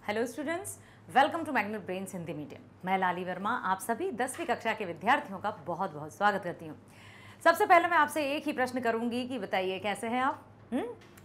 Hello students, welcome to Magnet Brains Hindi medium. मैं लाली वर्मा आप सभी 10वीं कक्षा के विद्यार्थियों का बहुत बहुत स्वागत करती हूँ। सबसे पहले मैं आपसे एक ही प्रश्न करूँगी कि बताइए कैसे हैं आप?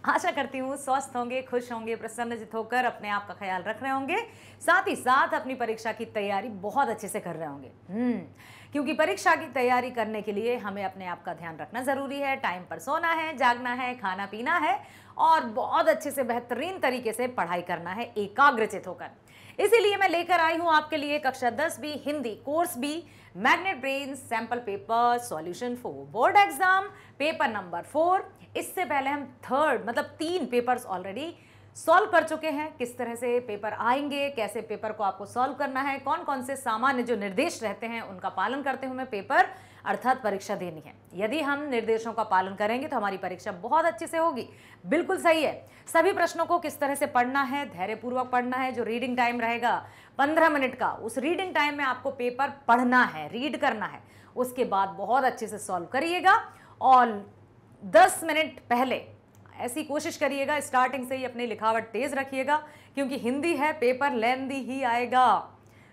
आशा करती हूँ स्वस्थ होंगे, खुश होंगे, प्रसन्नचित्त होकर अपने आप का ख्याल रख रहे होंगे, साथ ही साथ अपनी परीक्षा की तैयारी बहुत अच्छे से कर रहे होंगे। क्योंकि परीक्षा की तैयारी करने के लिए हमें अपने आप का ध्यान रखना ज़रूरी है। टाइम पर सोना है, जागना है, खाना पीना है और बहुत अच्छे से बेहतरीन तरीके से पढ़ाई करना है एकाग्रचित होकर। इसीलिए मैं लेकर आई हूँ आपके लिए कक्षा 10 Hindi course B Magnet Brains sample paper solution for board exam paper number 4। इससे पहले हम थर्ड मतलब 3 पेपर्स ऑलरेडी सॉल्व कर चुके हैं। किस तरह से पेपर आएंगे, कैसे पेपर को आपको सॉल्व करना है, कौन कौन से सामान्य जो निर्देश रहते हैं उनका पालन करते हुए पेपर अर्थात परीक्षा देनी है। यदि हम निर्देशों का पालन करेंगे तो हमारी परीक्षा बहुत अच्छे से होगी। बिल्कुल सही है। सभी प्रश्नों को किस तरह से पढ़ना है, धैर्यपूर्वक पढ़ना है। जो रीडिंग टाइम रहेगा 15 मिनट का, उस रीडिंग टाइम में आपको पेपर पढ़ना है, रीड करना है। उसके बाद बहुत अच्छे से सॉल्व करिएगा और 10 मिनट पहले ऐसी कोशिश करिएगा स्टार्टिंग से ही अपनी लिखावट तेज रखिएगा, क्योंकि हिंदी है, पेपर लेंदी ही आएगा।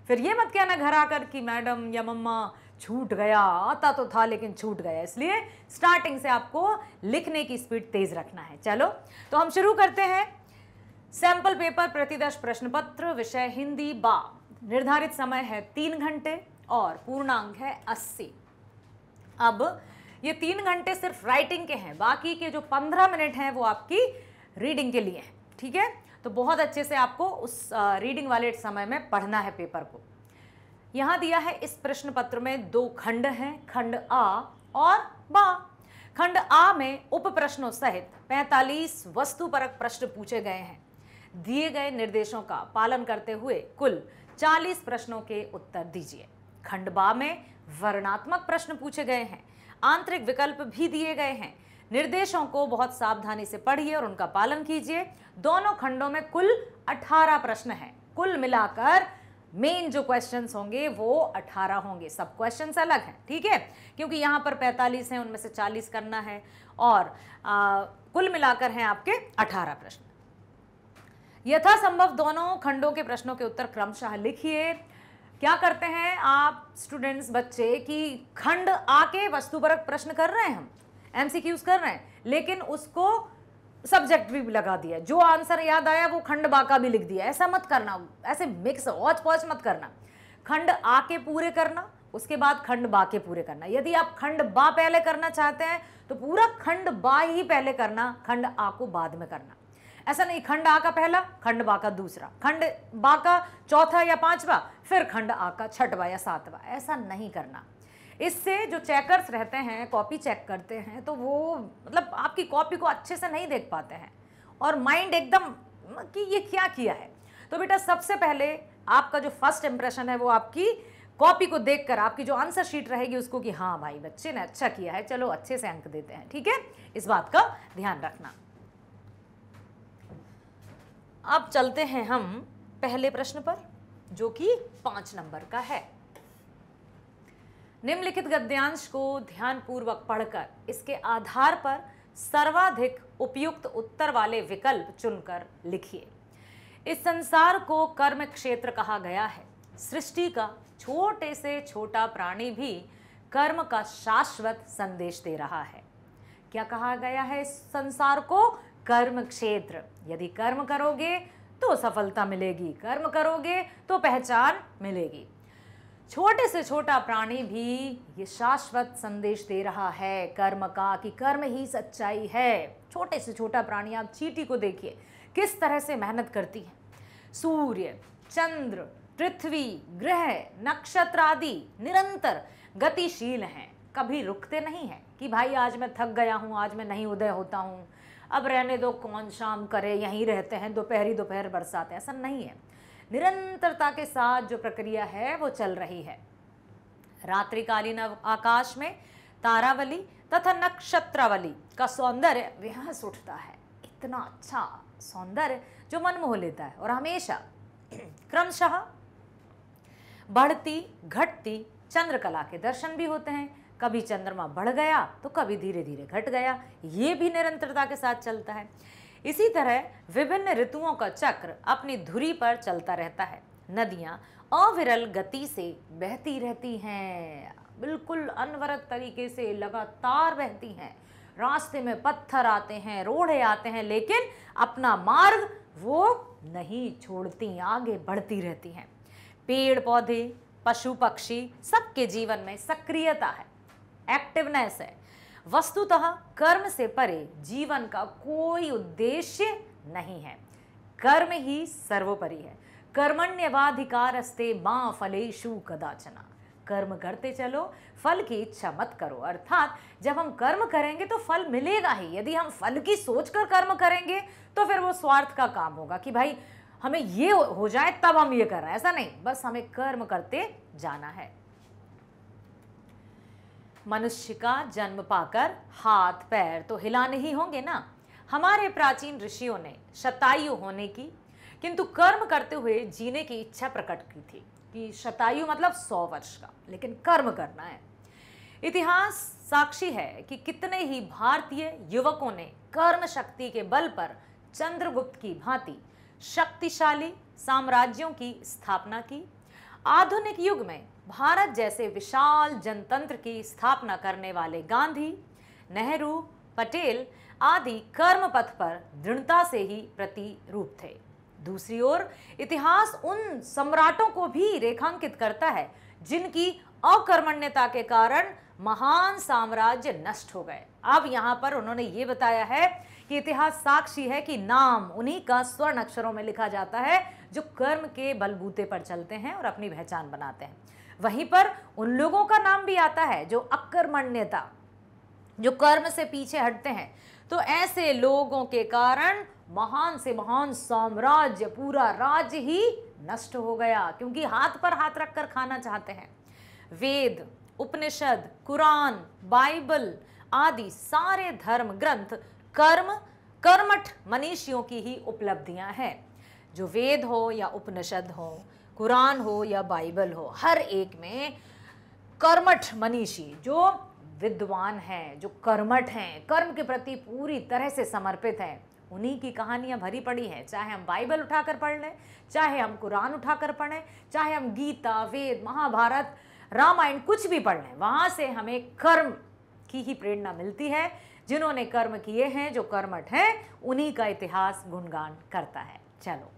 फिर ये मत कहना घर आकर कि मैडम या मम्मा छूट गया, आता तो था लेकिन छूट गया। इसलिए स्टार्टिंग से आपको लिखने की स्पीड तेज रखना है। चलो तो हम शुरू करते हैं। सैंपल पेपर प्रतिदर्श प्रश्न पत्र, विषय हिंदी बा। निर्धारित समय है 3 घंटे और पूर्णांक है 80। अब ये 3 घंटे सिर्फ राइटिंग के हैं, बाकी के जो 15 मिनट हैं वो आपकी रीडिंग के लिए हैं। ठीक है, तो बहुत अच्छे से आपको उस रीडिंग वाले समय में पढ़ना है पेपर को। यहाँ दिया है इस प्रश्न पत्र में 2 खंड हैं, खंड आ और बा। खंड आ में उप प्रश्नों सहित 45 वस्तुपरक प्रश्न पूछे गए हैं। दिए गए निर्देशों का पालन करते हुए कुल 40 प्रश्नों के उत्तर दीजिए। खंड बा में वर्णात्मक प्रश्न पूछे गए हैं, आंतरिक विकल्प भी दिए गए हैं। निर्देशों को बहुत सावधानी से पढ़िए और उनका पालन कीजिए। दोनों खंडों में कुल 18 प्रश्न हैं। कुल मिलाकर मेन जो क्वेश्चंस होंगे वो 18 होंगे। सब क्वेश्चंस अलग हैं, ठीक है, क्योंकि यहाँ पर 45 हैं, उनमें से 40 करना है और कुल मिलाकर हैं आपके 18 प्रश्न। यथासंभव दोनों खंडों के प्रश्नों के उत्तर क्रमशः लिखिए। क्या करते हैं आप स्टूडेंट्स, बच्चे, कि खंड आके वस्तुपरक प्रश्न कर रहे हैं, हम एमसीक्यूज कर रहे हैं, लेकिन उसको सब्जेक्ट भी लगा दिया। जो आंसर याद आया वो खंड बा का भी लिख दिया। ऐसा मत करना, ऐसे मिक्स औच पौच मत करना। खंड आ के पूरे करना, उसके बाद खंड बा के पूरे करना। यदि आप खंड बा पहले करना चाहते हैं तो पूरा खंड बा ही पहले करना, खंड आ को बाद में करना। ऐसा नहीं खंड आ का पहला, खंड बा का दूसरा, खंड बा का चौथा या 5वां, फिर खंड आ का 6वां या 7वां। ऐसा नहीं करना। इससे जो चेकर्स रहते हैं, कॉपी चेक करते हैं, तो वो मतलब आपकी कॉपी को अच्छे से नहीं देख पाते हैं और माइंड एकदम कि ये क्या किया है। तो बेटा सबसे पहले आपका जो फर्स्ट इंप्रेशन है वो आपकी कॉपी को देखकर, आपकी जो आंसर शीट रहेगी उसको, कि हाँ भाई बच्चे ने अच्छा किया है, चलो अच्छे से अंक देते हैं। ठीक है, इस बात का ध्यान रखना। अब चलते हैं हम पहले प्रश्न पर, जो कि 5 नंबर का है। निम्नलिखित गद्यांश को ध्यानपूर्वक पढ़कर इसके आधार पर सर्वाधिक उपयुक्त उत्तर वाले विकल्प चुनकर लिखिए। इस संसार को कर्म क्षेत्र कहा गया है। सृष्टि का छोटे से छोटा प्राणी भी कर्म का शाश्वत संदेश दे रहा है। क्या कहा गया है इस संसार को? कर्म क्षेत्र। यदि कर्म करोगे तो सफलता मिलेगी, कर्म करोगे तो पहचान मिलेगी। छोटे से छोटा प्राणी भी ये शाश्वत संदेश दे रहा है कर्म का, कि कर्म ही सच्चाई है। छोटे से छोटा प्राणी, आप चींटी को देखिए किस तरह से मेहनत करती है। सूर्य, चंद्र, पृथ्वी, ग्रह, नक्षत्र आदि निरंतर गतिशील हैं, कभी रुकते नहीं हैं कि भाई आज मैं थक गया हूँ, आज मैं नहीं उदय होता हूँ, अब रहने दो, कौन शाम करे, यहीं रहते हैं, दोपहर बरसात है। ऐसा नहीं है। निरंतरता के साथ जो प्रक्रिया है वो चल रही है। रात्रिकालीन आकाश में तारावली तथा नक्षत्रावली का सौंदर्य बेहस उठता है। इतना अच्छा सौंदर्य जो मन मोह लेता है और हमेशा क्रमशः बढ़ती घटती चंद्रकला के दर्शन भी होते हैं। कभी चंद्रमा बढ़ गया तो कभी धीरे धीरे घट गया। ये भी निरंतरता के साथ चलता है। इसी तरह विभिन्न ऋतुओं का चक्र अपनी धुरी पर चलता रहता है। नदियां अविरल गति से बहती रहती हैं, बिल्कुल अनवरत तरीके से लगातार बहती हैं। रास्ते में पत्थर आते हैं, रोड़े आते हैं, लेकिन अपना मार्ग वो नहीं छोड़ती, आगे बढ़ती रहती हैं। पेड़ पौधे, पशु पक्षी, सबके जीवन में सक्रियता है, एक्टिवनेस है। वस्तुतः कर्म से परे जीवन का कोई उद्देश्य नहीं है। कर्म ही सर्वोपरि है। कर्मण्येवाधिकारस्ते मा फलेषु कदाचन। कर्म करते चलो, फल की इच्छा मत करो। अर्थात जब हम कर्म करेंगे तो फल मिलेगा ही। यदि हम फल की सोचकर कर्म करेंगे तो फिर वो स्वार्थ का काम होगा कि भाई हमें ये हो जाए तब हम ये कर रहे हैं। ऐसा नहीं, बस हमें कर्म करते जाना है। मनुष्य का जन्म पाकर हाथ पैर तो हिलाने ही होंगे ना। हमारे प्राचीन ऋषियों ने शतायु होने की, किंतु कर्म करते हुए जीने की इच्छा प्रकट की थी कि शतायु मतलब 100 वर्ष का, लेकिन कर्म करना है। इतिहास साक्षी है कि कितने ही भारतीय युवकों ने कर्म शक्ति के बल पर चंद्रगुप्त की भांति शक्तिशाली साम्राज्यों की स्थापना की। आधुनिक युग में भारत जैसे विशाल जनतंत्र की स्थापना करने वाले गांधी, नेहरू, पटेल आदि कर्म पथ पर दृढ़ता से ही प्रतिरूप थे। दूसरी ओर इतिहास उन सम्राटों को भी रेखांकित करता है जिनकी अकर्मण्यता के कारण महान साम्राज्य नष्ट हो गए। अब यहाँ पर उन्होंने ये बताया है कि इतिहास साक्षी है कि नाम उन्हीं का स्वर्ण अक्षरों में लिखा जाता है जो कर्म के बलबूते पर चलते हैं और अपनी पहचान बनाते हैं। वहीं पर उन लोगों का नाम भी आता है जो अकर्मण्यता, जो कर्म से पीछे हटते हैं। तो ऐसे लोगों के कारण महान से महान साम्राज्य, पूरा राज्य ही नष्ट हो गया, क्योंकि हाथ पर हाथ रखकर खाना चाहते हैं। वेद, उपनिषद, कुरान, बाइबल आदि सारे धर्म ग्रंथ कर्मठ मनीषियों की ही उपलब्धियां हैं। जो वेद हो या उपनिषद हो, कुरान हो या बाइबल हो, हर एक में कर्मठ मनीषी जो विद्वान हैं, जो कर्मठ हैं, कर्म के प्रति पूरी तरह से समर्पित हैं, उन्हीं की कहानियां भरी पड़ी हैं। चाहे हम बाइबल उठाकर पढ़ लें, चाहे हम कुरान उठाकर पढ़ें, चाहे हम गीता, वेद, महाभारत, रामायण कुछ भी पढ़ लें, वहां से हमें कर्म की ही प्रेरणा मिलती है। जिन्होंने कर्म किए हैं, जो कर्मठ हैं, उन्हीं का इतिहास गुणगान करता है। चलो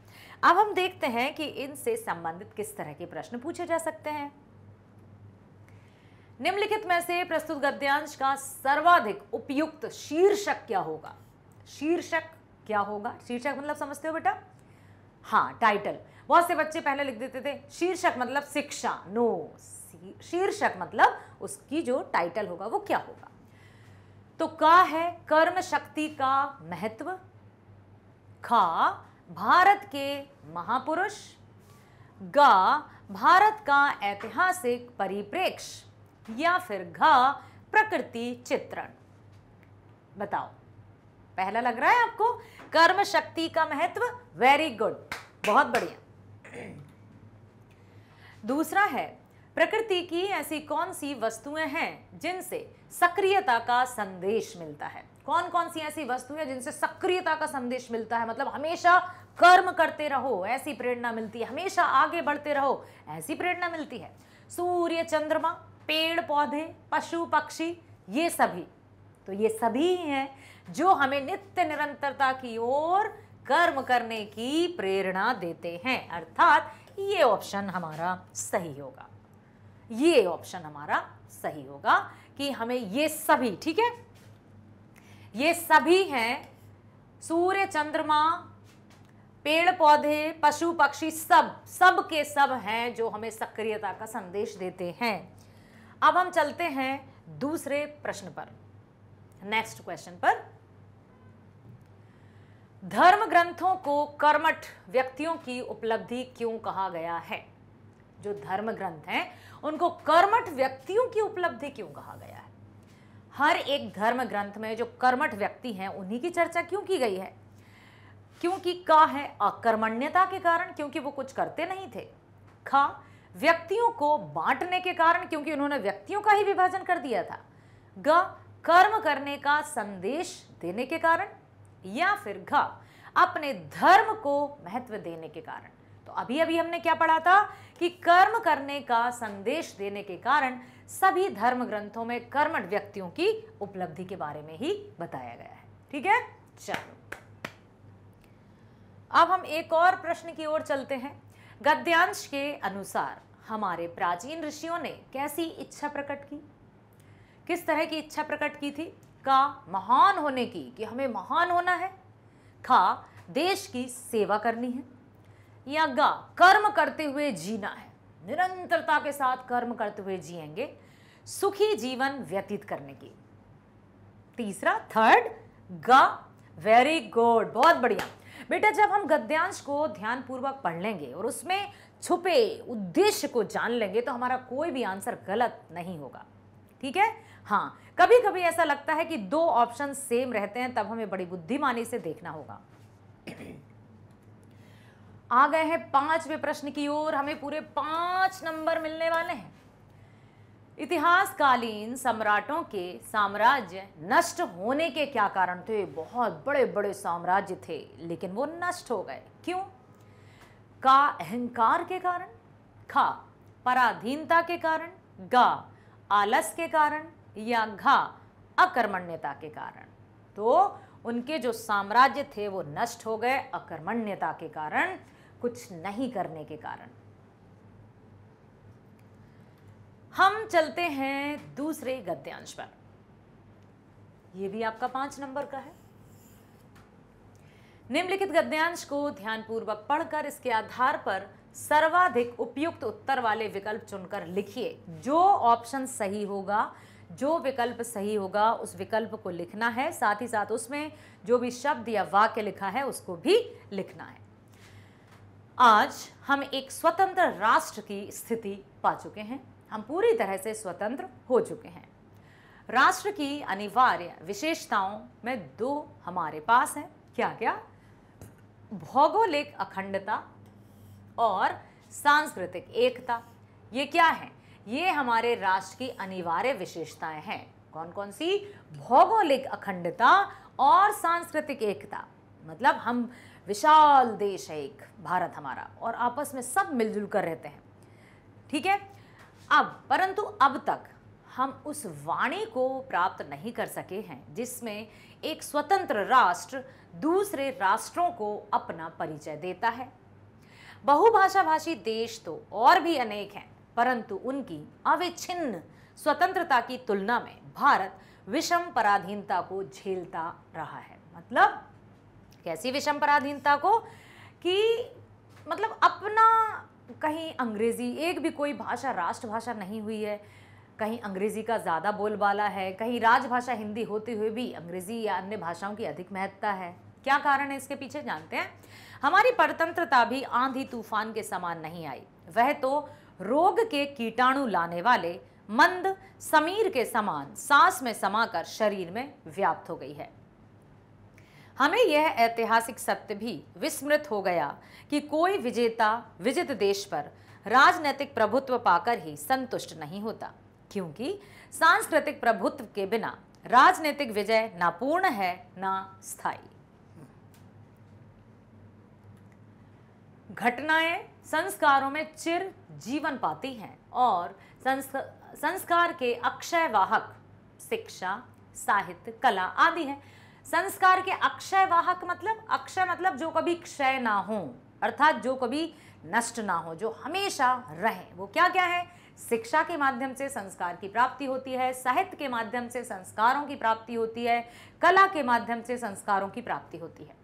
अब हम देखते हैं कि इनसे संबंधित किस तरह के प्रश्न पूछे जा सकते हैं। निम्नलिखित में से प्रस्तुत गद्यांश का सर्वाधिक उपयुक्त शीर्षक क्या होगा? शीर्षक क्या होगा? शीर्षक मतलब समझते हो बेटा? हाँ, टाइटल। बहुत से बच्चे पहले लिख देते थे शीर्षक मतलब शिक्षा। नो, शीर्षक मतलब उसकी जो टाइटल होगा वो क्या होगा। तो का है कर्म शक्ति का महत्व, खा भारत के महापुरुष, गा भारत का ऐतिहासिक परिप्रेक्ष्य, या फिर घा प्रकृति चित्रण। बताओ, पहला लग रहा है आपको? कर्म शक्ति का महत्व, वेरी गुड, बहुत बढ़िया। दूसरा है प्रकृति की ऐसी कौन सी वस्तुएं हैं जिनसे सक्रियता का संदेश मिलता है? कौन कौन सी ऐसी वस्तुएं जिनसे सक्रियता का संदेश मिलता है, मतलब हमेशा कर्म करते रहो ऐसी प्रेरणा मिलती है, हमेशा आगे बढ़ते रहो ऐसी प्रेरणा मिलती है। सूर्य, चंद्रमा, पेड़ पौधे, पशु पक्षी, ये सभी, तो ये सभी ही हैं जो हमें नित्य निरंतरता की ओर कर्म करने की प्रेरणा देते हैं। अर्थात ये ऑप्शन हमारा सही होगा, ये ऑप्शन हमारा सही होगा कि हमें ये सभी, ठीक है, ये सभी हैं, सूर्य, चंद्रमा, पेड़ पौधे, पशु पक्षी, सब के सब हैं जो हमें सक्रियता का संदेश देते हैं। अब हम चलते हैं दूसरे प्रश्न पर, नेक्स्ट क्वेश्चन पर। धर्म ग्रंथों को कर्मठ व्यक्तियों की उपलब्धि क्यों कहा गया है? जो धर्म ग्रंथ हैं उनको कर्मठ व्यक्तियों की उपलब्धि क्यों कहा गया है? हर एक धर्म ग्रंथ में जो कर्मठ व्यक्ति हैं उन्हीं की चर्चा क्यों की गई है? क्योंकि का है अकर्मण्यता के कारण, क्योंकि वो कुछ करते नहीं थे। खा व्यक्तियों को बांटने के कारण, क्योंकि उन्होंने व्यक्तियों का ही विभाजन कर दिया था। ग कर्म करने का संदेश देने के कारण, या फिर घ अपने धर्म को महत्व देने के कारण। तो अभी अभी हमने क्या पढ़ा था कि कर्म करने का संदेश देने के कारण सभी धर्म ग्रंथों में कर्मठ व्यक्तियों की उपलब्धि के बारे में ही बताया गया है। ठीक है, चलो अब हम एक और प्रश्न की ओर चलते हैं। गद्यांश के अनुसार हमारे प्राचीन ऋषियों ने कैसी इच्छा प्रकट की? किस तरह की इच्छा प्रकट की थी? का महान होने की, कि हमें महान होना है। खा देश की सेवा करनी है। या गा कर्म करते हुए जीना है, निरंतरता के साथ कर्म करते हुए जिएंगे, सुखी जीवन व्यतीत करने की। तीसरा, थर्ड, गा। वेरी गुड, बहुत बढ़िया बेटा। जब हम गद्यांश को ध्यानपूर्वक पढ़ लेंगे और उसमें छुपे उद्देश्य को जान लेंगे तो हमारा कोई भी आंसर गलत नहीं होगा। ठीक है, हाँ, कभी कभी ऐसा लगता है कि दो ऑप्शन सेम रहते हैं, तब हमें बड़ी बुद्धिमानी से देखना होगा। आ गए हैं 5वें प्रश्न की ओर। हमें पूरे 5 नंबर मिलने वाले हैं। इतिहासकालीन सम्राटों के साम्राज्य नष्ट होने के क्या कारण थे? बहुत बड़े बड़े साम्राज्य थे लेकिन वो नष्ट हो गए, क्यों? का अहंकार के कारण, खा पराधीनता के कारण, गा आलस के कारण, या घा अकर्मण्यता के कारण। तो उनके जो साम्राज्य थे वो नष्ट हो गए अकर्मण्यता के कारण, कुछ नहीं करने के कारण। हम चलते हैं दूसरे गद्यांश पर। यह भी आपका 5 नंबर का है। निम्नलिखित गद्यांश को ध्यानपूर्वक पढ़कर इसके आधार पर सर्वाधिक उपयुक्त उत्तर वाले विकल्प चुनकर लिखिए। जो ऑप्शन सही होगा, जो विकल्प सही होगा उस विकल्प को लिखना है, साथ ही साथ उसमें जो भी शब्द या वाक्य लिखा है उसको भी लिखना है। आज हम एक स्वतंत्र राष्ट्र की स्थिति पा चुके हैं। हम पूरी तरह से स्वतंत्र हो चुके हैं। राष्ट्र की अनिवार्य विशेषताओं में 2 हमारे पास हैं। क्या क्या? भौगोलिक अखंडता और सांस्कृतिक एकता। ये क्या है? ये हमारे राष्ट्र की अनिवार्य विशेषताएं हैं। कौन कौन सी? भौगोलिक अखंडता और सांस्कृतिक एकता। मतलब हम विशाल देश है एक, भारत हमारा, और आपस में सब मिलजुल कर रहते हैं। ठीक है, परंतु अब तक हम उस वाणी को प्राप्त नहीं कर सके हैं जिसमें एक स्वतंत्र राष्ट्र दूसरे राष्ट्रों को अपना परिचय देता है। बहुभाषा भाषी देश तो और भी अनेक हैं, परंतु उनकी अविच्छिन्न स्वतंत्रता की तुलना में भारत विषम पराधीनता को झेलता रहा है। मतलब कैसी विषम पराधीनता को? कि मतलब अपना कहीं अंग्रेजी, एक भी कोई भाषा राष्ट्रभाषा नहीं हुई है, कहीं अंग्रेजी का ज़्यादा बोलबाला है, कहीं राजभाषा हिंदी होते हुए भी अंग्रेजी या अन्य भाषाओं की अधिक महत्ता है। क्या कारण है इसके पीछे जानते हैं? हमारी परतंत्रता भी आंधी तूफान के समान नहीं आई, वह तो रोग के कीटाणु लाने वाले मंद समीर के समान सांस में समाकर शरीर में व्याप्त हो गई है। हमें यह ऐतिहासिक सत्य भी विस्मृत हो गया कि कोई विजेता विजित देश पर राजनीतिक प्रभुत्व पाकर ही संतुष्ट नहीं होता, क्योंकि सांस्कृतिक प्रभुत्व के बिना राजनीतिक विजय ना पूर्ण है ना स्थायी। घटनाएं संस्कारों में चिर जीवन पाती हैं और संस्कार के अक्षय वाहक शिक्षा, साहित्य, कला आदि हैं। संस्कार के अक्षय वाहक मतलब, अक्षय मतलब जो कभी क्षय ना हो, अर्थात जो कभी नष्ट ना हो, जो हमेशा रहे। वो क्या क्या है? शिक्षा के माध्यम से संस्कार की प्राप्ति होती है, साहित्य के माध्यम से संस्कारों की प्राप्ति होती है, कला के माध्यम से संस्कारों की प्राप्ति होती है।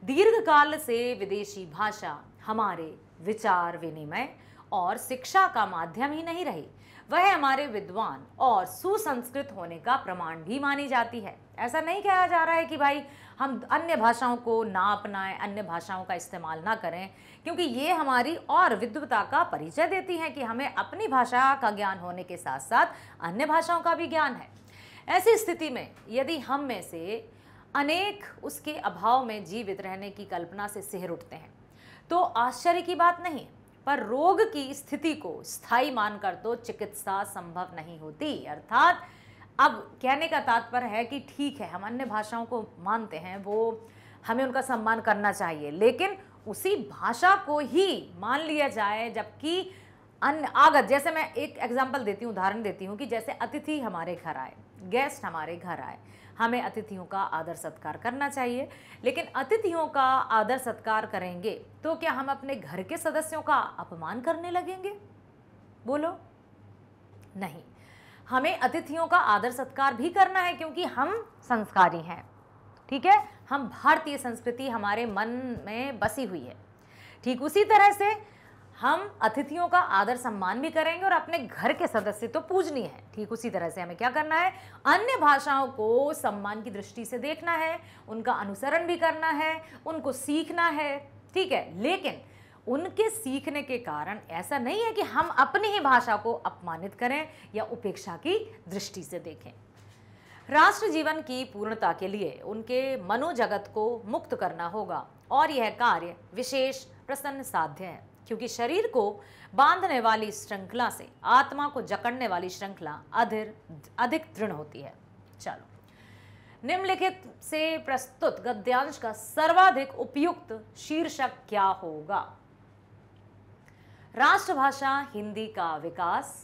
दीर्घ काल से विदेशी भाषा हमारे विचार विनिमय और शिक्षा का माध्यम ही नहीं रही, वह हमारे विद्वान और सुसंस्कृत होने का प्रमाण भी मानी जाती है। ऐसा नहीं कहा जा रहा है कि भाई हम अन्य भाषाओं को ना अपनाएं, अन्य भाषाओं का इस्तेमाल ना करें, क्योंकि ये हमारी और विद्वता का परिचय देती हैं कि हमें अपनी भाषा का ज्ञान होने के साथ साथ अन्य भाषाओं का भी ज्ञान है। ऐसी स्थिति में यदि हम में से अनेक उसके अभाव में जीवित रहने की कल्पना से सिहर उठते हैं तो आश्चर्य की बात नहीं, पर रोग की स्थिति को स्थायी मानकर तो चिकित्सा संभव नहीं होती। अर्थात अब कहने का तात्पर्य है कि ठीक है, हम अन्य भाषाओं को मानते हैं, वो हमें उनका सम्मान करना चाहिए, लेकिन उसी भाषा को ही मान लिया जाए, जबकि अन्य आगत, जैसे मैं एक एग्जांपल देती हूँ, उदाहरण देती हूँ कि जैसे अतिथि हमारे घर आए, गेस्ट हमारे घर आए, हमें अतिथियों का आदर सत्कार करना चाहिए, लेकिन अतिथियों का आदर सत्कार करेंगे तो क्या हम अपने घर के सदस्यों का अपमान करने लगेंगे? बोलो, नहीं। हमें अतिथियों का आदर सत्कार भी करना है, क्योंकि हम संस्कारी हैं, ठीक है, हम भारतीय संस्कृति हमारे मन में बसी हुई है। ठीक उसी तरह से हम अतिथियों का आदर सम्मान भी करेंगे और अपने घर के सदस्य तो पूजनीय है। ठीक उसी तरह से हमें क्या करना है, अन्य भाषाओं को सम्मान की दृष्टि से देखना है, उनका अनुसरण भी करना है, उनको सीखना है, ठीक है, लेकिन उनके सीखने के कारण ऐसा नहीं है कि हम अपनी ही भाषा को अपमानित करें या उपेक्षा की दृष्टि से देखें। राष्ट्र जीवन की पूर्णता के लिए उनके मनोजगत को मुक्त करना होगा और यह कार्य विशेष प्रसन्न साध्य है, क्योंकि शरीर को बांधने वाली श्रृंखला से आत्मा को जकड़ने वाली श्रृंखला अधिक दृढ़ होती है। चलो, निम्नलिखित से प्रस्तुत गद्यांश का सर्वाधिक उपयुक्त शीर्षक क्या होगा? राष्ट्रभाषा हिंदी का विकास,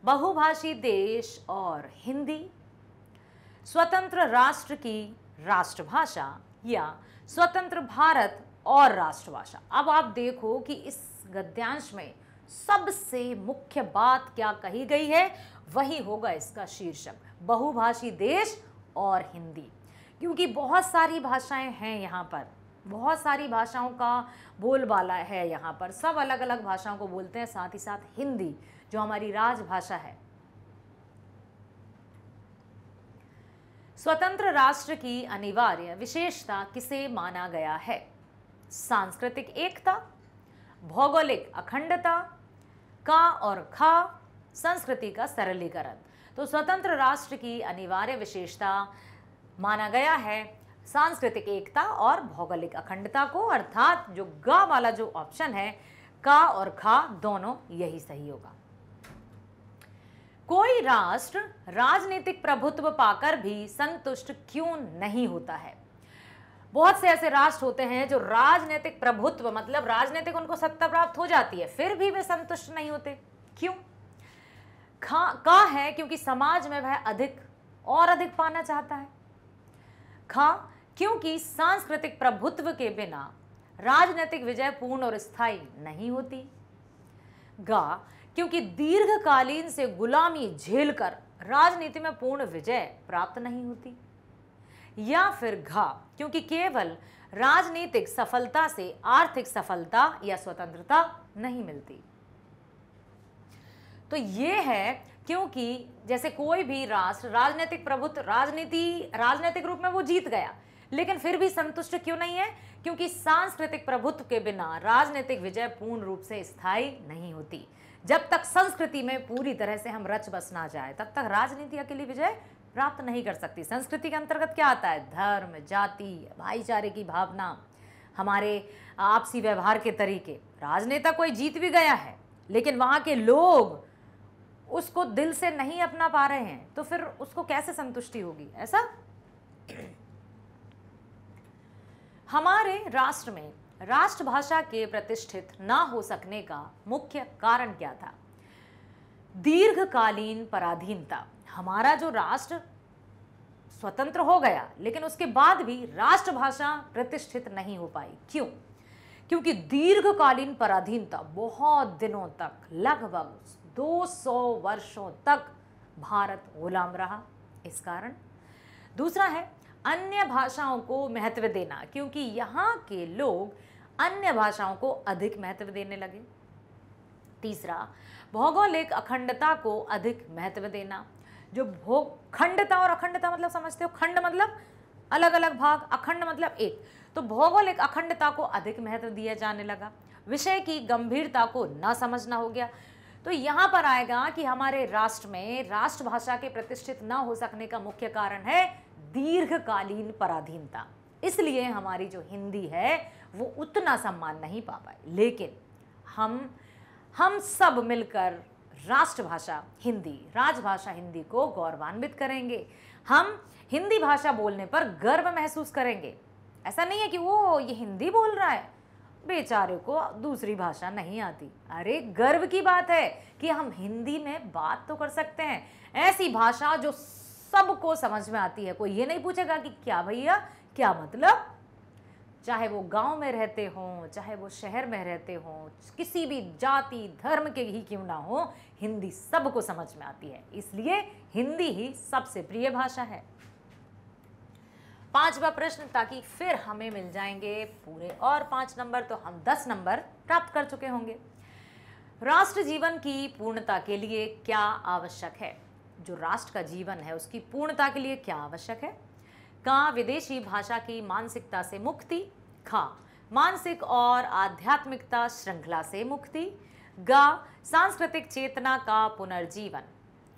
बहुभाषी देश और हिंदी, स्वतंत्र राष्ट्र की राष्ट्रभाषा, या स्वतंत्र भारत और राष्ट्रभाषा। अब आप देखो कि इस गद्यांश में सबसे मुख्य बात क्या कही गई है, वही होगा इसका शीर्षक, बहुभाषी देश और हिंदी। क्योंकि बहुत सारी भाषाएं हैं यहाँ पर, बहुत सारी भाषाओं का बोलबाला है यहाँ पर, सब अलग अलग भाषाओं को बोलते हैं, साथ ही साथ हिंदी जो हमारी राजभाषा है। स्वतंत्र राष्ट्र की अनिवार्य विशेषता किसे माना गया है? सांस्कृतिक एकता, भौगोलिक अखंडता, का और खा, संस्कृति का सरलीकरण। तो स्वतंत्र राष्ट्र की अनिवार्य विशेषता माना गया है सांस्कृतिक एकता और भौगोलिक अखंडता को, अर्थात जो गा वाला जो ऑप्शन है, का और खा दोनों, यही सही होगा। कोई राष्ट्र राजनीतिक प्रभुत्व पाकर भी संतुष्ट क्यों नहीं होता है? बहुत से ऐसे राष्ट्र होते हैं जो राजनीतिक प्रभुत्व, मतलब राजनीतिक उनको सत्ता प्राप्त हो जाती है, फिर भी वे संतुष्ट नहीं होते। क्यों? का है क्योंकि समाज में वह अधिक और अधिक पाना चाहता है। खा क्योंकि सांस्कृतिक प्रभुत्व के बिना राजनीतिक विजय पूर्ण और स्थायी नहीं होती। गा क्योंकि दीर्घकालीन से गुलामी झेलकर राजनीति में पूर्ण विजय प्राप्त नहीं होती। या फिर घा क्योंकि केवल राजनीतिक सफलता से आर्थिक सफलता या स्वतंत्रता नहीं मिलती। तो ये है क्योंकि जैसे कोई भी राष्ट्र राजनीतिक प्रभुत्व, राजनीतिक रूप में वो जीत गया, लेकिन फिर भी संतुष्ट क्यों नहीं है? क्योंकि सांस्कृतिक प्रभुत्व के बिना राजनीतिक विजय पूर्ण रूप से स्थायी नहीं होती। जब तक संस्कृति में पूरी तरह से हम रच बस ना जाए, तब तक राजनीति अकेली विजय प्राप्त नहीं कर सकती। संस्कृति के अंतर्गत क्या आता है? धर्म, जाति, भाईचारे की भावना, हमारे आपसी व्यवहार के तरीके। राजनेता कोई जीत भी गया है, लेकिन वहां के लोग उसको दिल से नहीं अपना पा रहे हैं, तो फिर उसको कैसे संतुष्टि होगी? ऐसा हमारे राष्ट्र में राष्ट्रभाषा के प्रतिष्ठित ना हो सकने का मुख्य कारण क्या था? दीर्घकालीन पराधीनता। हमारा जो राष्ट्र स्वतंत्र हो गया, लेकिन उसके बाद भी राष्ट्रभाषा प्रतिष्ठित नहीं हो पाई। क्यों? क्योंकि दीर्घकालीन पराधीनता, बहुत दिनों तक, लगभग 200 वर्षों तक भारत गुलाम रहा, इस कारण। दूसरा है अन्य भाषाओं को महत्व देना, क्योंकि यहाँ के लोग अन्य भाषाओं को अधिक महत्व देने लगे। तीसरा, भौगोलिक अखंडता को अधिक महत्व देना। जो खंडता और अखंडता मतलब समझते हो? खंड मतलब अलग अलग भाग, अखंड मतलब एक। तो भौगोलिक अखंडता को अधिक महत्व दिया जाने लगा। विषय की गंभीरता को न समझना हो गया। तो यहाँ पर आएगा कि हमारे राष्ट्र में राष्ट्रभाषा के प्रतिष्ठित न हो सकने का मुख्य कारण है दीर्घकालीन पराधीनता। इसलिए हमारी जो हिंदी है वो उतना सम्मान नहीं पा पाए। लेकिन हम सब मिलकर राष्ट्रभाषा हिंदी, राजभाषा हिंदी को गौरवान्वित करेंगे। हम हिंदी भाषा बोलने पर गर्व महसूस करेंगे। ऐसा नहीं है कि वो ये हिंदी बोल रहा है, बेचारे को दूसरी भाषा नहीं आती। अरे गर्व की बात है कि हम हिंदी में बात तो कर सकते हैं, ऐसी भाषा जो सबको समझ में आती है। कोई ये नहीं पूछेगा कि क्या भैया क्या मतलब। चाहे वो गांव में रहते हों, चाहे वो शहर में रहते हों, किसी भी जाति धर्म के ही क्यों ना हो, हिंदी सबको समझ में आती है। इसलिए हिंदी ही सबसे प्रिय भाषा है। 5वां प्रश्न, ताकि फिर हमें मिल जाएंगे पूरे और 5 नंबर, तो हम 10 नंबर प्राप्त कर चुके होंगे। राष्ट्र जीवन की पूर्णता के लिए क्या आवश्यक है? जो राष्ट्र का जीवन है उसकी पूर्णता के लिए क्या आवश्यक है? का विदेशी भाषा की मानसिकता से मुक्ति, खा मानसिक और आध्यात्मिकता श्रृंखला से मुक्ति, गा सांस्कृतिक चेतना का पुनर्जीवन,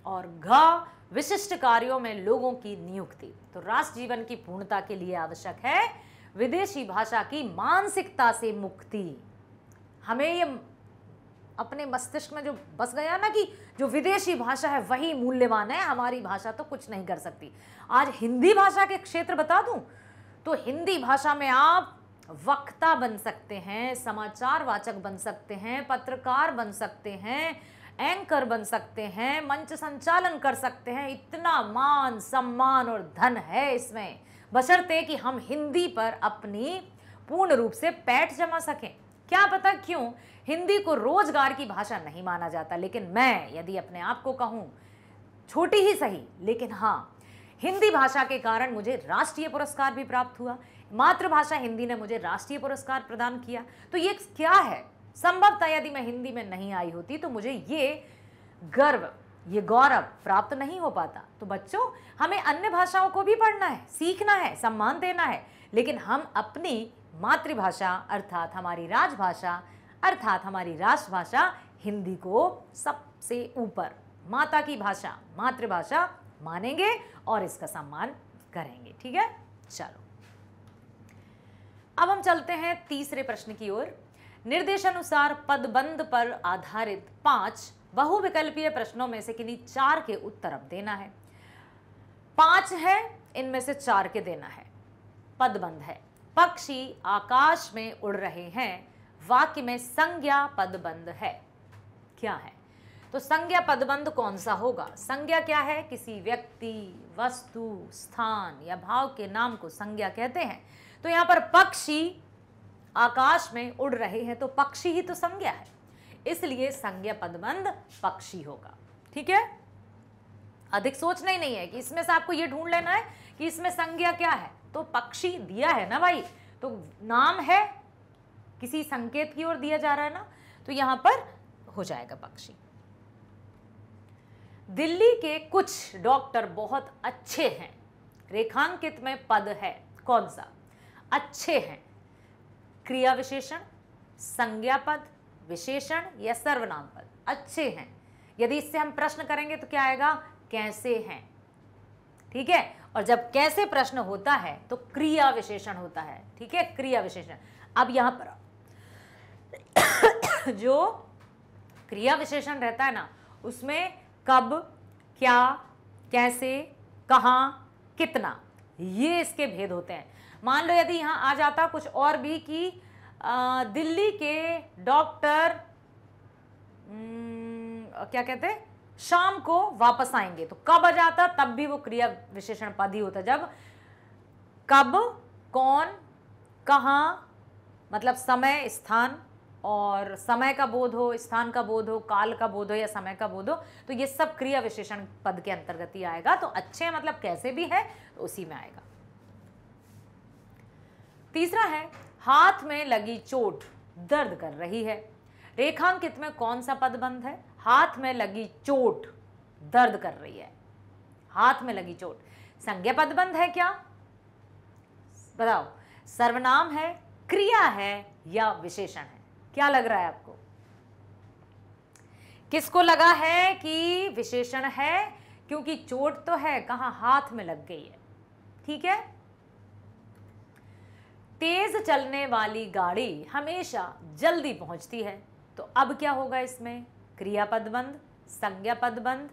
और घ विशिष्ट कार्यों में लोगों की नियुक्ति। तो राष्ट्र जीवन की पूर्णता के लिए आवश्यक है विदेशी भाषा की मानसिकता से मुक्ति। हमें ये अपने मस्तिष्क में जो बस गया ना कि जो विदेशी भाषा है वही मूल्यवान है, हमारी भाषा तो कुछ नहीं कर सकती। आज हिंदी भाषा के क्षेत्र बता दूं तो हिंदी भाषा में आप वक्ता बन सकते हैं, समाचार वाचक बन सकते हैं, पत्रकार बन सकते हैं, एंकर बन सकते हैं, मंच संचालन कर सकते हैं। इतना मान सम्मान और धन है इसमें, बशर्ते कि हम हिंदी पर अपनी पूर्ण रूप से पैठ जमा सकें। क्या पता क्यों हिंदी को रोजगार की भाषा नहीं माना जाता, लेकिन मैं यदि अपने आप को कहूं, छोटी ही सही लेकिन हाँ, हिंदी भाषा के कारण मुझे राष्ट्रीय पुरस्कार भी प्राप्त हुआ। मातृभाषा हिंदी ने मुझे राष्ट्रीय पुरस्कार प्रदान किया। तो ये क्या है? संभवतः यदि मैं हिंदी में नहीं आई होती तो मुझे ये गर्व, ये गौरव प्राप्त नहीं हो पाता। तो बच्चों, हमें अन्य भाषाओं को भी पढ़ना है, सीखना है, सम्मान देना है, लेकिन हम अपनी मातृभाषा अर्थात हमारी राजभाषा अर्थात हमारी राष्ट्रभाषा हिंदी को सबसे ऊपर, माता की भाषा, मातृभाषा मानेंगे और इसका सम्मान करेंगे। ठीक है, चलो अब हम चलते हैं तीसरे प्रश्न की ओर। निर्देशानुसार पदबंध पर आधारित 5 बहुविकल्पीय प्रश्नों में से किन्हीं 4 के उत्तर अब देना है। 5 है, इनमें से 4 के देना है। पदबंध है, पक्षी आकाश में उड़ रहे हैं, वाक्य में संज्ञा पदबंध है। क्या है? तो संज्ञा पदबंध कौन सा होगा? संज्ञा क्या है? किसी व्यक्ति, वस्तु, स्थान या भाव के नाम को संज्ञा कहते हैं। तो यहां पर पक्षी आकाश में उड़ रहे हैं, तो पक्षी ही तो संज्ञा है, इसलिए संज्ञा पदबंध पक्षी होगा। ठीक है, अधिक सोचना ही नहीं है कि इसमें से आपको ये ढूंढ लेना है कि इसमें संज्ञा क्या है। तो पक्षी दिया है ना भाई, तो नाम है, किसी संकेत की ओर दिया जा रहा है ना, तो यहां पर हो जाएगा पक्षी। दिल्ली के कुछ डॉक्टर बहुत अच्छे हैं, रेखांकित में पद है, कौन सा? अच्छे हैं, क्रिया विशेषण, संज्ञा पद, विशेषण या सर्वनाम पद? अच्छे हैं। यदि इससे हम प्रश्न करेंगे तो क्या आएगा? कैसे हैं। ठीक है, और जब कैसे प्रश्न होता है तो क्रिया विशेषण होता है। ठीक है, क्रिया विशेषण। अब यहां पर जो क्रिया विशेषण रहता है ना, उसमें कब, क्या, कैसे, कहां, कितना, ये इसके भेद होते हैं। मान लो यदि यहां आ जाता कुछ और भी कि दिल्ली के डॉक्टर क्या कहते हैं, शाम को वापस आएंगे, तो कब आ जाता? तब भी वो क्रिया विशेषण पद ही होता, जब कब, कौन, कहां, मतलब समय, स्थान, और समय का बोध हो, स्थान का बोध हो, काल का बोध हो या समय का बोध हो, तो ये सब क्रिया विशेषण पद के अंतर्गत ही आएगा। तो अच्छे मतलब कैसे भी है तो उसी में आएगा। तीसरा है, हाथ में लगी चोट दर्द कर रही है, रेखांकित में कौन सा पदबंध है? हाथ में लगी चोट दर्द कर रही है, हाथ में लगी चोट संज्ञा पदबंध है क्या? बताओ, सर्वनाम है, क्रिया है या विशेषण है? क्या लग रहा है आपको? किसको लगा है कि विशेषण है? क्योंकि चोट तो है, कहां? हाथ में लग गई है। ठीक है, तेज चलने वाली गाड़ी हमेशा जल्दी पहुंचती है, तो अब क्या होगा इसमें? क्रिया पदबंध, संज्ञा पदबंध,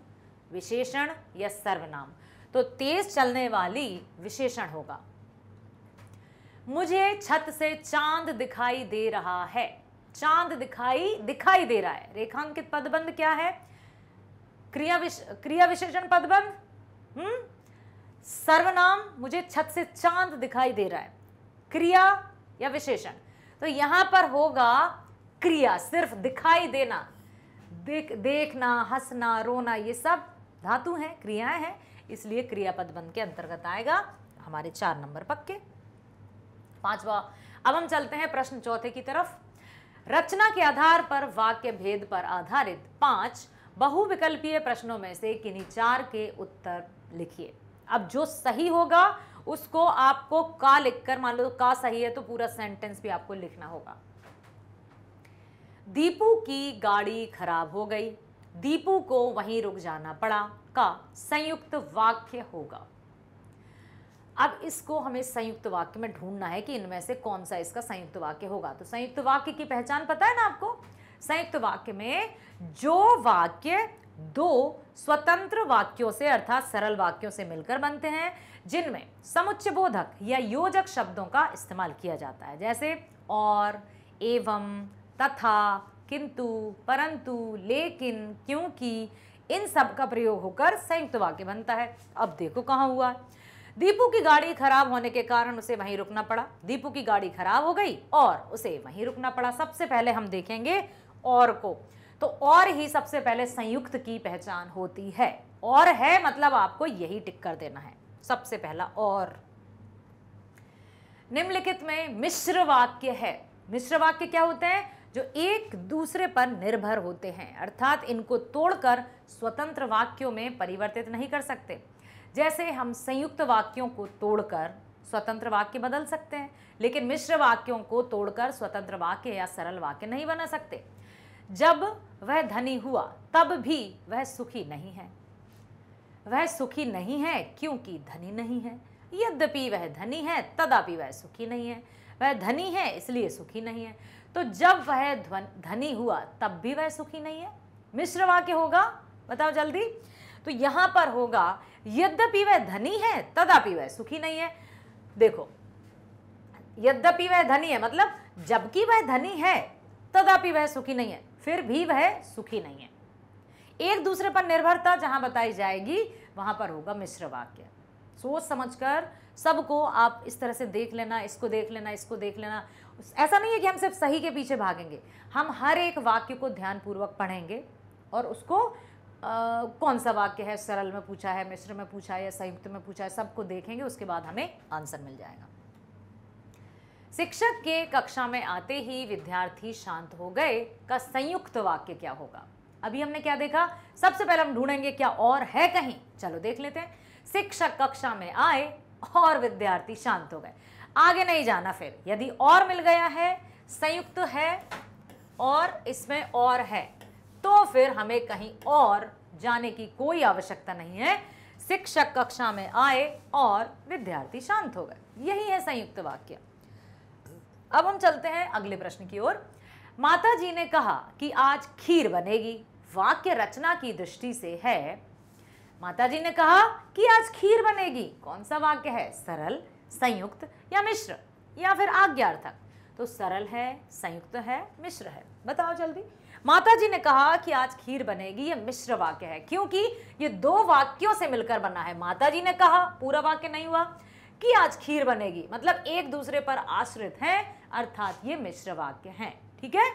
विशेषण या सर्वनाम? तो तेज चलने वाली विशेषण होगा। मुझे छत से चांद दिखाई दे रहा है। चांद दिखाई दे रहा है। रेखांकित पदबंध क्या है? क्रिया विशेषण पदबंध। सर्वनाम मुझे छत से चांद दिखाई दे रहा है, क्रिया या विशेषण? तो यहां पर होगा क्रिया, सिर्फ दिखाई देना। देखना, हंसना, रोना, ये सब धातु हैं, क्रियाएं हैं, इसलिए क्रिया पदबंध के अंतर्गत आएगा। हमारे 4 नंबर पक्के। 5वां। अब हम चलते हैं प्रश्न चौथे की तरफ। रचना के आधार पर वाक्य भेद पर आधारित 5 बहुविकल्पीय प्रश्नों में से किन्हीं 4 के उत्तर लिखिए। अब जो सही होगा उसको आपको का लिखकर, मान लो का सही है तो पूरा सेंटेंस भी आपको लिखना होगा। दीपू की गाड़ी खराब हो गई, दीपू को वहीं रुक जाना पड़ा का संयुक्त वाक्य होगा। अब इसको हमें संयुक्त वाक्य में ढूंढना है कि इनमें से कौन सा इसका संयुक्त वाक्य होगा। तो संयुक्त वाक्य की पहचान पता है ना आपको? संयुक्त वाक्य में जो वाक्य 2 स्वतंत्र वाक्यों से अर्थात सरल वाक्यों से मिलकर बनते हैं, जिनमें समुच्चयबोधक या योजक शब्दों का इस्तेमाल किया जाता है, जैसे और, एवं, तथा, किंतु, परंतु, लेकिन, क्योंकि, इन सब का प्रयोग होकर संयुक्त वाक्य बनता है। अब देखो कहाँ हुआ। दीपू की गाड़ी खराब होने के कारण उसे वहीं रुकना पड़ा। दीपू की गाड़ी खराब हो गई और उसे वहीं रुकना पड़ा। सबसे पहले हम देखेंगे और को। तो और ही सबसे पहले संयुक्त की पहचान होती है। और है मतलब आपको यही टिक कर देना है, सबसे पहला और। निम्नलिखित में मिश्र वाक्य है। मिश्र वाक्य क्या होते हैं? जो एक दूसरे पर निर्भर होते हैं, अर्थात इनको तोड़कर स्वतंत्र वाक्यों में परिवर्तित नहीं कर सकते। जैसे हम संयुक्त वाक्यों को तोड़कर स्वतंत्र वाक्य बदल सकते हैं, लेकिन मिश्र वाक्यों को तोड़कर स्वतंत्र वाक्य या सरल वाक्य नहीं बना सकते। जब वह धनी हुआ तब भी वह सुखी नहीं है। वह सुखी नहीं है क्योंकि धनी नहीं है। यद्यपि वह धनी है तदापि वह सुखी नहीं है। वह धनी है इसलिए सुखी नहीं है। तो जब वह धनी हुआ तब भी वह सुखी नहीं है। मिश्र वाक्य होगा, बताओ जल्दी। तो यहां पर होगा यद्यपि वह धनी है तदापि वह सुखी नहीं है। देखो, यद्यपि वह धनी है मतलब जबकि वह धनी है तदापि वह सुखी नहीं है, फिर भी वह सुखी नहीं है। एक दूसरे पर निर्भरता जहां बताई जाएगी वहां पर होगा मिश्र वाक्य। सोच समझकर सबको आप इस तरह से देख लेना, इसको देख लेना, इसको देख लेना। ऐसा नहीं है कि हम सिर्फ सही के पीछे भागेंगे, हम हर एक वाक्य को ध्यानपूर्वक पढ़ेंगे और उसको कौन सा वाक्य है, सरल में पूछा है, मिश्र में पूछा है या संयुक्त में पूछा है, सबको देखेंगे, उसके बाद हमें आंसर मिल जाएगा। शिक्षक के कक्षा में आते ही विद्यार्थी शांत हो गए का संयुक्त वाक्य क्या होगा? अभी हमने क्या देखा? सबसे पहले हम ढूंढेंगे क्या और है कहीं। चलो देख लेते हैं। शिक्षक कक्षा में आए और विद्यार्थी शांत हो गए। आगे नहीं जाना। फिर यदि और मिल गया है, संयुक्त है और इसमें और है, तो फिर हमें कहीं और जाने की कोई आवश्यकता नहीं है। शिक्षक कक्षा में आए और विद्यार्थी शांत हो गए, यही है संयुक्त वाक्य। अब हम चलते हैं अगले प्रश्न की ओर। माता जी ने कहा कि आज खीर बनेगी। वाक्य रचना की दृष्टि से है। माता जी ने कहा कि आज खीर बनेगी। कौन सा वाक्य है? सरल, संयुक्त या मिश्र या फिर आज्ञार्थक? तो सरल है, संयुक्त है, मिश्र है, बताओ जल्दी। माता जी ने कहा कि आज खीर बनेगी, ये मिश्र वाक्य है क्योंकि ये 2 वाक्यों से मिलकर बना है। माता जी ने कहा, पूरा वाक्य नहीं हुआ, कि आज खीर बनेगी, मतलब एक दूसरे पर आश्रित हैं, अर्थात ये मिश्र वाक्य हैं। ठीक है।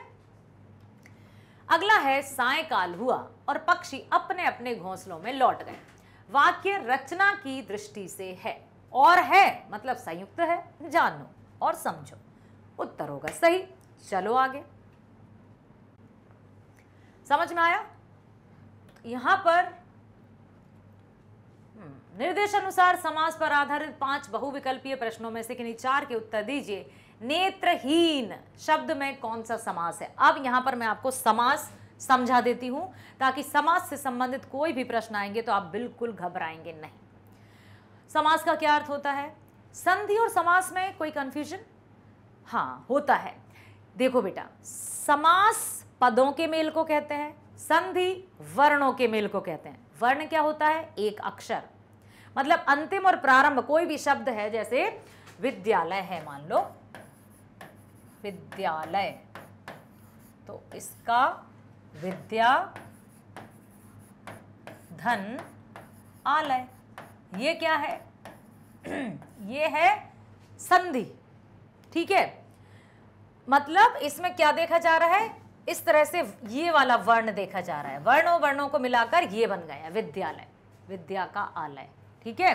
अगला है सायंकाल हुआ और पक्षी अपने अपने घोंसलों में लौट गए। वाक्य रचना की दृष्टि से है और है मतलब संयुक्त है। जानो और समझो। उत्तर होगा सही। चलो आगे। समझ में आया? यहां पर निर्देशानुसार समास पर आधारित 5 बहुविकल्पीय प्रश्नों में से किन्हीं 4 के उत्तर दीजिए। नेत्रहीन शब्द में कौन सा समास है? अब यहां पर मैं आपको समास समझा देती हूं ताकि समास से संबंधित कोई भी प्रश्न आएंगे तो आप बिल्कुल घबराएंगे नहीं। समास का क्या अर्थ होता है? संधि और समास में कोई कंफ्यूजन? हाँ होता है। देखो बेटा, समास पदों के मेल को कहते हैं, संधि वर्णों के मेल को कहते हैं। वर्ण क्या होता है? एक अक्षर, मतलब अंतिम और प्रारंभ कोई भी शब्द है, जैसे विद्यालय है, मान लो विद्यालय, तो इसका विद्या धन आलय, ये क्या है? ये है संधि। ठीक है, मतलब इसमें क्या देखा जा रहा है? इस तरह से ये वाला वर्ण देखा जा रहा है, वर्णों वर्णों को मिलाकर ये बन गया विद्यालय, विद्या का आलय। ठीक है,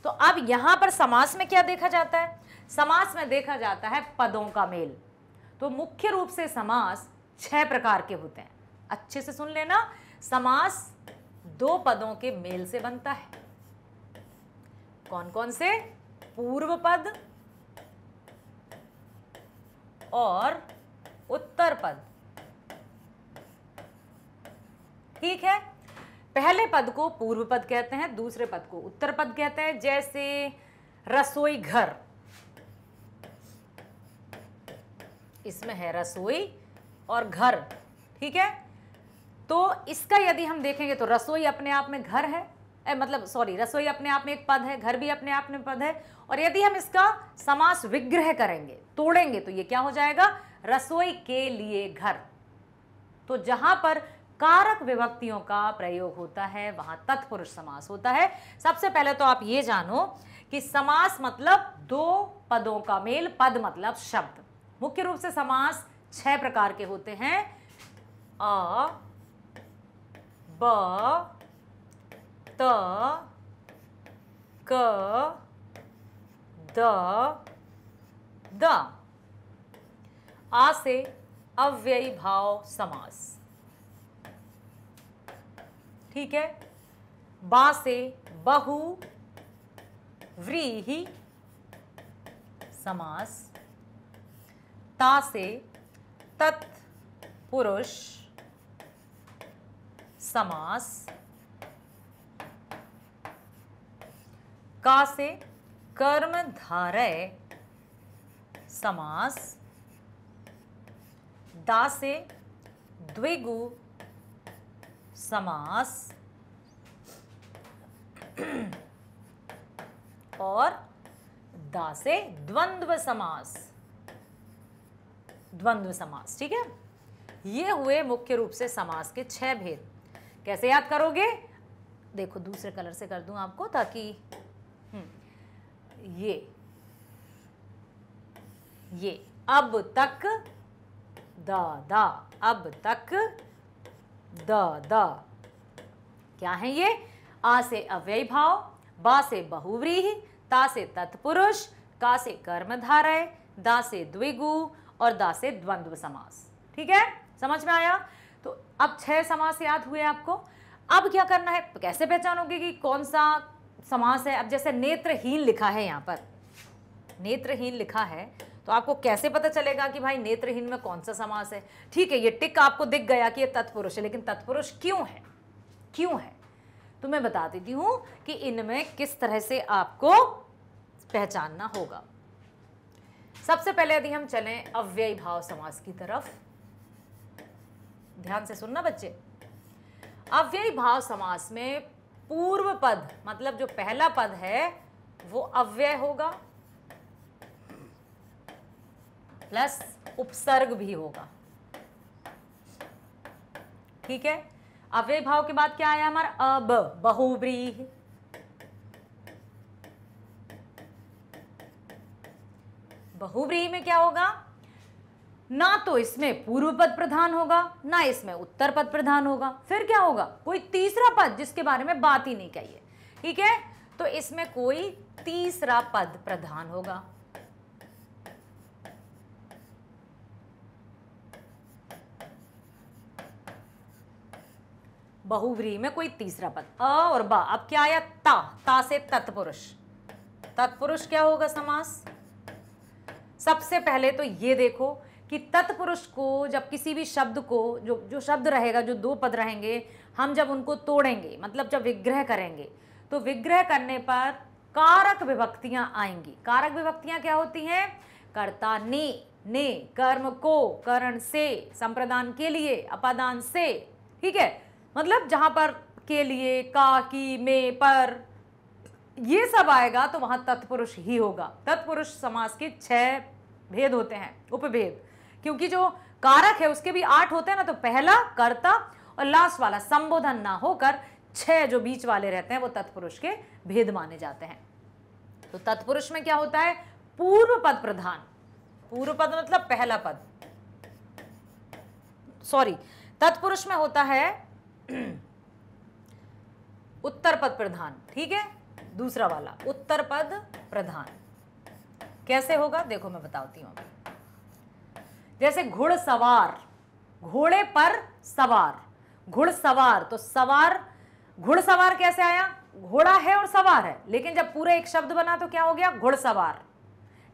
तो अब यहां पर समास में क्या देखा जाता है? समास में देखा जाता है पदों का मेल। तो मुख्य रूप से समास 6 प्रकार के होते हैं। अच्छे से सुन लेना, समास 2 पदों के मेल से बनता है। कौन कौन से? पूर्व पद और उत्तर पद। ठीक है, पहले पद को पूर्व पद कहते हैं, दूसरे पद को उत्तर पद कहते हैं। जैसे रसोई घर, इसमें है रसोई और घर। ठीक है, तो इसका यदि हम देखेंगे तो रसोई अपने आप में घर है, मतलब सॉरी, रसोई अपने आप में एक पद है, घर भी अपने आप में पद है। और यदि हम इसका समास विग्रह करेंगे, तोड़ेंगे, तो ये क्या हो जाएगा? रसोई के लिए घर। तो जहां पर कारक विभक्तियों का प्रयोग होता है वहां तत्पुरुष समास होता है। सबसे पहले तो आप ये जानो कि समास मतलब 2 पदों का मेल, पद मतलब शब्द। मुख्य रूप से समास 6 प्रकार के होते हैं। अ, ब, त, क, द, द। आ से अव्ययी भाव समास। ठीक है, बा से बहु व्रीहि समास, ता से तत्पुरुष समास, का से कर्मधारय समास, दा से द्विगु समास और दा से द्वंद्व समास, द्वंद्व समास। ठीक है, ये हुए मुख्य रूप से समास के 6 भेद। कैसे याद करोगे? देखो दूसरे कलर से कर दूं आपको, ताकि ये अब तक दा, अब तक द। क्या है ये? आ से अव्ययी भाव, बा से बहुव्रीहि, ता से तत्पुरुष, का से कर्मधारय, दा से द्विगु और दा से द्वंद्व समास। ठीक है, समझ में आया? तो अब 6 समास याद हुए आपको। अब क्या करना है? कैसे पहचानोगे कि कौन सा समास है? अब जैसे नेत्रहीन लिखा है, यहाँ पर नेत्रहीन लिखा है, तो आपको कैसे पता चलेगा कि भाई नेत्रहीन में कौन सा समास है? ठीक है, ये टिक आपको दिख गया कि ये तत्पुरुष है, लेकिन तत्पुरुष क्यों है? क्यों है? तो मैं बता देती हूं कि इनमें किस तरह से आपको पहचानना होगा। सबसे पहले यदि हम चलें अव्ययी भाव समास की तरफ, ध्यान से सुनना बच्चे। अव्ययी भाव समास में पूर्व पद, मतलब जो पहला पद है वो अव्यय होगा, प्लस उपसर्ग भी होगा। ठीक है, अव्ययी भाव के बाद क्या आया हमारा? अब, बहुव्रीहि। बहुव्रीहि में क्या होगा? ना तो इसमें पूर्व पद प्रधान होगा, ना इसमें उत्तर पद प्रधान होगा। फिर क्या होगा? कोई तीसरा पद जिसके बारे में बात ही नहीं कही है। ठीक है, तो इसमें कोई तीसरा पद प्रधान होगा। बहुव्रीहि में कोई तीसरा पद, अ और बा। अब क्या आया? ता से तत्पुरुष। तत्पुरुष क्या होगा समास? सबसे पहले तो ये देखो कि तत्पुरुष को जब किसी भी शब्द को, जो शब्द रहेगा, जो 2 पद रहेंगे, हम जब उनको तोड़ेंगे, मतलब जब विग्रह करेंगे, तो विग्रह करने पर कारक विभक्तियां आएंगी। कारक विभक्तियां क्या होती हैं? कर्ता ने, कर्म को, करण से, संप्रदान के लिए, अपादान से। ठीक है, मतलब जहां पर के लिए, का, की, में, पर, ये सब आएगा तो वहां तत्पुरुष ही होगा। तत्पुरुष समास के 6 भेद होते हैं, उपभेद, क्योंकि जो कारक है उसके भी 8 होते हैं ना, तो पहला कर्ता और लास्ट वाला संबोधन ना होकर 6 जो बीच वाले रहते हैं वो तत्पुरुष के भेद माने जाते हैं। तो तत्पुरुष में क्या होता है? पूर्व पद प्रधान। पूर्व पद मतलब पहला पद, सॉरी, तत्पुरुष में होता है उत्तर पद प्रधान, ठीक है, दूसरा वाला उत्तर पद प्रधान। कैसे होगा देखो मैं बताती हूं। जैसे घुड़सवार, घोड़े पर सवार, घुड़सवार, तो सवार, घुड़सवार कैसे आया? घोड़ा है और सवार है, लेकिन जब पूरा एक शब्द बना तो क्या हो गया? घुड़सवार,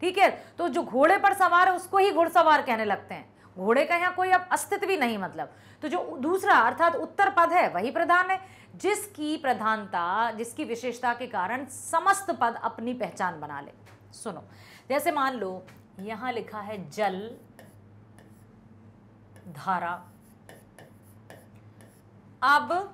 ठीक है। तो जो घोड़े पर सवार है उसको ही घुड़सवार कहने लगते हैं, घोड़े का यहाँ कोई अब अस्तित्व भी नहीं, मतलब। तो जो दूसरा अर्थात उत्तर पद है वही प्रधान है, जिसकी प्रधानता, जिसकी विशेषता के कारण समस्त पद अपनी पहचान बना ले। सुनो, जैसे मान लो यहां लिखा है जल, धारा। अब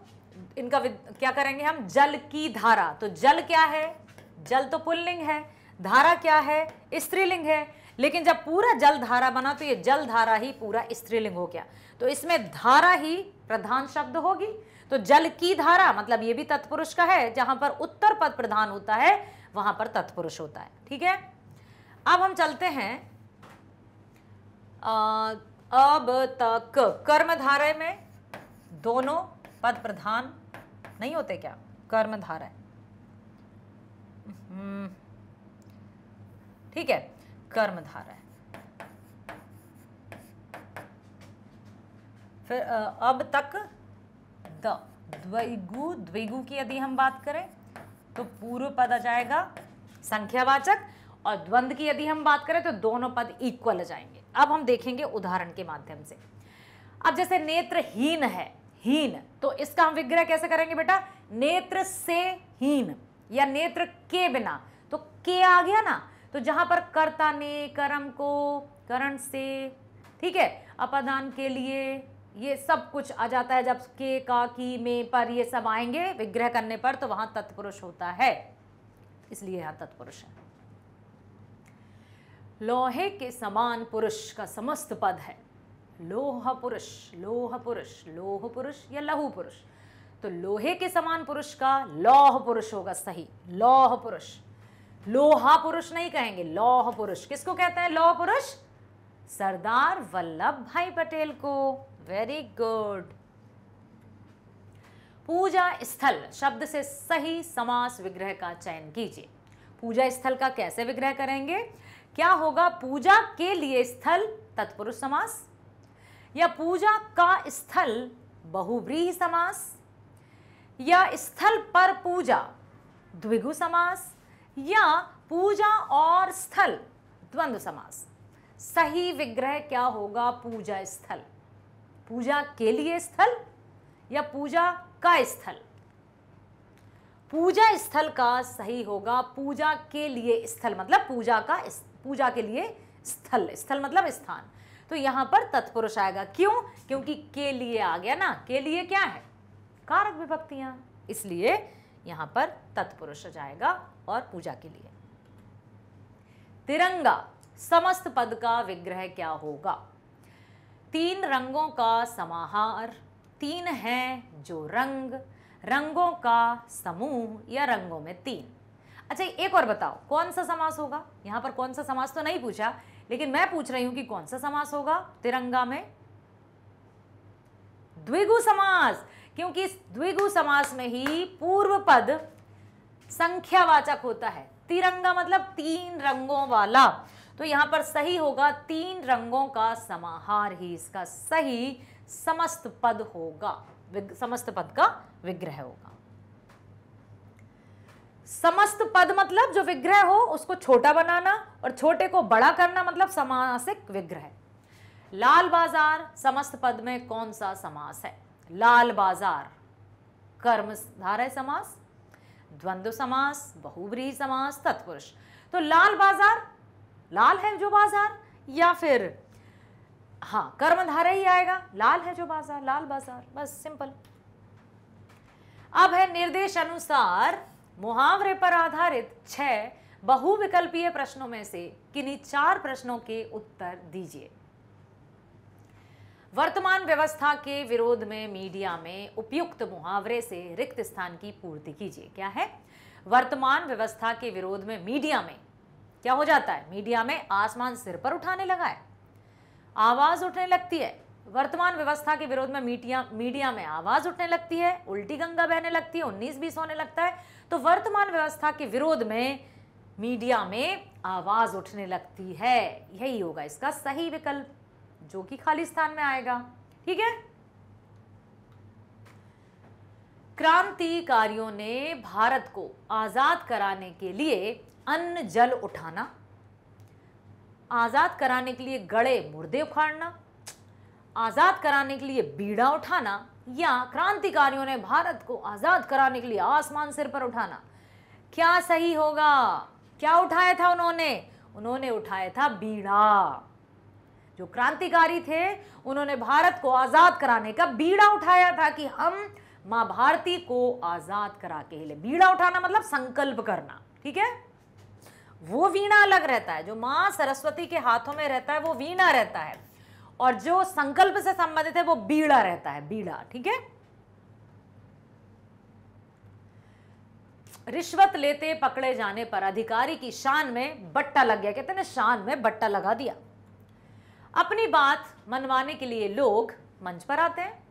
इनका क्या करेंगे हम? जल की धारा, तो जल क्या है? जल तो पुल्लिंग है, धारा क्या है? स्त्रीलिंग है। लेकिन जब पूरा जल धारा बना तो ये जल धारा ही पूरा स्त्रीलिंग हो गया, तो इसमें धारा ही प्रधान शब्द होगी। तो जल की धारा मतलब ये भी तत्पुरुष का है, जहां पर उत्तर पद प्रधान होता है वहां पर तत्पुरुष होता है, ठीक है। अब हम चलते हैं अब तक। कर्मधारय में दोनों पद प्रधान नहीं होते क्या? कर्मधारय, ठीक है, कर्मधारय। फिर अब तक द, द्विगु, द्विगु की यदि हम बात करें तो पूर्व पद आ जाएगा संख्यावाचक, और द्वंद्व की यदि हम बात करें तो दोनों पद इक्वल आ जाएंगे। अब हम देखेंगे उदाहरण के माध्यम से। अब जैसे नेत्रहीन है, हीन, तो इसका हम विग्रह कैसे करेंगे बेटा? नेत्र से हीन या नेत्र के बिना, तो के आ गया ना, तो जहां पर कर्ता ने कर्म को करण से, ठीक है, अपादान के लिए, ये सब कुछ आ जाता है। जब के, का, की, में, पर ये सब आएंगे विग्रह करने पर तो वहां तत्पुरुष होता है, इसलिए यहां तत्पुरुष है। लोहे के समान पुरुष का समस्त पद है लोह पुरुष, लोह पुरुष, लोह पुरुष या लहु पुरुष। तो लोहे के समान पुरुष का लौह पुरुष होगा सही, लौह पुरुष। लोहा पुरुष नहीं कहेंगे, लौह पुरुष। किसको कहते हैं लौह पुरुष? सरदार वल्लभ भाई पटेल को। Very good. पूजा स्थल शब्द से सही समास विग्रह का चयन कीजिए। पूजा स्थल का कैसे विग्रह करेंगे? क्या होगा? पूजा के लिए स्थल तत्पुरुष समास, या पूजा का स्थल बहुव्रीहि समास, या स्थल पर पूजा द्विगु समास, या पूजा और स्थल द्वंद्व समास। सही विग्रह क्या होगा? पूजा स्थल, पूजा के लिए स्थल या पूजा का स्थल। पूजा स्थल का सही होगा पूजा के लिए स्थल, मतलब पूजा का, पूजा के लिए स्थल, स्थल मतलब स्थान। तो यहां पर तत्पुरुष आएगा। क्यों? क्योंकि के लिए आ गया ना, के लिए क्या है? कारक विभक्तियां, इसलिए यहां पर तत्पुरुष जाएगा और पूजा के लिए। तिरंगा समस्त पद का विग्रह क्या होगा? 3 रंगों का समाहार, 3 हैं जो रंग, रंगों का समूह या रंगों में 3। अच्छा एक और बताओ कौन सा समास होगा? यहां पर कौन सा समास तो नहीं पूछा, लेकिन मैं पूछ रही हूं कि कौन सा समास होगा तिरंगा में? द्विगु समास, क्योंकि इस द्विगु समास में ही पूर्व पद संख्यावाचक होता है। तिरंगा मतलब 3 रंगों वाला, तो यहां पर सही होगा 3 रंगों का समाहार ही इसका सही समस्त पद होगा, समस्त पद का विग्रह होगा। समस्त पद मतलब जो विग्रह हो उसको छोटा बनाना और छोटे को बड़ा करना, मतलब समासिक विग्रह। लाल बाजार समस्त पद में कौन सा समास है? लाल बाजार कर्मधारय समास, द्वंद्व समास, बहुव्रीहि समास, तत्पुरुष। तो लाल बाजार, लाल है जो बाजार, या फिर हाँ, कर्मधारय ही आएगा, लाल है जो बाजार, लाल बाजार, बस सिंपल। अब है निर्देश अनुसार मुहावरे पर आधारित 6 बहुविकल्पीय प्रश्नों में से किन्हीं 4 प्रश्नों के उत्तर दीजिए। वर्तमान व्यवस्था के विरोध में मीडिया में उपयुक्त मुहावरे से रिक्त स्थान की पूर्ति कीजिए। क्या है? वर्तमान व्यवस्था के विरोध में मीडिया में क्या हो जाता है? मीडिया में आसमान सिर पर उठाने लगा है, आवाज उठने लगती है। वर्तमान व्यवस्था के विरोध में मीडिया में आवाज उठने लगती है, उल्टी गंगा बहने लगती है, 19-20 होने लगता है। तो वर्तमान व्यवस्था के विरोध में मीडिया में आवाज उठने लगती है, यही होगा इसका सही विकल्प, जो कि खाली स्थान में आएगा। ठीक है। क्रांतिकारियों ने भारत को आजाद कराने के लिए अन्न जल उठाना, आजाद कराने के लिए गड़े मुर्दे उखाड़ना, आजाद कराने के लिए बीड़ा उठाना, या क्रांतिकारियों ने भारत को आजाद कराने के लिए आसमान सिर पर उठाना, क्या सही होगा? क्या उठाया था उन्होंने उठाया था बीड़ा। जो क्रांतिकारी थे उन्होंने भारत को आजाद कराने का बीड़ा उठाया था कि हम मां भारती को आजाद करा के ही ले। बीड़ा उठाना मतलब संकल्प करना। ठीक है। वो वीणा अलग रहता है, जो मां सरस्वती के हाथों में रहता है वो वीणा रहता है, और जो संकल्प से संबंधित है वो बीड़ा रहता है, बीड़ा। ठीक है। रिश्वत लेते पकड़े जाने पर अधिकारी की शान में बट्टा लग गया। कहते हैं शान में बट्टा लगा दिया। अपनी बात मनवाने के लिए लोग मंच पर आते हैं,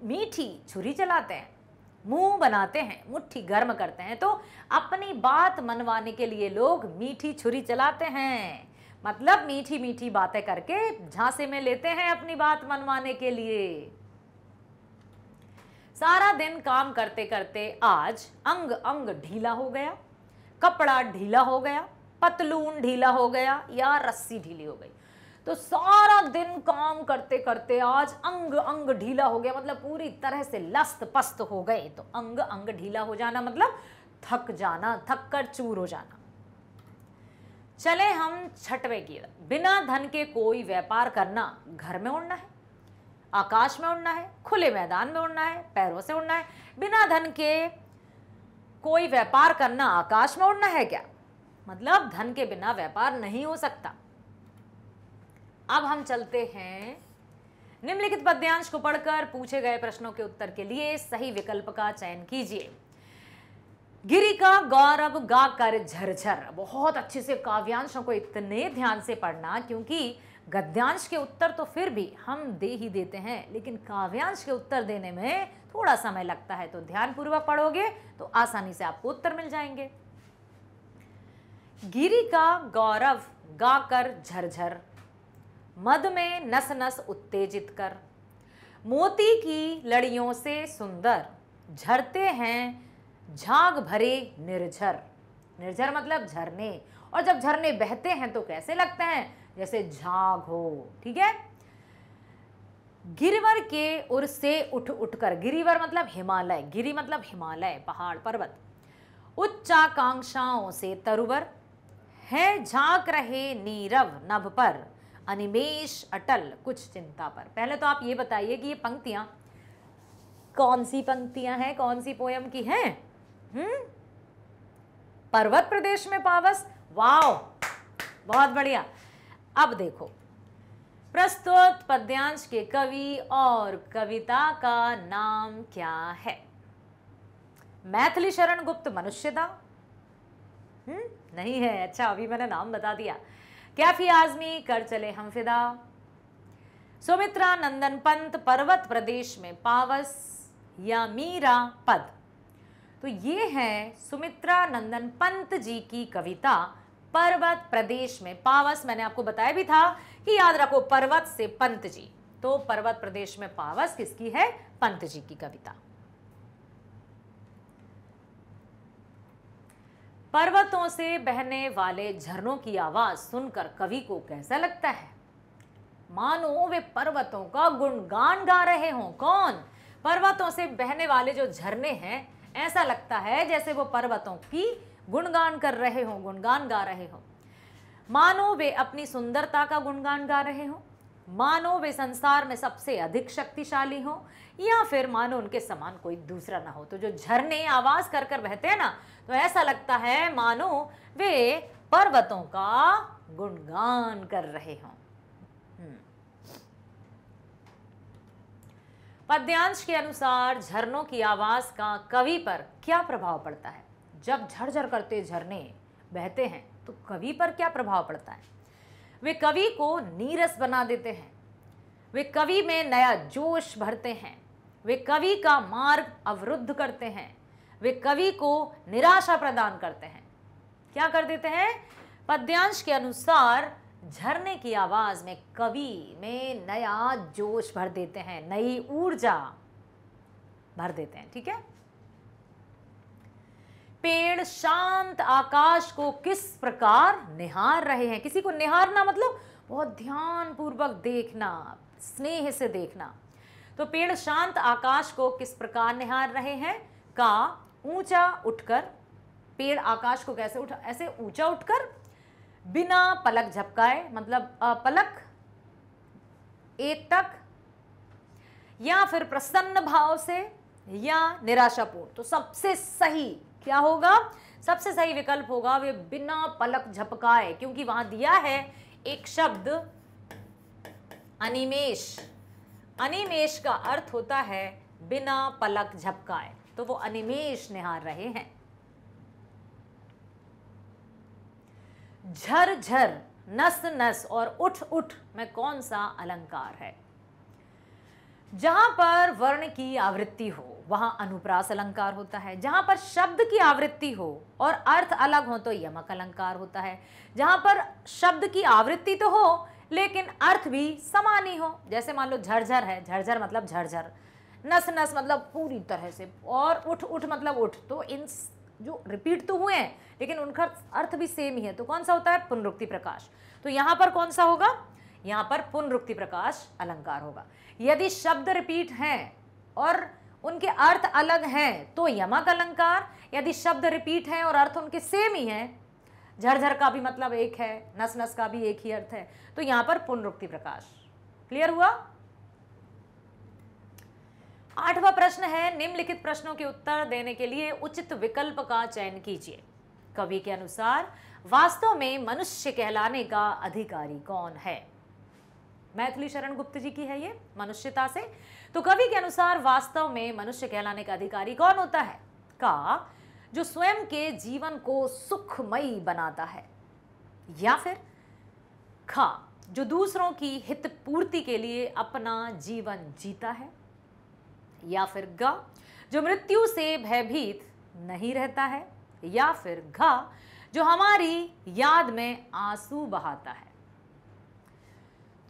मीठी छुरी चलाते हैं, मुंह बनाते हैं, मुट्ठी गर्म करते हैं। तो अपनी बात मनवाने के लिए लोग मीठी छुरी चलाते हैं, मतलब मीठी मीठी बातें करके झांसे में लेते हैं अपनी बात मनवाने के लिए। सारा दिन काम करते करते आज अंग अंग ढीला हो गया, कपड़ा ढीला हो गया, पतलून ढीला हो गया, या रस्सी ढीली हो गई। तो सारा दिन काम करते करते आज अंग अंग ढीला हो गया, मतलब पूरी तरह से लस्त पस्त हो गए। तो अंग अंग ढीला हो जाना मतलब थक जाना, थक कर चूर हो जाना। चले हम 6वें की। बिना धन के कोई व्यापार करना, घर में उड़ना है, आकाश में उड़ना है, खुले मैदान में उड़ना है, पैरों से उड़ना है। बिना धन के कोई व्यापार करना, आकाश में उड़ना है क्या? मतलब धन के बिना व्यापार नहीं हो सकता। अब हम चलते हैं निम्नलिखित पद्यांश को पढ़कर पूछे गए प्रश्नों के उत्तर के लिए सही विकल्प का चयन कीजिए। गिरि का गौरव गाकर झरझर। बहुत अच्छे से काव्यांशों को इतने ध्यान से पढ़ना, क्योंकि गद्यांश के उत्तर तो फिर भी हम दे ही देते हैं, लेकिन काव्यांश के उत्तर देने में थोड़ा समय लगता है। तो ध्यानपूर्वक पढ़ोगे तो आसानी से आपको उत्तर मिल जाएंगे। गिरि का गौरव गाकर झरझर, मद में नस नस उत्तेजित कर, मोती की लड़ियों से सुंदर, झरते हैं झाग भरे निर्झर। निर्झर मतलब झरने, और जब झरने बहते हैं तो कैसे लगते हैं? जैसे झाग हो। ठीक है। गिरिवर के उर से उठ उठकर, गिरिवर मतलब हिमालय, गिरि मतलब हिमालय, पहाड़ पर्वत, उच्चाकांक्षाओं से तरुवर है, झांक रहे नीरव नभ पर, अनिमेष अटल कुछ चिंता पर। पहले तो आप ये बताइए कि ये पंक्तियां कौन सी पंक्तियां हैं, कौन सी पोयम की हैं? पर्वत प्रदेश में पावस। वाओ, बहुत बढ़िया। अब देखो, प्रस्तुत पद्यांश के कवि और कविता का नाम क्या है? मैथिली शरण गुप्त मनुष्यदा नहीं है। अच्छा, अभी मैंने नाम बता दिया। कैफी आजमी कर चले हम फिदा, सुमित्रा नंदन पंत पर्वत प्रदेश में पावस, या मीरा पद। तो ये है सुमित्रा नंदन पंत जी की कविता पर्वत प्रदेश में पावस। मैंने आपको बताया भी था कि याद रखो पर्वत से पंत जी, तो पर्वत प्रदेश में पावस किसकी है? पंत जी की कविता। पर्वतों से बहने वाले झरनों की आवाज सुनकर कवि को कैसा लगता है? मानो वे पर्वतों का गुणगान गा रहे हों। कौन? पर्वतों से बहने वाले जो झरने हैं, ऐसा लगता है जैसे वो पर्वतों की गुणगान कर रहे हों, गुणगान गा रहे हों। मानो वे अपनी सुंदरता का गुणगान गा रहे हो, मानो वे संसार में सबसे अधिक शक्तिशाली हो, या फिर मानो उनके समान कोई दूसरा ना हो। तो जो झरने आवाज कर कर बहते हैं ना, तो ऐसा लगता है मानो वे पर्वतों का गुणगान कर रहे हों। पद्यांश के अनुसार झरनों की आवाज का कवि पर क्या प्रभाव पड़ता है? जब झरझर करते झरने बहते हैं तो कवि पर क्या प्रभाव पड़ता है? वे कवि को नीरस बना देते हैं, वे कवि में नया जोश भरते हैं, वे कवि का मार्ग अवरुद्ध करते हैं, वे कवि को निराशा प्रदान करते हैं। क्या कर देते हैं? पद्यांश के अनुसार झरने की आवाज में कवि में नया जोश भर देते हैं, नई ऊर्जा भर देते हैं। ठीक है। पेड़ शांत आकाश को किस प्रकार निहार रहे हैं? किसी को निहारना मतलब बहुत ध्यान पूर्वक देखना, स्नेह से देखना। तो पेड़ शांत आकाश को किस प्रकार निहार रहे हैं? का ऊंचा उठकर, पेड़ आकाश को कैसे उठा? ऐसे ऊंचा उठकर, बिना पलक झपकाए, मतलब पलक एकटक, या फिर प्रसन्न भाव से, या निराशापूर्ण। तो सबसे सही क्या होगा? सबसे सही विकल्प होगा वे बिना पलक झपकाए, क्योंकि वहां दिया है एक शब्द अनिमेष। अनिमेष का अर्थ होता है बिना पलक झपकाए, तो वो अनिमेष निहार रहे हैं। झर झर, नस नस और उठ उठ में कौन सा अलंकार है? जहां पर वर्ण की आवृत्ति हो वहां अनुप्रास अलंकार होता है, जहां पर शब्द की आवृत्ति हो और अर्थ अलग हो तो यमक अलंकार होता है, जहां पर शब्द की आवृत्ति तो हो लेकिन अर्थ भी समान ही हो। जैसे मान लो झरझर है, झरझर मतलब झरझर, नस नस मतलब पूरी तरह से, और उठ उठ मतलब उठ। तो इन जो रिपीट तो हुए हैं लेकिन उनका अर्थ भी सेम ही है, तो कौन सा होता है? पुनरुक्ति प्रकाश। तो यहां पर कौन सा होगा? यहां पर पुनरुक्ति प्रकाश अलंकार होगा। यदि शब्द रिपीट हैं और उनके अर्थ अलग हैं तो यमक अलंकार, यदि शब्द रिपीट हैं और अर्थ उनके सेम ही हैं, झरझर का भी मतलब एक है, नस नस का भी एक ही अर्थ है, तो यहां पर पुनरुक्ति प्रकाश। क्लियर हुआ? 8वां प्रश्न है, निम्नलिखित प्रश्नों के उत्तर देने के लिए उचित विकल्प का चयन कीजिए। कवि के अनुसार वास्तव में मनुष्य कहलाने का अधिकारी कौन है? मैथिली शरण गुप्त जी की है ये, मनुष्यता से। तो कवि के अनुसार वास्तव में मनुष्य कहलाने का अधिकारी कौन होता है? का जो स्वयं के जीवन को सुखमयी बनाता है, या फिर खा जो दूसरों की हित पूर्ति के लिए अपना जीवन जीता है, या फिर ग जो मृत्यु से भयभीत नहीं रहता है, या फिर घ जो हमारी याद में आंसू बहाता है।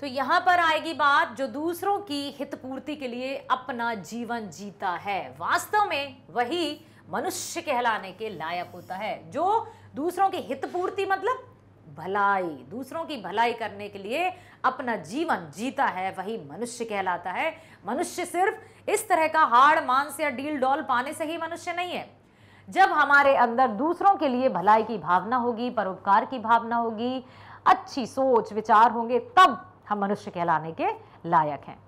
तो यहां पर आएगी बात जो दूसरों की हित पूर्ति के लिए अपना जीवन जीता है, वास्तव में वही मनुष्य कहलाने के लायक होता है। जो दूसरों की हित पूर्ति मतलब भलाई, दूसरों की भलाई करने के लिए अपना जीवन जीता है, वही मनुष्य कहलाता है। मनुष्य सिर्फ इस तरह का हाड़ मांस या डील डॉल पाने से ही मनुष्य नहीं है। जब हमारे अंदर दूसरों के लिए भलाई की भावना होगी, परोपकार की भावना होगी, अच्छी सोच विचार होंगे, तब हम मनुष्य कहलाने के लायक हैं।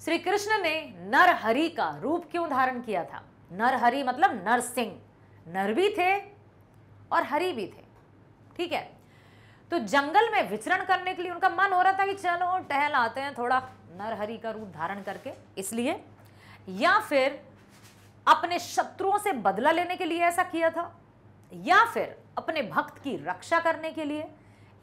श्री कृष्ण ने नरहरि का रूप क्यों धारण किया था? नरहरि मतलब नरसिंह, नर भी थे और हरि भी थे। ठीक है। तो जंगल में विचरण करने के लिए उनका मन हो रहा था कि चलो टहल आते हैं थोड़ा नरहरि का रूप धारण करके, इसलिए, या फिर अपने शत्रुओं से बदला लेने के लिए ऐसा किया था, या फिर अपने भक्त की रक्षा करने के लिए,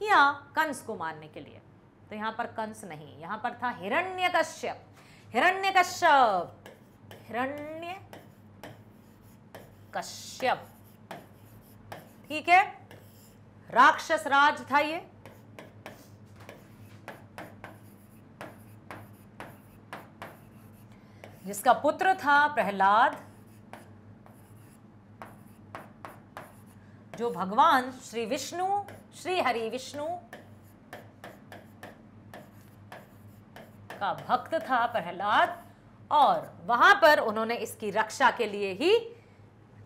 या कंस को मारने के लिए। तो यहां पर कंस नहीं, यहां पर था हिरण्यकश्यप। हिरण्यकश्यप, हिरण्यकश्यप, ठीक है, राक्षस राज था ये। जिसका पुत्र था प्रहलाद, जो भगवान श्री विष्णु, श्री हरि विष्णु का भक्त था प्रहलाद, और वहां पर उन्होंने इसकी रक्षा के लिए ही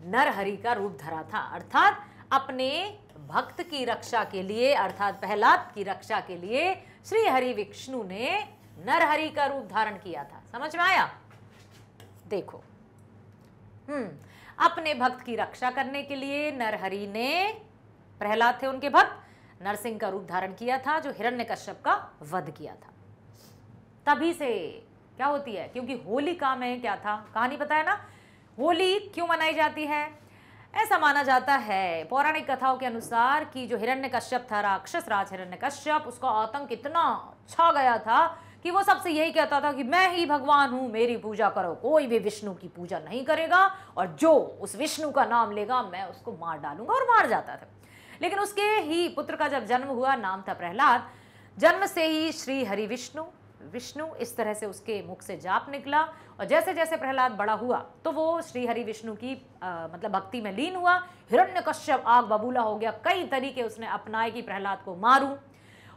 नरहरि का रूप धरा था, अर्थात अपने भक्त की रक्षा के लिए, अर्थात प्रहलाद की रक्षा के लिए श्री हरि विष्णु ने नरहरि का रूप धारण किया था। समझ में आया? देखो, अपने भक्त की रक्षा करने के लिए नरहरि ने, प्रहलाद थे उनके भक्त, नरसिंह का रूप धारण किया था जो हिरण्यकश्यप का वध किया था। तभी से क्या होती है, क्योंकि होलिका में क्या था, कहानी पता है ना, होली क्यों मनाई जाती है? ऐसा माना जाता है पौराणिक कथाओं के अनुसार कि जो हिरण्यकश्यप था, राक्षस राज हिरण्यकश्यप, उसका आतंक इतना छा गया था कि वो सबसे यही कहता था कि मैं ही भगवान हूं, मेरी पूजा करो, कोई भी विष्णु की पूजा नहीं करेगा, और जो उस विष्णु का नाम लेगा मैं उसको मार डालूंगा, और मार जाता था। लेकिन उसके ही पुत्र का जब जन्म हुआ, नाम था प्रहलाद, जन्म से ही श्री हरि विष्णु विष्णु इस तरह से उसके मुख से जाप निकला, और जैसे जैसे प्रहलाद बड़ा हुआ तो वो श्री हरि विष्णु की मतलब भक्ति में लीन हुआ। हिरण्यकश्यप आग बबूला हो गया, कई तरीके उसने अपनाए कि प्रहलाद को मारूं।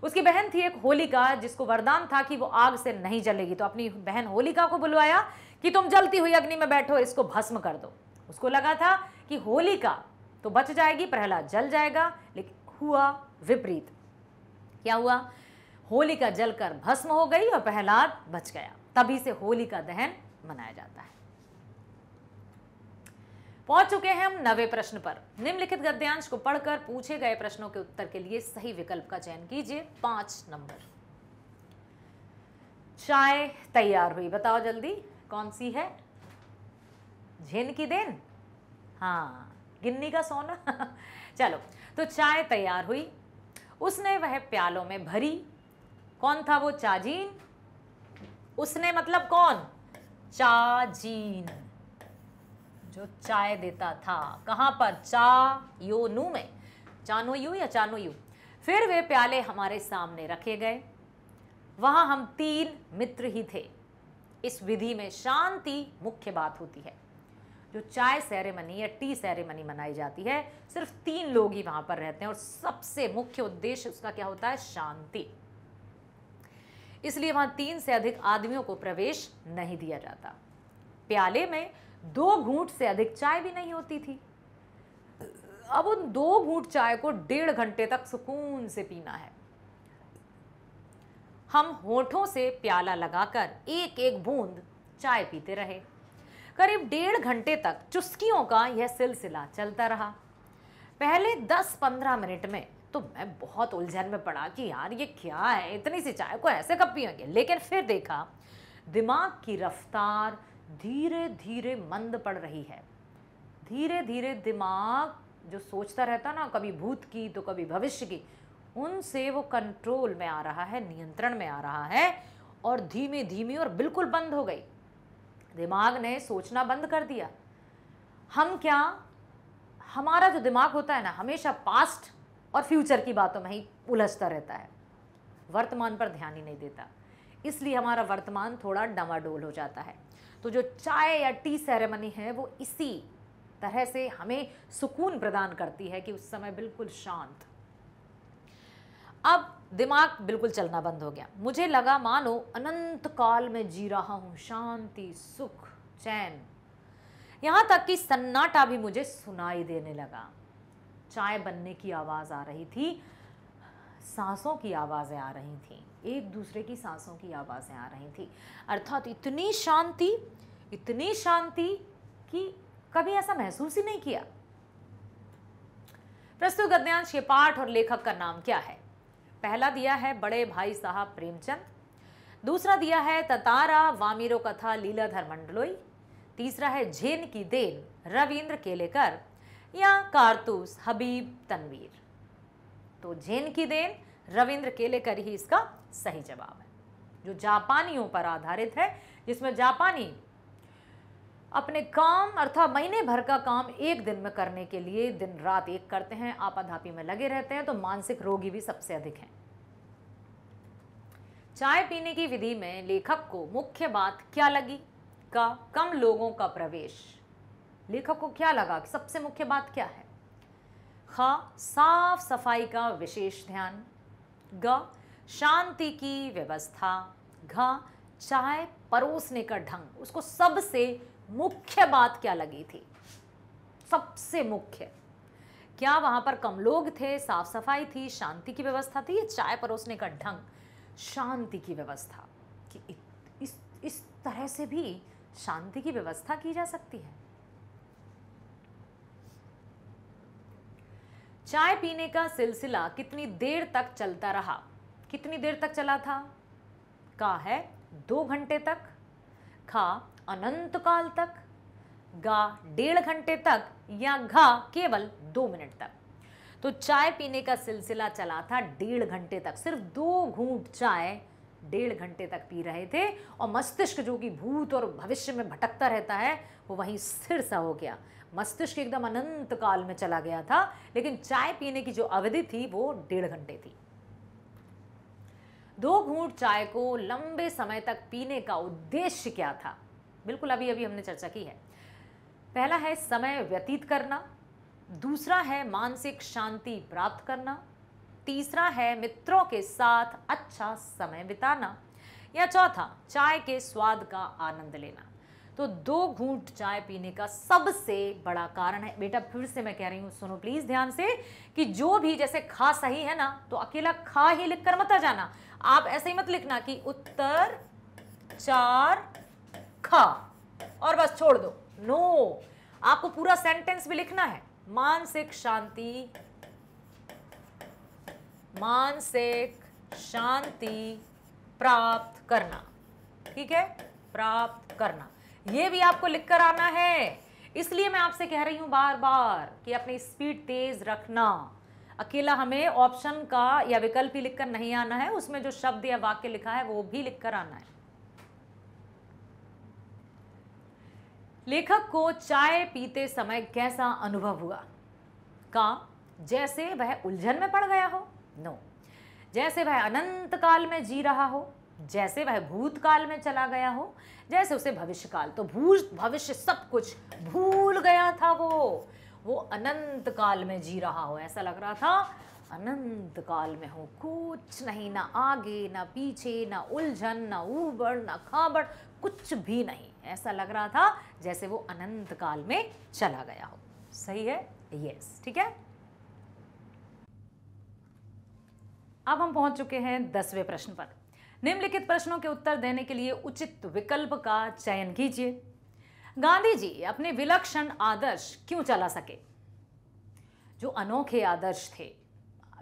उसकी बहन थी एक होलिका, जिसको वरदान था कि वो आग से नहीं जलेगी, तो अपनी बहन होलिका को बुलवाया कि तुम जलती हुई अग्नि में बैठो, इसको भस्म कर दो। उसको लगा था कि होलिका तो बच जाएगी, प्रहलाद जल जाएगा, लेकिन हुआ विपरीत। क्या हुआ? होलिका जलकर भस्म हो गई और प्रहलाद बच गया। तभी से होलिका दहन मनाया जाता है। पहुंच चुके हैं हम 9वें प्रश्न पर। निम्नलिखित गद्यांश को पढ़कर पूछे गए प्रश्नों के उत्तर के लिए सही विकल्प का चयन कीजिए। 5 नंबर। चाय तैयार हुई, बताओ जल्दी कौन सी है? झेन की देन, हाँ, गिन्नी का सोना। चलो, तो चाय तैयार हुई, उसने वह प्यालों में भरी। कौन था वो चाजीन? उसने मतलब कौन? चाजीन, जो चाय देता था। कहां पर? चायोनु में, चानोयू या चानोयू। फिर वे प्याले हमारे सामने रखे गए। वहां हम 3 मित्र ही थे। इस विधि में शांति मुख्य बात होती है। जो चाय सेरेमनी या टी सेरेमनी मनाई जाती है, सिर्फ 3 लोग ही वहां पर रहते हैं, और सबसे मुख्य उद्देश्य उसका क्या होता है? शांति। इसलिए वहां 3 से अधिक आदमियों को प्रवेश नहीं दिया जाता। प्याले में 2 घूंट से अधिक चाय भी नहीं होती थी। अब उन 2 घूंट चाय को 1.5 घंटे तक सुकून से पीना है। हम होठों से प्याला लगाकर एक एक बूंद चाय पीते रहे। करीब 1.5 घंटे तक चुस्कियों का यह सिलसिला चलता रहा। पहले 10-15 मिनट में तो मैं बहुत उलझन में पड़ा कि यार ये क्या है, इतनी सी चाय को ऐसे कब पिएंगे। लेकिन फिर देखा दिमाग की रफ्तार धीरे धीरे मंद पड़ रही है। धीरे धीरे दिमाग जो सोचता रहता ना, कभी भूत की तो कभी भविष्य की, उनसे वो कंट्रोल में आ रहा है, नियंत्रण में आ रहा है, और धीमे धीमे और बिल्कुल बंद हो गई। दिमाग ने सोचना बंद कर दिया। हम क्या, हमारा जो दिमाग होता है ना, हमेशा पास्ट और फ्यूचर की बातों में ही उलझता रहता है, वर्तमान पर ध्यान ही नहीं देता। इसलिए हमारा वर्तमान थोड़ा डमाडोल हो जाता है। तो जो चाय या टी सेरेमनी है वो इसी तरह से हमें सुकून प्रदान करती है कि उस समय बिल्कुल शांत। अब दिमाग बिल्कुल चलना बंद हो गया। मुझे लगा मानो अनंत काल में जी रहा हूं, शांति, सुख, चैन। यहां तक कि सन्नाटा भी मुझे सुनाई देने लगा। चाय बनने की आवाज आ रही थी, सांसों की आवाजें आ रही थी, एक दूसरे की सांसों की आवाजें आ रही थी। अर्थात इतनी शांति कि कभी ऐसा महसूस ही नहीं किया। प्रस्तुत गद्यांश के पाठ और लेखक का नाम क्या है? पहला दिया है बड़े भाई साहब प्रेमचंद, दूसरा दिया है ततारा वामिरो कथा लीलाधर मंडलोई, तीसरा है झेन की देन रविंद्र केलेकर, या कारतूस हबीब तनवीर। तो झेन की देन रविंद्र केलेकर ही इसका सही जवाब है, जो जापानियों पर आधारित है, जिसमें जापानी अपने काम अर्थात महीने भर का काम एक दिन में करने के लिए दिन रात एक करते हैं, आपाधापी में लगे रहते हैं। तो मानसिक रोगी भी सबसे अधिक हैं। चाय पीने की विधि में लेखक को मुख्य बात क्या लगी? का कम लोगों का प्रवेश। लेखक को क्या लगा कि सबसे मुख्य बात क्या है? ख साफ सफाई का विशेष ध्यान, ग शांति की व्यवस्था, घ चाय परोसने का ढंग। उसको सबसे मुख्य बात क्या लगी थी? सबसे मुख्य। क्या वहां पर कम लोग थे, साफ सफाई थी, शांति की व्यवस्था थी, या चाय परोसने का ढंग, शांति की व्यवस्था, कि इस तरह से भी शांति की व्यवस्था की जा सकती है। चाय पीने का सिलसिला कितनी देर तक चलता रहा? कितनी देर तक चला था? का है 2 घंटे तक, खा अनंत काल तक, गा 1.5 घंटे तक, या घा केवल 2 मिनट तक। तो चाय पीने का सिलसिला चला था 1.5 घंटे तक। सिर्फ 2 घूंट चाय 1.5 घंटे तक पी रहे थे, और मस्तिष्क जो कि भूत और भविष्य में भटकता रहता है वो वहीं स्थिर सा हो गया। मस्तिष्क एकदम अनंत काल में चला गया था, लेकिन चाय पीने की जो अवधि थी वो 1.5 घंटे थी। 2 घूंट चाय को लंबे समय तक पीने का उद्देश्य क्या था? बिल्कुल अभी अभी हमने चर्चा की है। पहला है समय व्यतीत करना, दूसरा है मानसिक शांति प्राप्त करना, तीसरा है मित्रों के साथ अच्छा समय बिताना, या चौथा चाय के स्वाद का आनंद लेना। तो 2 घूंट चाय पीने का सबसे बड़ा कारण है, बेटा फिर से मैं कह रही हूं, सुनो प्लीज ध्यान से, कि जो भी जैसे खा सही है ना, तो अकेला खा ही लिखकर मत आ जाना। आप ऐसे ही मत लिखना कि उत्तर 4 खा और बस छोड़ दो। नो, आपको पूरा सेंटेंस भी लिखना है। मानसिक शांति, मानसिक शांति प्राप्त करना, ठीक है, प्राप्त करना, ये भी आपको लिखकर आना है। इसलिए मैं आपसे कह रही हूं बार बार कि अपनी स्पीड तेज रखना। अकेला हमें ऑप्शन का या विकल्प ही लिखकर नहीं आना है, उसमें जो शब्द या वाक्य लिखा है वो भी लिखकर आना है। लेखक को चाय पीते समय कैसा अनुभव हुआ? का जैसे वह उलझन में पड़ गया हो? नो, जैसे वह अनंत काल में जी रहा हो, जैसे वह भूतकाल में चला गया हो, जैसे उसे भविष्यकाल, तो भूत भविष्य सब कुछ भूल गया था। वो अनंत काल में जी रहा हो, ऐसा लग रहा था अनंत काल में हो, कुछ नहीं, ना आगे ना पीछे, ना उलझन, ना ऊबड़ ना खाबड़, कुछ भी नहीं। ऐसा लग रहा था जैसे वो अनंत काल में चला गया हो। सही है? यस, ठीक है। अब हम पहुंच चुके हैं 10वें प्रश्न पर। निम्नलिखित प्रश्नों के उत्तर देने के लिए उचित विकल्प का चयन कीजिए। गांधी जी अपने विलक्षण आदर्श क्यों चला सके? जो अनोखे आदर्श थे,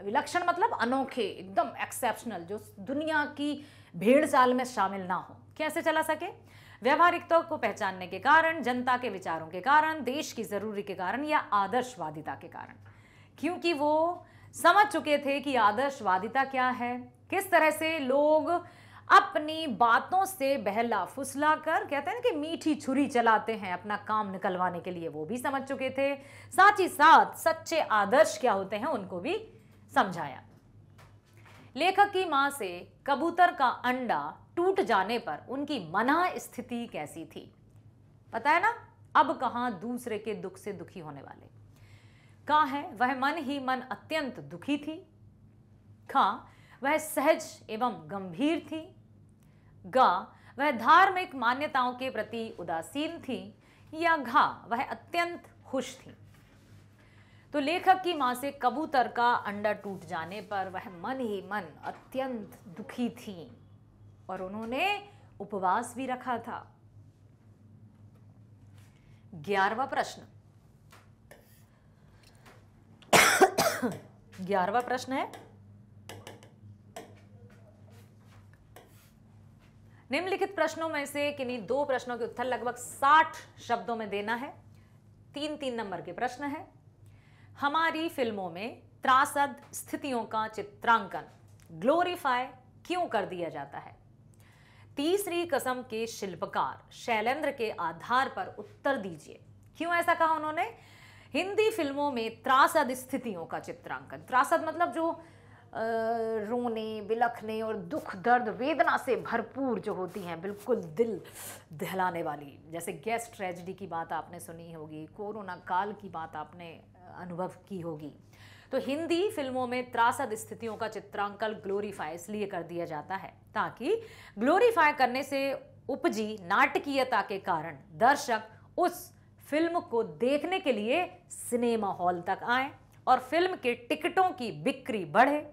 विलक्षण मतलब अनोखे, एकदम एक्सेप्शनल, जो दुनिया की भेड़ चाल में शामिल ना हो, कैसे चला सके? व्यवहारिकता को पहचानने के कारण, जनता के विचारों के कारण, देश की जरूरी के कारण, या आदर्शवादिता के कारण? क्योंकि वो समझ चुके थे कि आदर्शवादिता क्या है, किस तरह से लोग अपनी बातों से बहला फुसला कर, कहते हैं कि मीठी छुरी चलाते हैं अपना काम निकलवाने के लिए, वो भी समझ चुके थे। साथ ही साथ सच्चे आदर्श क्या होते हैं उनको भी समझाया। लेखक की मां से कबूतर का अंडा टूट जाने पर उनकी मना स्थिति कैसी थी? पता है ना, अब कहां दूसरे के दुख से दुखी होने वाले। का है वह मन ही मन अत्यंत दुखी थी, खा वह सहज एवं गंभीर थी, गा वह धार्मिक मान्यताओं के प्रति उदासीन थी, या घा वह अत्यंत खुश थी। तो लेखक की मां से कबूतर का अंडा टूट जाने पर वह मन ही मन अत्यंत दुखी थी और उन्होंने उपवास भी रखा था। 11वां प्रश्न 11वां प्रश्न है, निम्नलिखित प्रश्नों में से किन्हीं 2 प्रश्नों के उत्तर लगभग 60 शब्दों में देना है। 3-3 नंबर के प्रश्न है। हमारी फिल्मों में त्रासद स्थितियों का चित्रांकन ग्लोरीफाई क्यों कर दिया जाता है? तीसरी कसम के शिल्पकार शैलेंद्र के आधार पर उत्तर दीजिए। क्यों ऐसा कहा उन्होंने? हिंदी फिल्मों में त्रासद स्थितियों का चित्रांकन, त्रासद मतलब जो रोने बिलखने और दुख दर्द वेदना से भरपूर जो होती हैं, बिल्कुल दिल दहलाने वाली, जैसे गैस ट्रेजेडी की बात आपने सुनी होगी, कोरोना काल की बात आपने अनुभव की होगी। तो हिंदी फिल्मों में त्रासद स्थितियों का चित्रांकन ग्लोरीफाई इसलिए कर दिया जाता है ताकि ग्लोरीफाई करने से उपजी नाटकीयता के कारण दर्शक उस फिल्म को देखने के लिए सिनेमा हॉल तक आए और फिल्म के टिकटों की बिक्री बढ़े,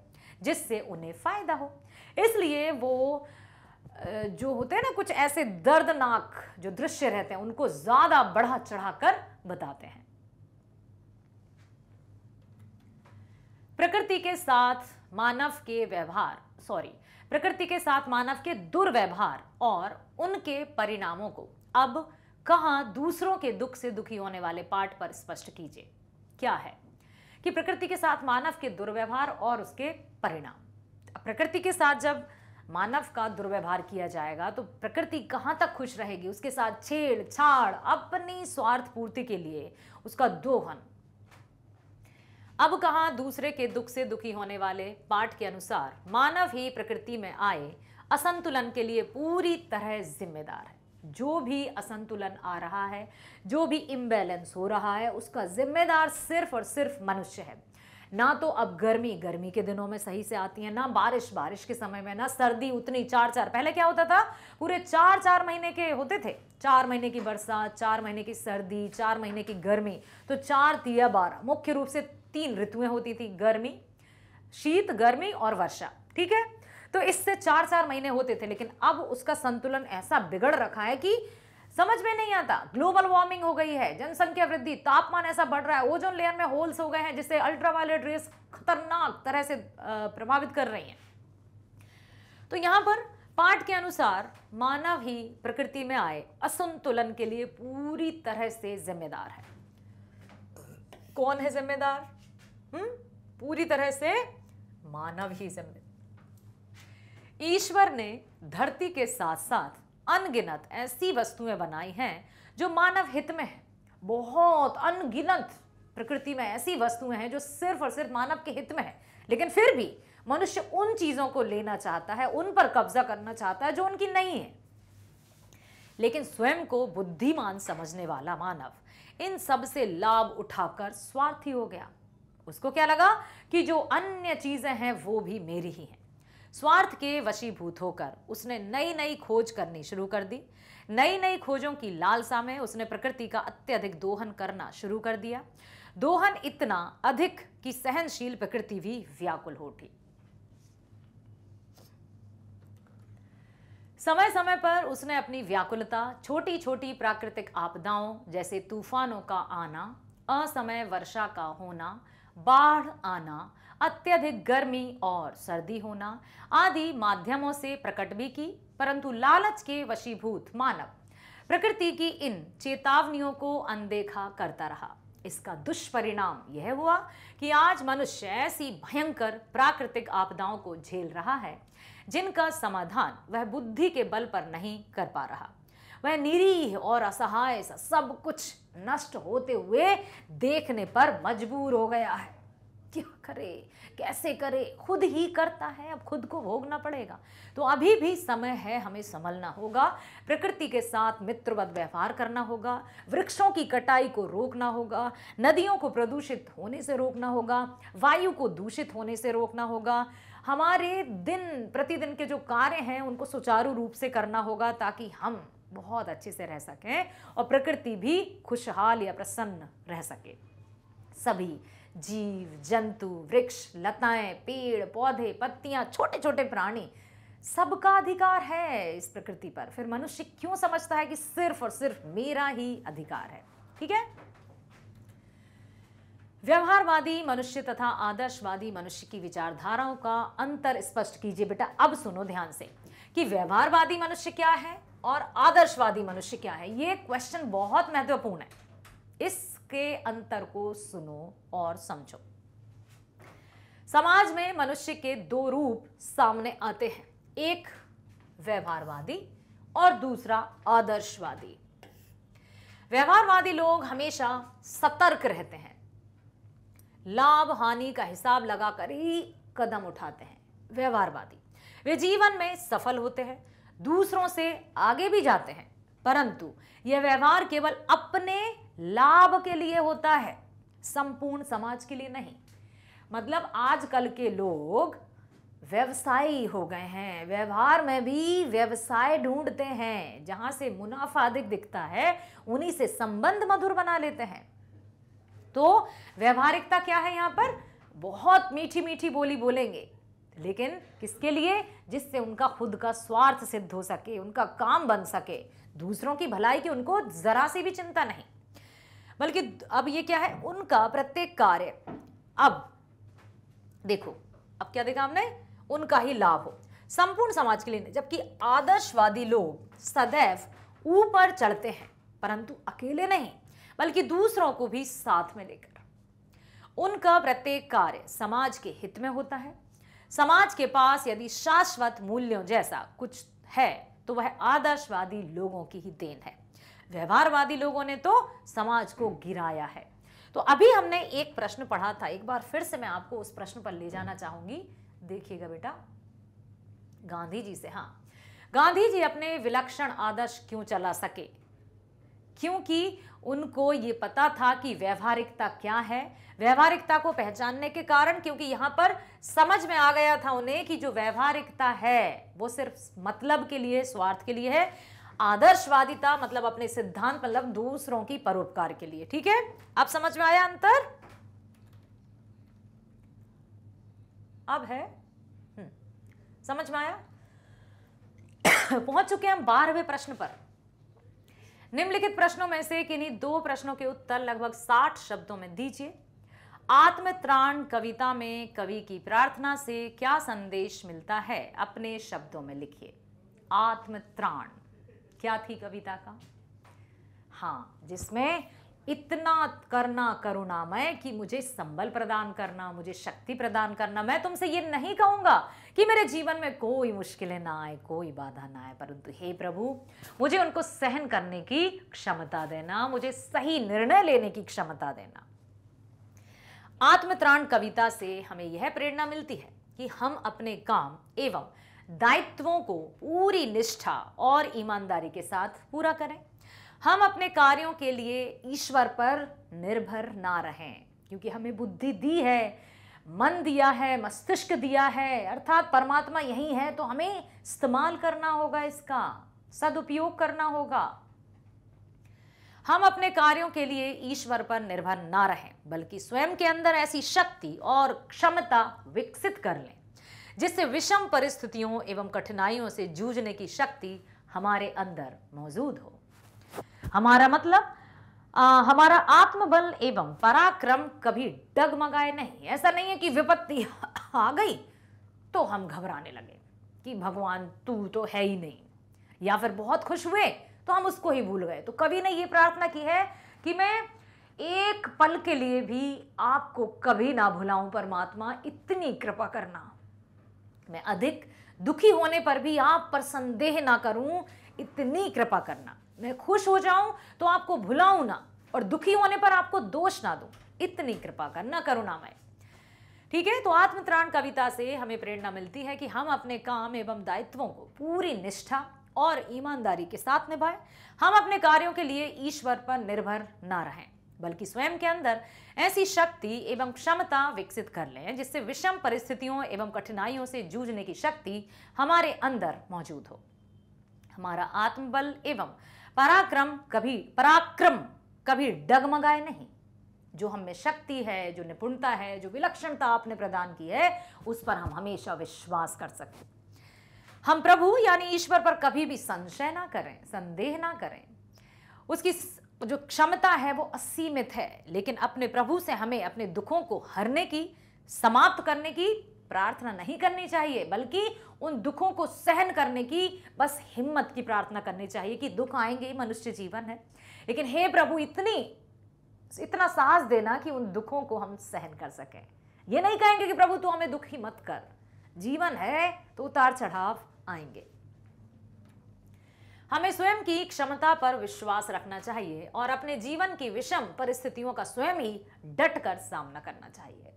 जिससे उन्हें फायदा हो। इसलिए वो जो होते हैं ना कुछ ऐसे दर्दनाक जो दृश्य रहते हैं उनको ज्यादा बढ़ा चढ़ाकर बताते हैं। प्रकृति के साथ मानव के दुर्व्यवहार और उनके परिणामों को अब कहां दूसरों के दुख से दुखी होने वाले पाठ पर स्पष्ट कीजिए। क्या है कि प्रकृति के साथ मानव के दुर्व्यवहार और उसके परिणाम। प्रकृति के साथ जब मानव का दुर्व्यवहार किया जाएगा तो प्रकृति कहां तक खुश रहेगी, उसके साथ छेड़छाड़, अपनी स्वार्थ पूर्ति के लिए उसका दोहन। अब कहां दूसरे के दुख से दुखी होने वाले पाठ के अनुसार मानव ही प्रकृति में आए असंतुलन के लिए पूरी तरह जिम्मेदार है। जो भी असंतुलन आ रहा है, जो भी इम्बैलेंस हो रहा है, उसका जिम्मेदार सिर्फ और सिर्फ मनुष्य है। ना तो अब गर्मी के दिनों में सही से आती है, ना बारिश के समय में, ना सर्दी उतनी चार पहले क्या होता था, पूरे चार महीने के होते थे, 4 महीने की बरसात, 4 महीने की सर्दी, 4 महीने की गर्मी, तो 4 तिया 12 मुख्य रूप से 3 ऋतुएं होती थी, गर्मी, शीत, गर्मी और वर्षा। ठीक है, तो इससे 4 महीने होते थे। लेकिन अब उसका संतुलन ऐसा बिगड़ रखा है कि समझ में नहीं आता। ग्लोबल वार्मिंग हो गई है, जनसंख्या वृद्धि, तापमान ऐसा बढ़ रहा है, ओजोन लेयर में होल्स हो गए हैं जिससे अल्ट्रावायलेट रेस खतरनाक तरह से प्रभावित कर रही हैं। तो यहां पर पाठ के अनुसार मानव ही प्रकृति में आए असंतुलन के लिए पूरी तरह से जिम्मेदार है। कौन है जिम्मेदार? पूरी तरह से मानव ही जिम्मेदार। ईश्वर ने धरती के साथ साथ अनगिनत ऐसी वस्तुएं बनाई हैं जो मानव हित में है। बहुत अनगिनत प्रकृति में ऐसी वस्तुएं हैं जो सिर्फ और सिर्फ मानव के हित में है, लेकिन फिर भी मनुष्य उन चीजों को लेना चाहता है, उन पर कब्जा करना चाहता है जो उनकी नहीं है। लेकिन स्वयं को बुद्धिमान समझने वाला मानव इन सब से लाभ उठाकर स्वार्थी हो गया। उसको क्या लगा कि जो अन्य चीजें हैं वो भी मेरी ही हैं। स्वार्थ के वशीभूत होकर उसने नई नई खोज करनी शुरू कर दी। नई नई खोजों की लालसा में उसने प्रकृति का अत्यधिक दोहन करना शुरू कर दिया। दोहन इतना अधिक कि सहनशील प्रकृति भी व्याकुल हो उठी। समय समय पर उसने अपनी व्याकुलता छोटी छोटी प्राकृतिक आपदाओं जैसे तूफानों का आना, असमय वर्षा का होना, बाढ़ आना, अत्यधिक गर्मी और सर्दी होना आदि माध्यमों से प्रकट भी की। परंतु लालच के वशीभूत मानव प्रकृति की इन चेतावनियों को अनदेखा करता रहा। इसका दुष्परिणाम यह हुआ कि आज मनुष्य ऐसी भयंकर प्राकृतिक आपदाओं को झेल रहा है जिनका समाधान वह बुद्धि के बल पर नहीं कर पा रहा। वह निरीह और असहाय सा सब कुछ नष्ट होते हुए देखने पर मजबूर हो गया है। क्या करे, कैसे करे, खुद ही करता है, अब खुद को भोगना पड़ेगा। तो अभी भी समय है, हमें संभलना होगा, प्रकृति के साथ मित्रवत व्यवहार करना होगा, वृक्षों की कटाई को रोकना होगा, नदियों को प्रदूषित होने से रोकना होगा, वायु को दूषित होने से रोकना होगा, हमारे दिन प्रतिदिन के जो कार्य हैं उनको सुचारू रूप से करना होगा ताकि हम बहुत अच्छे से रह सकें और प्रकृति भी खुशहाल या प्रसन्न रह सके। सभी जीव जंतु, वृक्ष, लताएं, पेड़ पौधे, पत्तियां, छोटे छोटे प्राणी, सबका अधिकार है इस प्रकृति पर। फिर मनुष्य क्यों समझता है कि सिर्फ और सिर्फ मेरा ही अधिकार है? ठीक है। व्यवहारवादी मनुष्य तथा आदर्शवादी मनुष्य की विचारधाराओं का अंतर स्पष्ट कीजिए। बेटा अब सुनो ध्यान से कि व्यवहारवादी मनुष्य क्या है और आदर्शवादी मनुष्य क्या है। ये क्वेश्चन बहुत महत्वपूर्ण है, इसके अंतर को सुनो और समझो। समाज में मनुष्य के दो रूप सामने आते हैं, एक व्यवहारवादी और दूसरा आदर्शवादी। व्यवहारवादी लोग हमेशा सतर्क रहते हैं, लाभ हानि का हिसाब लगाकर ही कदम उठाते हैं। व्यवहारवादी वे जीवन में सफल होते हैं, दूसरों से आगे भी जाते हैं, परंतु यह व्यवहार केवल अपने लाभ के लिए होता है, संपूर्ण समाज के लिए नहीं। मतलब आजकल के लोग व्यवसायी हो गए हैं, व्यवहार में भी व्यवसाय ढूंढते हैं, जहां से मुनाफा अधिक दिखता है उन्हीं से संबंध मधुर बना लेते हैं। तो व्यवहारिकता क्या है यहां पर? बहुत मीठी मीठी बोली बोलेंगे, लेकिन किसके लिए? जिससे उनका खुद का स्वार्थ सिद्ध हो सके, उनका काम बन सके, दूसरों की भलाई की उनको जरा सी भी चिंता नहीं। बल्कि अब ये क्या है, उनका प्रत्येक कार्य, अब देखो अब क्या देखा हमने, उनका ही लाभ हो संपूर्ण समाज के लिए नहीं। जबकि आदर्शवादी लोग सदैव ऊपर चढ़ते हैं, परंतु अकेले नहीं बल्कि दूसरों को भी साथ में लेकर। उनका प्रत्येक कार्य समाज के हित में होता है। समाज के पास यदि शाश्वत मूल्यों जैसा कुछ है तो वह आदर्शवादी लोगों की ही देन है। व्यवहारवादी लोगों ने तो समाज को गिराया है। तो अभी हमने एक प्रश्न पढ़ा था, एक बार फिर से मैं आपको उस प्रश्न पर ले जाना चाहूंगी। देखिएगा बेटा, गांधी जी से। हाँ, गांधी जी अपने विलक्षण आदर्श क्यों चला सके? क्योंकि उनको ये पता था कि व्यवहारिकता क्या है। व्यवहारिकता को पहचानने के कारण, क्योंकि यहां पर समझ में आ गया था उन्हें कि जो व्यवहारिकता है वो सिर्फ मतलब के लिए, स्वार्थ के लिए है। आदर्शवादिता मतलब अपने सिद्धांत, मतलब दूसरों की परोपकार के लिए। ठीक है, अब समझ में आया अंतर? अब है समझ में आया? पहुंच चुके हैं हम 12वें प्रश्न पर। निम्नलिखित प्रश्नों में से किन्हीं 2 प्रश्नों के उत्तर लगभग 60 शब्दों में दीजिए। आत्मत्राण कविता में कवि की प्रार्थना से क्या संदेश मिलता है? अपने शब्दों में लिखिए। आत्मत्राण क्या थी कविता का? हाँ, जिसमें इतना करना करुणामय कि मुझे संबल प्रदान करना, मुझे शक्ति प्रदान करना। मैं तुमसे ये नहीं कहूंगा कि मेरे जीवन में कोई मुश्किलें ना आए, कोई बाधा ना आए, परंतु हे प्रभु मुझे उनको सहन करने की क्षमता देना, मुझे सही निर्णय लेने की क्षमता देना। आत्मत्राण कविता से हमें यह प्रेरणा मिलती है कि हम अपने काम एवं दायित्वों को पूरी निष्ठा और ईमानदारी के साथ पूरा करें। हम अपने कार्यों के लिए ईश्वर पर निर्भर ना रहें, क्योंकि हमें बुद्धि दी है, मन दिया है, मस्तिष्क दिया है, अर्थात परमात्मा यही है, तो हमें इस्तेमाल करना होगा, इसका सदुपयोग करना होगा। हम अपने कार्यों के लिए ईश्वर पर निर्भर ना रहें, बल्कि स्वयं के अंदर ऐसी शक्ति और क्षमता विकसित कर लें जिससे विषम परिस्थितियों एवं कठिनाइयों से जूझने की शक्ति हमारे अंदर मौजूद हो। हमारा मतलब हमारा आत्मबल एवं पराक्रम कभी डगमगाए नहीं। ऐसा नहीं है कि विपत्ति आ गई तो हम घबराने लगे कि भगवान तू तो है ही नहीं, या फिर बहुत खुश हुए तो हम उसको ही भूल गए। तो कवि ने ये प्रार्थना की है कि मैं एक पल के लिए भी आपको कभी ना भुलाऊं परमात्मा, इतनी कृपा करना। मैं अधिक दुखी होने पर भी आप पर संदेह ना करूं, इतनी कृपा करना। मैं खुश हो जाऊं तो आपको भुलाऊं ना, और दुखी होने पर आपको दोष ना दूं, इतनी कृपा करना, करुणामय। ठीक है, तो आत्मत्राण कविता से हमें प्रेरणा मिलती है कि हम अपने काम एवं दायित्वों को पूरी निष्ठा और ईमानदारी के साथ निभाएं। हम अपने कार्यों के लिए ईश्वर पर निर्भर ना रहें, बल्कि स्वयं के अंदर ऐसी शक्ति एवं क्षमता विकसित कर लें जिससे विषम परिस्थितियों एवं कठिनाइयों से जूझने की शक्ति हमारे अंदर मौजूद हो। हमारा आत्मबल एवं पराक्रम कभी डगमगाए नहीं। जो हम में शक्ति है, जो निपुणता है, जो विलक्षणता आपने प्रदान की है, उस पर हम हमेशा विश्वास कर सकें। हम प्रभु यानी ईश्वर पर कभी भी संशय ना करें, संदेह ना करें। उसकी जो क्षमता है वो असीमित है, लेकिन अपने प्रभु से हमें अपने दुखों को हरने की, समाप्त करने की प्रार्थना नहीं करनी चाहिए, बल्कि उन दुखों को सहन करने की बस हिम्मत की प्रार्थना करनी चाहिए कि दुख आएंगे, मनुष्य जीवन है, लेकिन हे प्रभु इतना साहस देना कि उन दुखों को हम सहन कर सकें। ये नहीं कहेंगे कि प्रभु तू हमें दुखी मत कर, जीवन है तो उतार चढ़ाव आएंगे। हमें स्वयं की क्षमता पर विश्वास रखना चाहिए और अपने जीवन की विषम परिस्थितियों का स्वयं ही डटकर सामना करना चाहिए।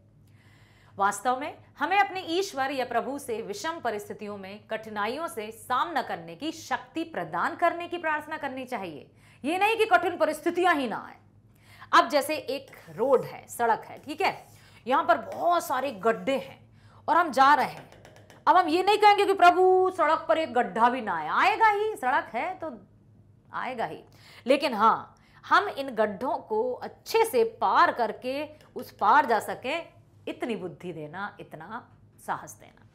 वास्तव में हमें अपने ईश्वर या प्रभु से विषम परिस्थितियों में कठिनाइयों से सामना करने की शक्ति प्रदान करने की प्रार्थना करनी चाहिए। ये नहीं कि कठिन परिस्थितियां ही ना आए। अब जैसे एक रोड है, सड़क है, ठीक है, यहां पर बहुत सारे गड्ढे हैं और हम जा रहे हैं। अब हम ये नहीं कहेंगे कि प्रभु सड़क पर एक गड्ढा भी ना आए, आएगा ही, सड़क है तो आएगा ही, लेकिन हाँ हम इन गड्ढों को अच्छे से पार करके उस पार जा सके, इतनी बुद्धि देना, इतना साहस देना।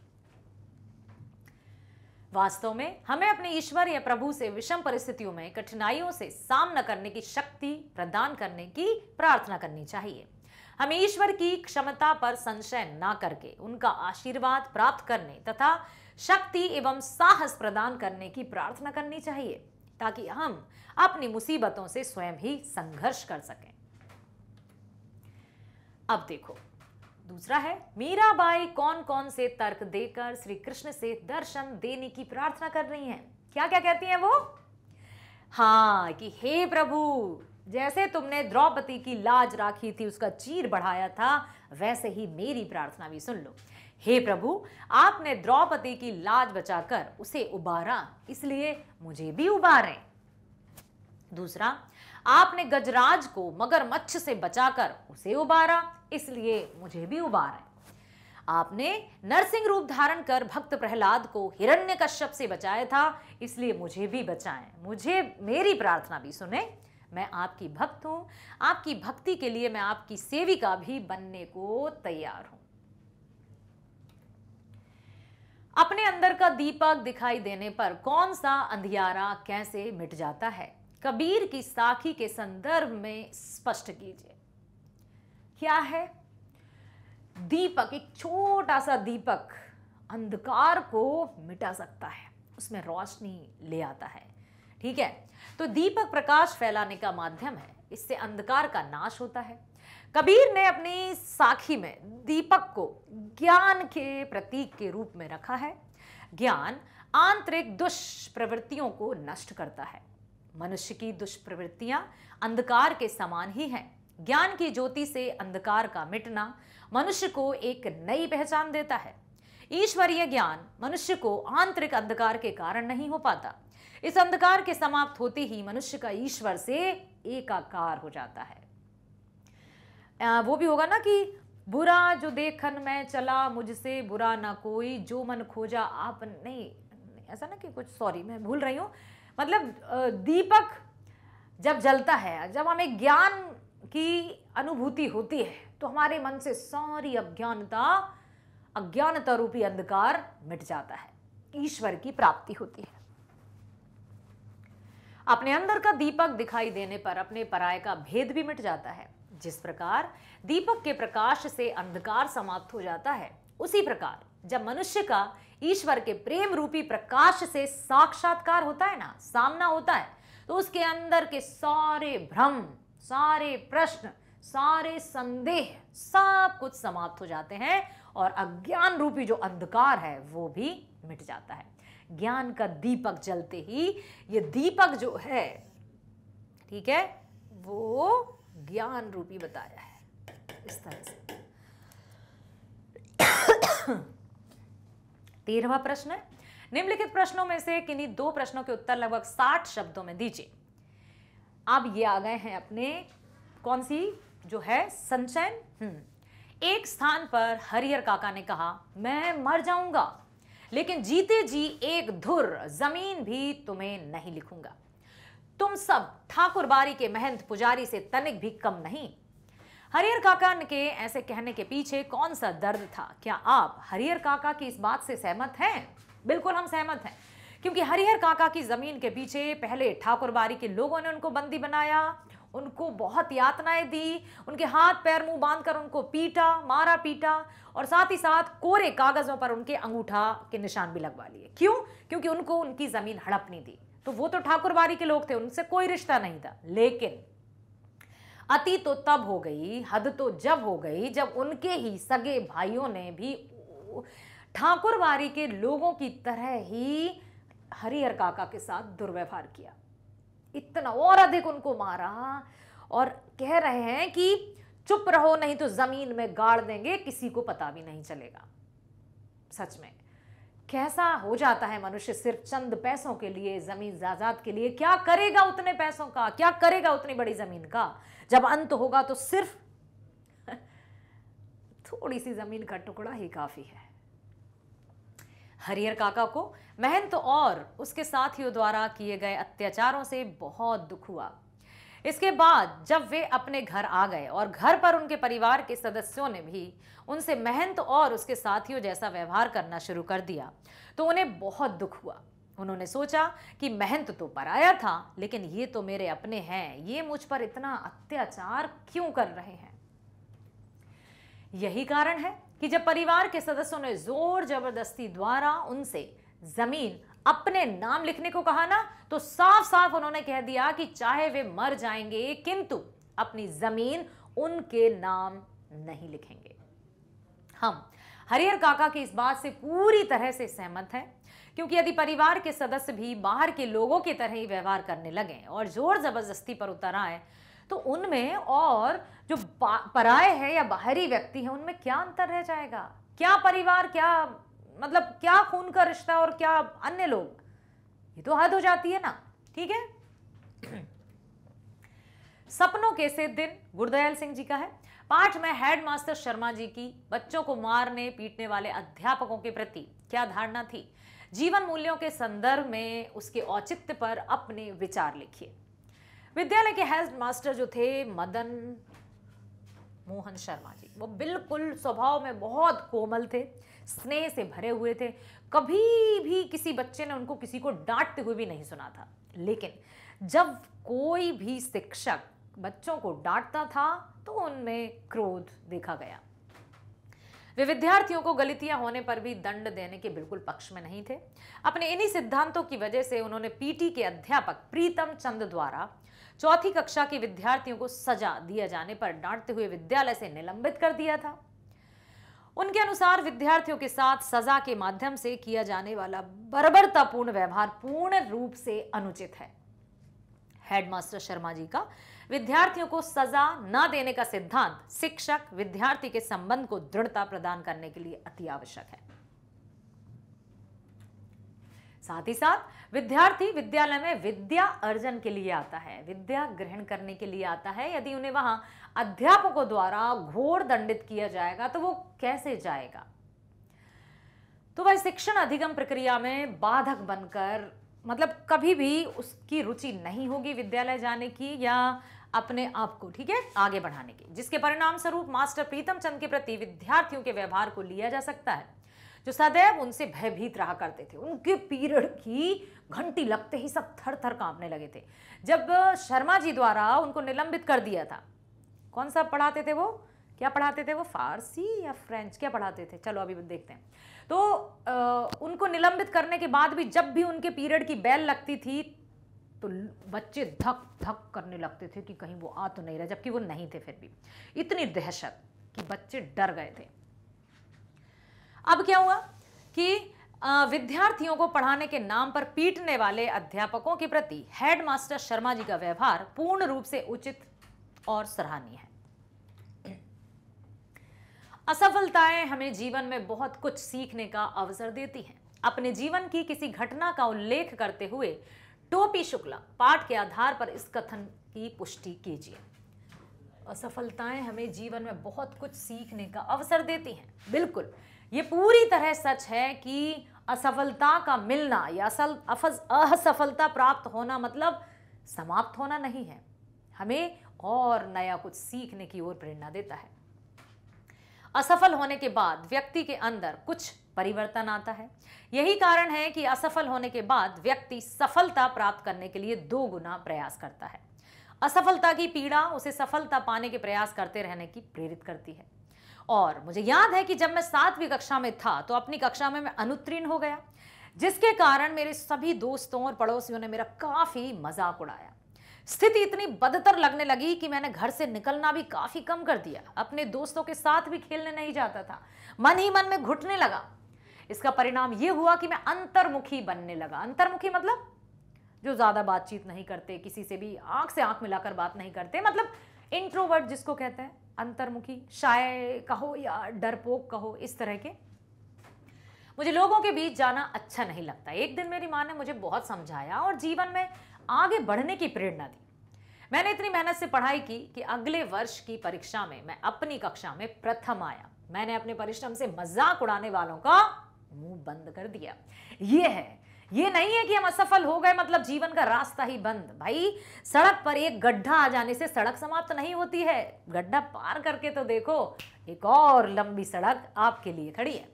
वास्तव में हमें अपने ईश्वर या प्रभु से विषम परिस्थितियों में कठिनाइयों से सामना करने की शक्ति प्रदान करने की प्रार्थना करनी चाहिए। हमें ईश्वर की क्षमता पर संशय ना करके उनका आशीर्वाद प्राप्त करने तथा शक्ति एवं साहस प्रदान करने की प्रार्थना करनी चाहिए, ताकि हम अपनी मुसीबतों से स्वयं ही संघर्ष कर सकें। अब देखो दूसरा है, मीराबाई कौन कौन से तर्क देकर श्री कृष्ण से दर्शन देने की प्रार्थना कर रही हैं। क्या क्या कहती हैं वो? हाँ, कि हे प्रभु, जैसे तुमने द्रौपदी की लाज राखी थी, उसका चीर बढ़ाया था, वैसे ही मेरी प्रार्थना भी सुन लो। हे प्रभु, आपने द्रौपदी की लाज बचाकर उसे उबारा, इसलिए मुझे भी उबारें। दूसरा, आपने गजराज को मगरमच्छ से बचाकर उसे उबारा, इसलिए मुझे भी उबारें। आपने नरसिंह रूप धारण कर भक्त प्रहलाद को हिरण्यकश्यप से बचाया था, इसलिए मुझे भी बचाएं, मुझे मेरी प्रार्थना भी सुने। मैं आपकी भक्त हूं, आपकी भक्ति के लिए मैं आपकी सेविका भी बनने को तैयार हूं। अपने अंदर का दीपक दिखाई देने पर कौन सा अंधियारा कैसे मिट जाता है? कबीर की साखी के संदर्भ में स्पष्ट कीजिए। क्या है? दीपक, एक छोटा सा दीपक अंधकार को मिटा सकता है, उसमें रोशनी ले आता है। ठीक है, तो दीपक प्रकाश फैलाने का माध्यम है, इससे अंधकार का नाश होता है। कबीर ने अपनी साखी में दीपक को ज्ञान के प्रतीक के रूप में रखा है। ज्ञान आंतरिक दुष्प्रवृत्तियों को नष्ट करता है। मनुष्य की दुष्प्रवृत्तियां अंधकार के समान ही हैं। ज्ञान की ज्योति से अंधकार का मिटना मनुष्य को एक नई पहचान देता है। ईश्वरीय ज्ञान मनुष्य को आंतरिक अंधकार के कारण नहीं हो पाता। इस अंधकार के समाप्त होते ही मनुष्य का ईश्वर से एकाकार हो जाता है। वो भी होगा ना कि बुरा जो देखन में चला, मुझसे बुरा ना कोई, जो मन खोजा आप नहीं, ऐसा ना कि कुछ, सॉरी मैं भूल रही हूँ, मतलब दीपक जब जलता है, जब हमें ज्ञान की अनुभूति होती है, तो हमारे मन से सारी अज्ञानता रूपी अंधकार मिट जाता है, ईश्वर की प्राप्ति होती है। अपने अंदर का दीपक दिखाई देने पर अपने पराये का भेद भी मिट जाता है। जिस प्रकार दीपक के प्रकाश से अंधकार समाप्त हो जाता है, उसी प्रकार जब मनुष्य का ईश्वर के प्रेम रूपी प्रकाश से साक्षात्कार होता है ना, सामना होता है, तो उसके अंदर के सारे भ्रम, सारे प्रश्न, सारे संदेह, सब कुछ समाप्त हो जाते हैं और अज्ञान रूपी जो अंधकार है वो भी मिट जाता है। ज्ञान का दीपक जलते ही ये दीपक जो है, ठीक है, वो ज्ञान रूपी बताया है इस तरह से। 13वां प्रश्न है, निम्नलिखित प्रश्नों में से किन्हीं दो प्रश्नों के उत्तर लगभग 60 शब्दों में दीजिए। अब ये आ गए हैं अपने कौन सी जो है संचयन। एक स्थान पर हरिहर काका ने कहा, मैं मर जाऊंगा लेकिन जीते जी एक धुर जमीन भी तुम्हें नहीं लिखूंगा। तुम सब ठाकुर बारी के महंत पुजारी से तनिक भी कम नहीं। हरिहर काका के ऐसे कहने के पीछे कौन सा दर्द था? क्या आप हरिहर काका की इस बात से सहमत हैं? बिल्कुल हम सहमत हैं, क्योंकि हरिहर काका की जमीन के पीछे पहले ठाकुर बारी के लोगों ने उनको बंदी बनाया, उनको बहुत यातनाएं दी, उनके हाथ पैर मुंह बांधकर उनको पीटा, मारा पीटा, और साथ ही साथ कोरे कागजों पर उनके अंगूठा के निशान भी लगवा लिए। क्यों? क्योंकि उनको उनकी जमीन हड़पनी थी। तो वो तो ठाकुर बारी के लोग थे, उनसे कोई रिश्ता नहीं था। लेकिन अति तो तब हो गई, हद तो जब हो गई जब उनके ही सगे भाइयों ने भी ठाकुर बारी के लोगों की तरह ही हरिहर काका के साथ दुर्व्यवहार किया, इतना और अधिक उनको मारा, और कह रहे हैं कि चुप रहो नहीं तो जमीन में गाड़ देंगे, किसी को पता भी नहीं चलेगा। सच में कैसा हो जाता है मनुष्य सिर्फ चंद पैसों के लिए, जमीन जायदाद के लिए। क्या करेगा उतने पैसों का, क्या करेगा उतनी बड़ी जमीन का? जब अंत होगा तो सिर्फ थोड़ी सी जमीन का टुकड़ा ही काफी है। हरिहर काका को महंत और उसके साथियों द्वारा किए गए अत्याचारों से बहुत दुख हुआ। इसके बाद जब वे अपने घर आ गए और घर पर उनके परिवार के सदस्यों ने भी उनसे महंत और उसके साथियों जैसा व्यवहार करना शुरू कर दिया तो उन्हें बहुत दुख हुआ। उन्होंने सोचा कि महंत तो पराया था, लेकिन ये तो मेरे अपने हैं, ये मुझ पर इतना अत्याचार क्यों कर रहे हैं। यही कारण है कि जब परिवार के सदस्यों ने जोर जबरदस्ती द्वारा उनसे जमीन अपने नाम लिखने को कहा ना, तो साफ साफ उन्होंने कह दिया कि चाहे वे मर जाएंगे किंतु अपनी जमीन उनके नाम नहीं लिखेंगे। हम हरिहर काका की इस बात से पूरी तरह से सहमत हैं, क्योंकि यदि परिवार के सदस्य भी बाहर के लोगों की तरह ही व्यवहार करने लगे और जोर जबरदस्ती पर उतर आए तो उनमें और जो पराये है या बाहरी व्यक्ति है उनमें क्या अंतर रह जाएगा। क्या परिवार, क्या मतलब क्या खून का रिश्ता और क्या अन्य लोग, ये तो हद हो जाती है ना। ठीक है। सपनों के से दिन गुरदयाल सिंह जी का है। पाठ में हेडमास्टर शर्मा जी की बच्चों को मारने पीटने वाले अध्यापकों के प्रति क्या धारणा थी, जीवन मूल्यों के संदर्भ में उसके औचित्य पर अपने विचार लिखिए। विद्यालय के हेडमास्टर जो थे मदन मोहन शर्मा जी, वो बिल्कुल स्वभाव में बहुत कोमल थे, स्नेह से भरे हुए थे। कभी भी किसी बच्चे ने उनको किसी को डांटते हुए भी नहीं सुना था। लेकिन जब कोई भी शिक्षक बच्चों को डांटता था तो उनमें क्रोध देखा गया। वे विद्यार्थियों को गलतियां होने पर भी दंड देने के बिल्कुल पक्ष में नहीं थे। अपने इन्हीं सिद्धांतों की वजह से उन्होंने पीटी के अध्यापक प्रीतम चंद द्वारा चौथी कक्षा के विद्यार्थियों को सजा दिए जाने पर डांटते हुए विद्यालय से निलंबित कर दिया था। उनके अनुसार विद्यार्थियों के साथ सजा के माध्यम से किया जाने वाला बर्बरतापूर्ण व्यवहार पूर्ण रूप से अनुचित है। हेडमास्टर शर्मा जी का विद्यार्थियों को सजा न देने का सिद्धांत शिक्षक विद्यार्थी के संबंध को दृढ़ता प्रदान करने के लिए अति आवश्यक है। साथ ही साथ विद्यार्थी विद्यालय में विद्या अर्जन के लिए आता है, विद्या ग्रहण करने के लिए आता है। यदि उन्हें वहां अध्यापकों द्वारा घोर दंडित किया जाएगा तो वो कैसे जाएगा। तो वह शिक्षण अधिगम प्रक्रिया में बाधक बनकर मतलब कभी भी उसकी रुचि नहीं होगी विद्यालय जाने की या अपने आप को ठीक है आगे बढ़ाने की, जिसके परिणाम स्वरूप मास्टर प्रीतम चंद के प्रति विद्यार्थियों के व्यवहार को लिया जा सकता है, जो सदैव उनसे भयभीत रहा करते थे। उनके पीरियड की घंटी लगते ही सब थर थर कांपने लगे थे। जब शर्मा जी द्वारा उनको निलंबित कर दिया था, कौन सा पढ़ाते थे वो, क्या पढ़ाते थे वो, फारसी या फ्रेंच क्या पढ़ाते थे, चलो अभी देखते हैं। तो उनको निलंबित करने के बाद भी जब भी उनके पीरियड की बेल लगती थी तो बच्चे धक धक करने लगते थे कि कहीं वो आ तो नहीं रहा, जबकि वो नहीं थे। फिर भी इतनी दहशत कि बच्चे डर गए थे। अब क्या हुआ कि विद्यार्थियों को पढ़ाने के नाम पर पीटने वाले अध्यापकों के प्रति हेडमास्टर शर्मा जी का व्यवहार पूर्ण रूप से उचित और सराहनीय है। असफलताएं हमें जीवन में बहुत कुछ सीखने का अवसर देती हैं। अपने जीवन की किसी घटना का उल्लेख करते हुए टोपी शुक्ला पाठ के आधार पर इस कथन की पुष्टि कीजिए। असफलताएं हमें जीवन में बहुत कुछ सीखने का अवसर देती हैं। बिल्कुल, ये पूरी तरह सच है कि असफलता का मिलना या असफलता प्राप्त होना मतलब समाप्त होना नहीं है, हमें और नया कुछ सीखने की ओर प्रेरणा देता है। असफल होने के बाद व्यक्ति के अंदर कुछ परिवर्तन आता है। यही कारण है कि असफल होने के बाद व्यक्ति सफलता प्राप्त करने के लिए 2 गुना प्रयास करता है। असफलता की पीड़ा उसे सफलता पाने के प्रयास करते रहने की प्रेरित करती है। और मुझे याद है कि जब मैं 7वीं कक्षा में था तो अपनी कक्षा में मैं अनुत्तीर्ण हो गया, जिसके कारण मेरे सभी दोस्तों और पड़ोसियों ने मेरा काफी मजाक उड़ाया। स्थिति इतनी बदतर लगने लगी कि मैंने घर से निकलना भी काफी कम कर दिया। अपने दोस्तों के साथ भी खेलने नहीं जाता था, मन ही मन में घुटने लगा। इसका परिणाम यह हुआ कि मैं अंतर्मुखी बनने लगा। अंतर्मुखी मतलब जो ज्यादा बातचीत नहीं करते, किसी से भी आंख से आंख मिलाकर बात नहीं करते, मतलब इंट्रोवर्ट जिसको कहते हैं, अंतर्मुखी, शाय कहो या डरपोक कहो, इस तरह के। मुझे लोगों के बीच जाना अच्छा नहीं लगता। एक दिन मेरी माँ ने मुझे बहुत समझाया और जीवन में आगे बढ़ने की प्रेरणा दी। मैंने इतनी मेहनत से पढ़ाई की कि अगले वर्ष की परीक्षा में मैं अपनी कक्षा में प्रथम आया। मैंने अपने परिश्रम से मजाक उड़ाने वालों का मुंह बंद कर दिया। ये है, ये नहीं है कि हम असफल हो गए मतलब जीवन का रास्ता ही बंद। भाई सड़क पर एक गड्ढा आ जाने से सड़क समाप्त नहीं होती है, गड्ढा पार करके तो देखो, एक और लंबी सड़क आपके लिए खड़ी है।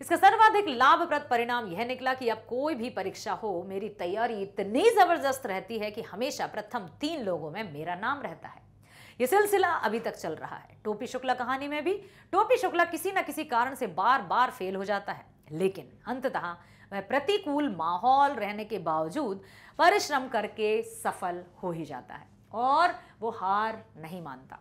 इसका सर्वाधिक लाभप्रद परिणाम यह निकला कि अब कोई भी परीक्षा हो, मेरी तैयारी इतनी जबरदस्त रहती है कि हमेशा प्रथम 3 लोगों में मेरा नाम रहता है। यह सिलसिला अभी तक चल रहा है। टोपी शुक्ला कहानी में भी टोपी शुक्ला किसी न किसी कारण से बार बार फेल हो जाता है, लेकिन अंततः वह प्रतिकूल माहौल रहने के बावजूद परिश्रम करके सफल हो ही जाता है और वो हार नहीं मानता।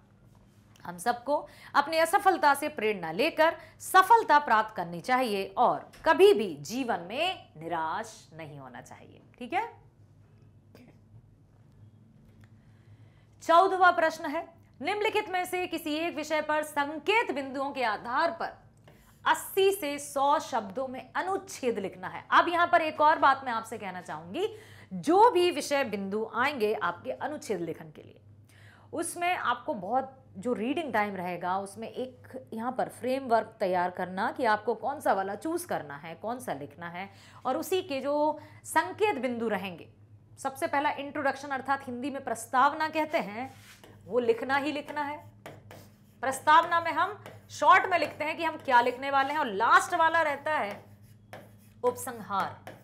हम सबको अपनी असफलता से प्रेरणा लेकर सफलता प्राप्त करनी चाहिए और कभी भी जीवन में निराश नहीं होना चाहिए। ठीक है। 14वां प्रश्न है, निम्नलिखित में से किसी एक विषय पर संकेत बिंदुओं के आधार पर 80 से 100 शब्दों में अनुच्छेद लिखना है। अब यहां पर एक और बात मैं आपसे कहना चाहूंगी, जो भी विषय बिंदु आएंगे आपके अनुच्छेद लेखन के लिए, उसमें आपको बहुत जो रीडिंग टाइम रहेगा उसमें एक यहाँ पर फ्रेमवर्क तैयार करना कि आपको कौन सा वाला चूज करना है, कौन सा लिखना है, और उसी के जो संकेत बिंदु रहेंगे, सबसे पहला इंट्रोडक्शन अर्थात हिंदी में प्रस्तावना कहते हैं, वो लिखना ही लिखना है। प्रस्तावना में हम शॉर्ट में लिखते हैं कि हम क्या लिखने वाले हैं, और लास्ट वाला रहता है उपसंहार,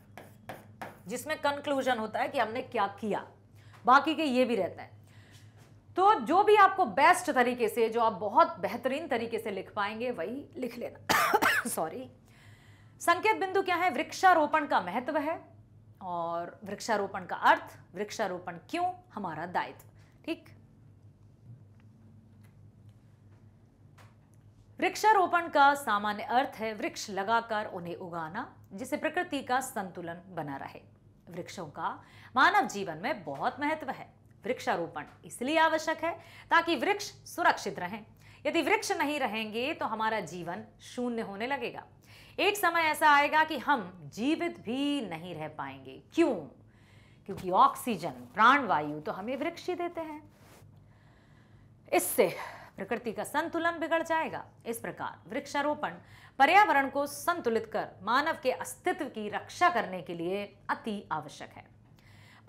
जिसमें कंक्लूजन होता है कि हमने क्या किया। बाकी के ये भी रहता है। तो जो भी आपको बेस्ट तरीके से, जो आप बहुत बेहतरीन तरीके से लिख पाएंगे वही लिख लेना। सॉरी। संकेत बिंदु क्या है? वृक्षारोपण का महत्व है, और वृक्षारोपण का अर्थ, वृक्षारोपण क्यों, हमारा दायित्व। ठीक। वृक्षारोपण का सामान्य अर्थ है वृक्ष लगाकर उन्हें उगाना, जिससे प्रकृति का संतुलन बना रहे। वृक्षों का मानव जीवन में बहुत महत्व है। वृक्षारोपण इसलिए आवश्यक है ताकि वृक्ष सुरक्षित रहें। यदि वृक्ष नहीं रहेंगे तो हमारा जीवन शून्य होने लगेगा। एक समय ऐसा आएगा कि हम जीवित भी नहीं रह पाएंगे। क्यों? क्योंकि ऑक्सीजन, प्राणवायु तो हमें वृक्ष ही देते हैं। इससे प्रकृति का संतुलन बिगड़ जाएगा। इस प्रकार वृक्षारोपण पर्यावरण को संतुलित कर मानव के अस्तित्व की रक्षा करने के लिए अति आवश्यक है।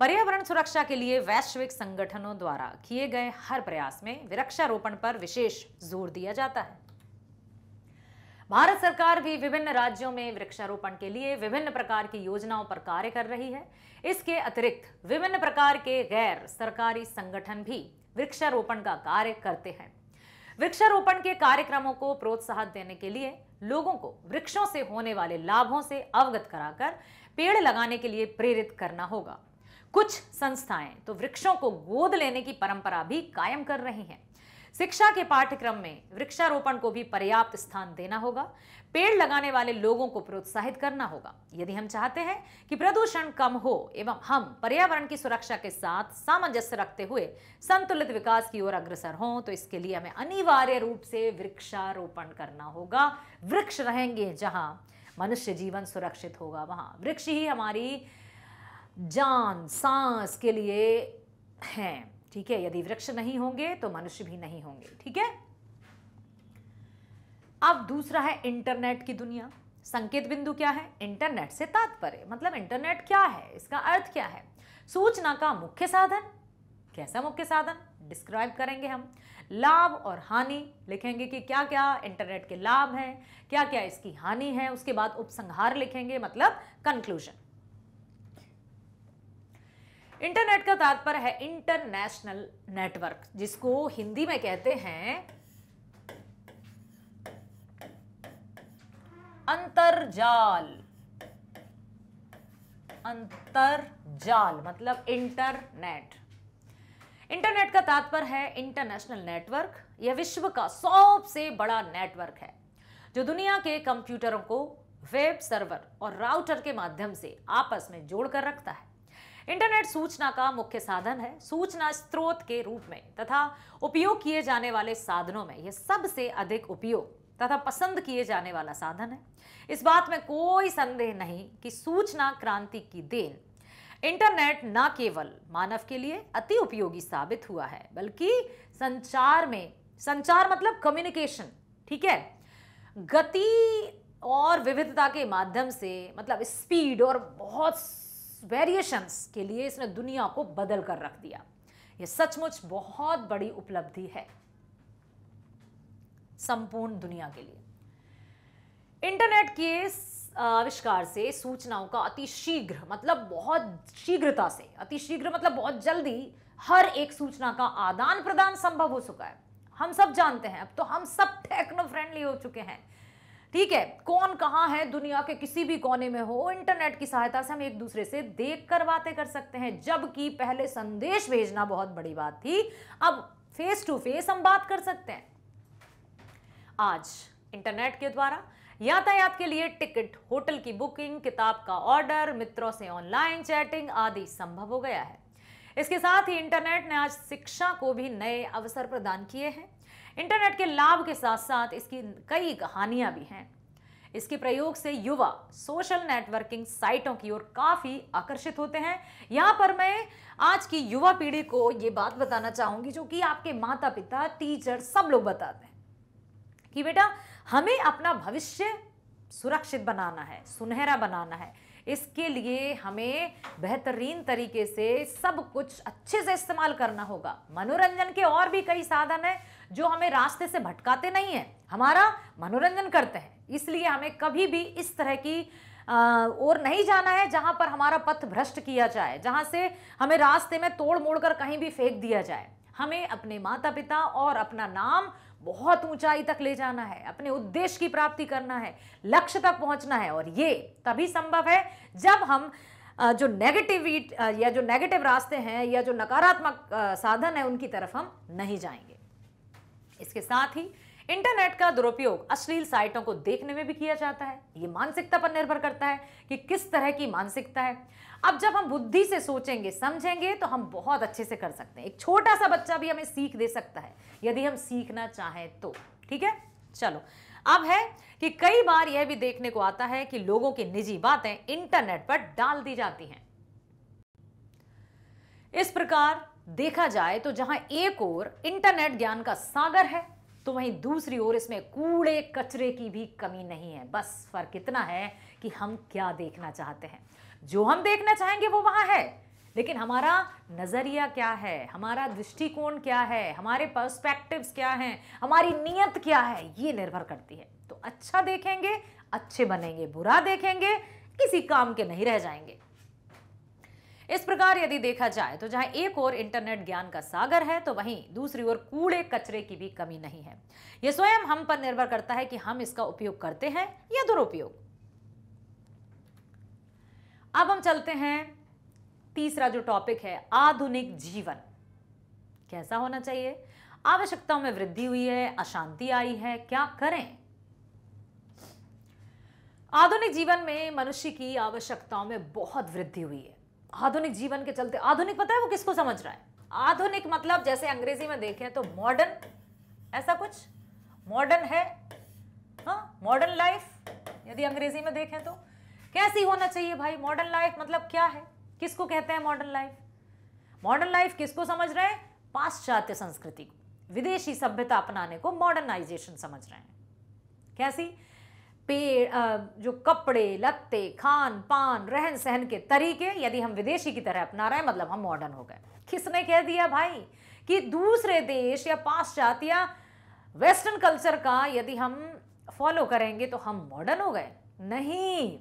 पर्यावरण सुरक्षा के लिए वैश्विक संगठनों द्वारा किए गए हर प्रयास में वृक्षारोपण पर विशेष जोर दिया जाता है। भारत सरकार भी विभिन्न राज्यों में वृक्षारोपण के लिए विभिन्न प्रकार की योजनाओं पर कार्य कर रही है। इसके अतिरिक्त विभिन्न प्रकार के गैर सरकारी संगठन भी वृक्षारोपण का कार्य करते हैं। वृक्षारोपण के कार्यक्रमों को प्रोत्साहन देने के लिए लोगों को वृक्षों से होने वाले लाभों से अवगत कराकर पेड़ लगाने के लिए प्रेरित करना होगा। कुछ संस्थाएं तो वृक्षों को गोद लेने की परंपरा भी कायम कर रही हैं। शिक्षा के पाठ्यक्रम में वृक्षारोपण को भी पर्याप्त स्थान देना होगा। पेड़ लगाने वाले लोगों को प्रोत्साहित करना होगा। यदि हम चाहते हैं कि प्रदूषण कम हो एवं हम पर्यावरण की सुरक्षा के साथ सामंजस्य रखते हुए संतुलित विकास की ओर अग्रसर हों, तो इसके लिए हमें अनिवार्य रूप से वृक्षारोपण करना होगा। वृक्ष रहेंगे जहां मनुष्य जीवन सुरक्षित होगा, वहां वृक्ष ही हमारी जान सांस के लिए हैं। ठीक है। यदि वृक्ष नहीं होंगे तो मनुष्य भी नहीं होंगे। ठीक है। अब दूसरा है इंटरनेट की दुनिया। संकेत बिंदु क्या है? इंटरनेट से तात्पर्य, मतलब इंटरनेट क्या है, इसका अर्थ क्या है? सूचना का मुख्य साधन। कैसा मुख्य साधन? डिस्क्राइब करेंगे हम। लाभ और हानि लिखेंगे कि क्या क्या इंटरनेट के लाभ हैं, क्या क्या इसकी हानि है। उसके बाद उपसंहार लिखेंगे, मतलब कंक्लूजन। इंटरनेट का तात्पर्य है इंटरनेशनल नेटवर्क, जिसको हिंदी में कहते हैं अंतरजाल। अंतरजाल मतलब इंटरनेट। इंटरनेट का तात्पर्य है इंटरनेशनल नेटवर्क। यह विश्व का सबसे बड़ा नेटवर्क है जो दुनिया के कंप्यूटरों को वेब सर्वर और राउटर के माध्यम से आपस में जोड़कर रखता है। इंटरनेट सूचना का मुख्य साधन है। सूचना स्रोत के रूप में तथा उपयोग किए जाने वाले साधनों में यह सबसे अधिक उपयोग तथा पसंद किए जाने वाला साधन है। इस बात में कोई संदेह नहीं कि सूचना क्रांति की देन इंटरनेट न केवल मानव के लिए अति उपयोगी साबित हुआ है, बल्कि संचार मतलब कम्युनिकेशन, ठीक है, गति और विविधता के माध्यम से, मतलब स्पीड और बहुत वेरिएशंस के लिए इसने दुनिया को बदल कर रख दिया। यह सचमुच बहुत बड़ी उपलब्धि है संपूर्ण दुनिया के लिए। इंटरनेट के आविष्कार से सूचनाओं का अतिशीघ्र, मतलब बहुत शीघ्रता से, अतिशीघ्र मतलब बहुत जल्दी हर एक सूचना का आदान प्रदान संभव हो चुका है। हम सब जानते हैं, अब तो हम सब टेक्नो फ्रेंडली हो चुके हैं, ठीक है। कौन कहां है, दुनिया के किसी भी कोने में हो, इंटरनेट की सहायता से हम एक दूसरे से देख कर बातें कर सकते हैं। जबकि पहले संदेश भेजना बहुत बड़ी बात थी, अब फेस टू फेस हम बात कर सकते हैं। आज इंटरनेट के द्वारा यातायात के लिए टिकट, होटल की बुकिंग, किताब का ऑर्डर, मित्रों से ऑनलाइन चैटिंग आदि संभव हो गया है। इसके साथ ही इंटरनेट ने आज शिक्षा को भी नए अवसर प्रदान किए हैं। इंटरनेट के लाभ के साथ साथ इसकी कई कहानियां भी हैं। इसके प्रयोग से युवा सोशल नेटवर्किंग साइटों की ओर काफी आकर्षित होते हैं। यहां पर मैं आज की युवा पीढ़ी को यह बात बताना चाहूंगी, जो कि आपके माता पिता, टीचर सब लोग बताते हैं कि बेटा हमें अपना भविष्य सुरक्षित बनाना है, सुनहरा बनाना है। इसके लिए हमें बेहतरीन तरीके से सब कुछ अच्छे से इस्तेमाल करना होगा। मनोरंजन के और भी कई साधन हैं जो हमें रास्ते से भटकाते नहीं हैं, हमारा मनोरंजन करते हैं। इसलिए हमें कभी भी इस तरह की और नहीं जाना है जहां पर हमारा पथ भ्रष्ट किया जाए, जहां से हमें रास्ते में तोड़ मोड़ कर कहीं भी फेंक दिया जाए। हमें अपने माता पिता और अपना नाम बहुत ऊंचाई तक ले जाना है, अपने उद्देश्य की प्राप्ति करना है, लक्ष्य तक पहुंचना है। और ये तभी संभव है जब हम जो नेगेटिव रास्ते हैं या जो नकारात्मक साधन है उनकी तरफ हम नहीं जाएंगे। इसके साथ ही इंटरनेट का दुरुपयोग अश्लील साइटों को देखने में भी किया जाता है। ये मानसिकता पर निर्भर करता है कि किस तरह की मानसिकता है। अब जब हम बुद्धि से सोचेंगे, समझेंगे तो हम बहुत अच्छे से कर सकते हैं। एक छोटा सा बच्चा भी हमें सीख दे सकता है यदि हम सीखना चाहें तो, ठीक है। चलो, अब है कि कई बार यह भी देखने को आता है कि लोगों की निजी बातें इंटरनेट पर डाल दी जाती हैं। इस प्रकार देखा जाए तो जहां एक ओर इंटरनेट ज्ञान का सागर है, तो वहीं दूसरी ओर इसमें कूड़े कचरे की भी कमी नहीं है। बस फर्क इतना है कि हम क्या देखना चाहते हैं। जो हम देखना चाहेंगे वो वहां है, लेकिन हमारा नजरिया क्या है, हमारा दृष्टिकोण क्या है, हमारे पर्सपेक्टिव्स क्या हैं, हमारी नीयत क्या है, ये निर्भर करती है। तो अच्छा देखेंगे, अच्छे बनेंगे, बुरा देखेंगे, किसी काम के नहीं रह जाएंगे। इस प्रकार यदि देखा जाए तो जहां एक ओर इंटरनेट ज्ञान का सागर है, तो वहीं दूसरी ओर कूड़े कचरे की भी कमी नहीं है। यह स्वयं हम पर निर्भर करता है कि हम इसका उपयोग करते हैं या दुरुपयोग। अब हम चलते हैं तीसरा जो टॉपिक है, आधुनिक जीवन कैसा होना चाहिए। आवश्यकताओं में वृद्धि हुई है, अशांति आई है, क्या करें। आधुनिक जीवन में मनुष्य की आवश्यकताओं में बहुत वृद्धि हुई है। आधुनिक जीवन के चलते, आधुनिक पता है वो किसको समझ रहा है? आधुनिक मतलब जैसे अंग्रेजी में देखें तो मॉडर्न, ऐसा कुछ मॉडर्न है, हाँ, मॉडर्न लाइफ यदि अंग्रेजी में देखें तो कैसी होना चाहिए भाई। मॉडर्न लाइफ मतलब क्या है, किसको कहते हैं मॉडर्न लाइफ? मॉडर्न लाइफ किसको समझ रहे हैं? पाश्चात्य संस्कृति को, विदेशी सभ्यता अपनाने को मॉडर्नाइजेशन समझ रहे हैं। कैसी? जो कपड़े लत्ते, खान पान, रहन सहन के तरीके यदि हम विदेशी की तरह अपना रहे हैं, मतलब हम मॉडर्न हो गए। किसने कह दिया भाई कि दूसरे देश या पाश्चात्य या वेस्टर्न कल्चर का यदि हम फॉलो करेंगे तो हम मॉडर्न हो गए? नहीं,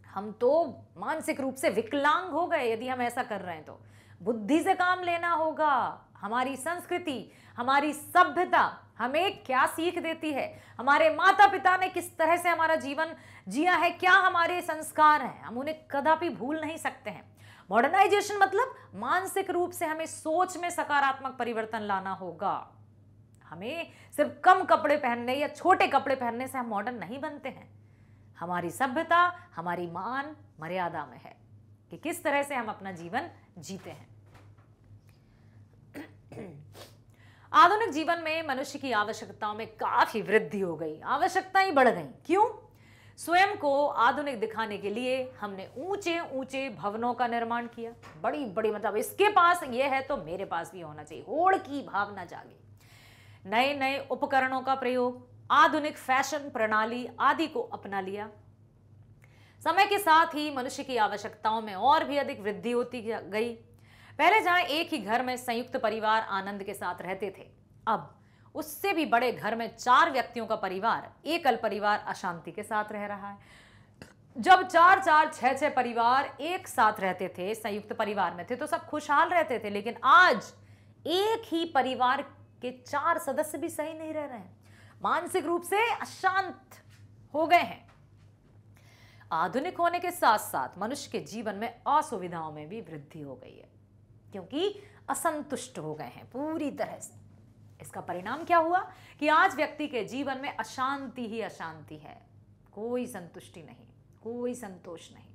हम तो मानसिक रूप से विकलांग हो गए यदि हम ऐसा कर रहे हैं। तो बुद्धि से काम लेना होगा। हमारी संस्कृति, हमारी सभ्यता हमें क्या सीख देती है, हमारे माता पिता ने किस तरह से हमारा जीवन जिया है, क्या हमारे संस्कार हैं, हम उन्हें कदापि भूल नहीं सकते हैं। मॉडर्नाइजेशन मतलब मानसिक रूप से हमें सोच में सकारात्मक परिवर्तन लाना होगा। हमें सिर्फ कम कपड़े पहनने या छोटे कपड़े पहनने से हम मॉडर्न नहीं बनते हैं। हमारी सभ्यता हमारी मान मर्यादा में है कि किस तरह से हम अपना जीवन जीते हैं। आधुनिक जीवन में मनुष्य की आवश्यकताओं में काफी वृद्धि हो गई, आवश्यकताएं बढ़ गई। क्यों? स्वयं को आधुनिक दिखाने के लिए हमने ऊंचे ऊंचे भवनों का निर्माण किया। बड़ी बड़ी, मतलब इसके पास ये है तो मेरे पास भी होना चाहिए, होड़ की भावना जागी। नए नए उपकरणों का प्रयोग, आधुनिक फैशन प्रणाली आदि को अपना लिया। समय के साथ ही मनुष्य की आवश्यकताओं में और भी अधिक वृद्धि होती गई। पहले जहां एक ही घर में संयुक्त परिवार आनंद के साथ रहते थे, अब उससे भी बड़े घर में 4 व्यक्तियों का परिवार, एकल परिवार अशांति के साथ रह रहा है। जब 4-4, 6-6 परिवार एक साथ रहते थे, संयुक्त परिवार में थे, तो सब खुशहाल रहते थे। लेकिन आज एक ही परिवार के 4 सदस्य भी सही नहीं रह रहे हैं, मानसिक रूप से अशांत हो गए हैं। आधुनिक होने के साथ साथ मनुष्य के जीवन में असुविधाओं में भी वृद्धि हो गई है, क्योंकि असंतुष्ट हो गए हैं पूरी तरह से। इसका परिणाम क्या हुआ कि आज व्यक्ति के जीवन में अशांति ही अशांति है, कोई संतुष्टि नहीं, कोई संतोष नहीं।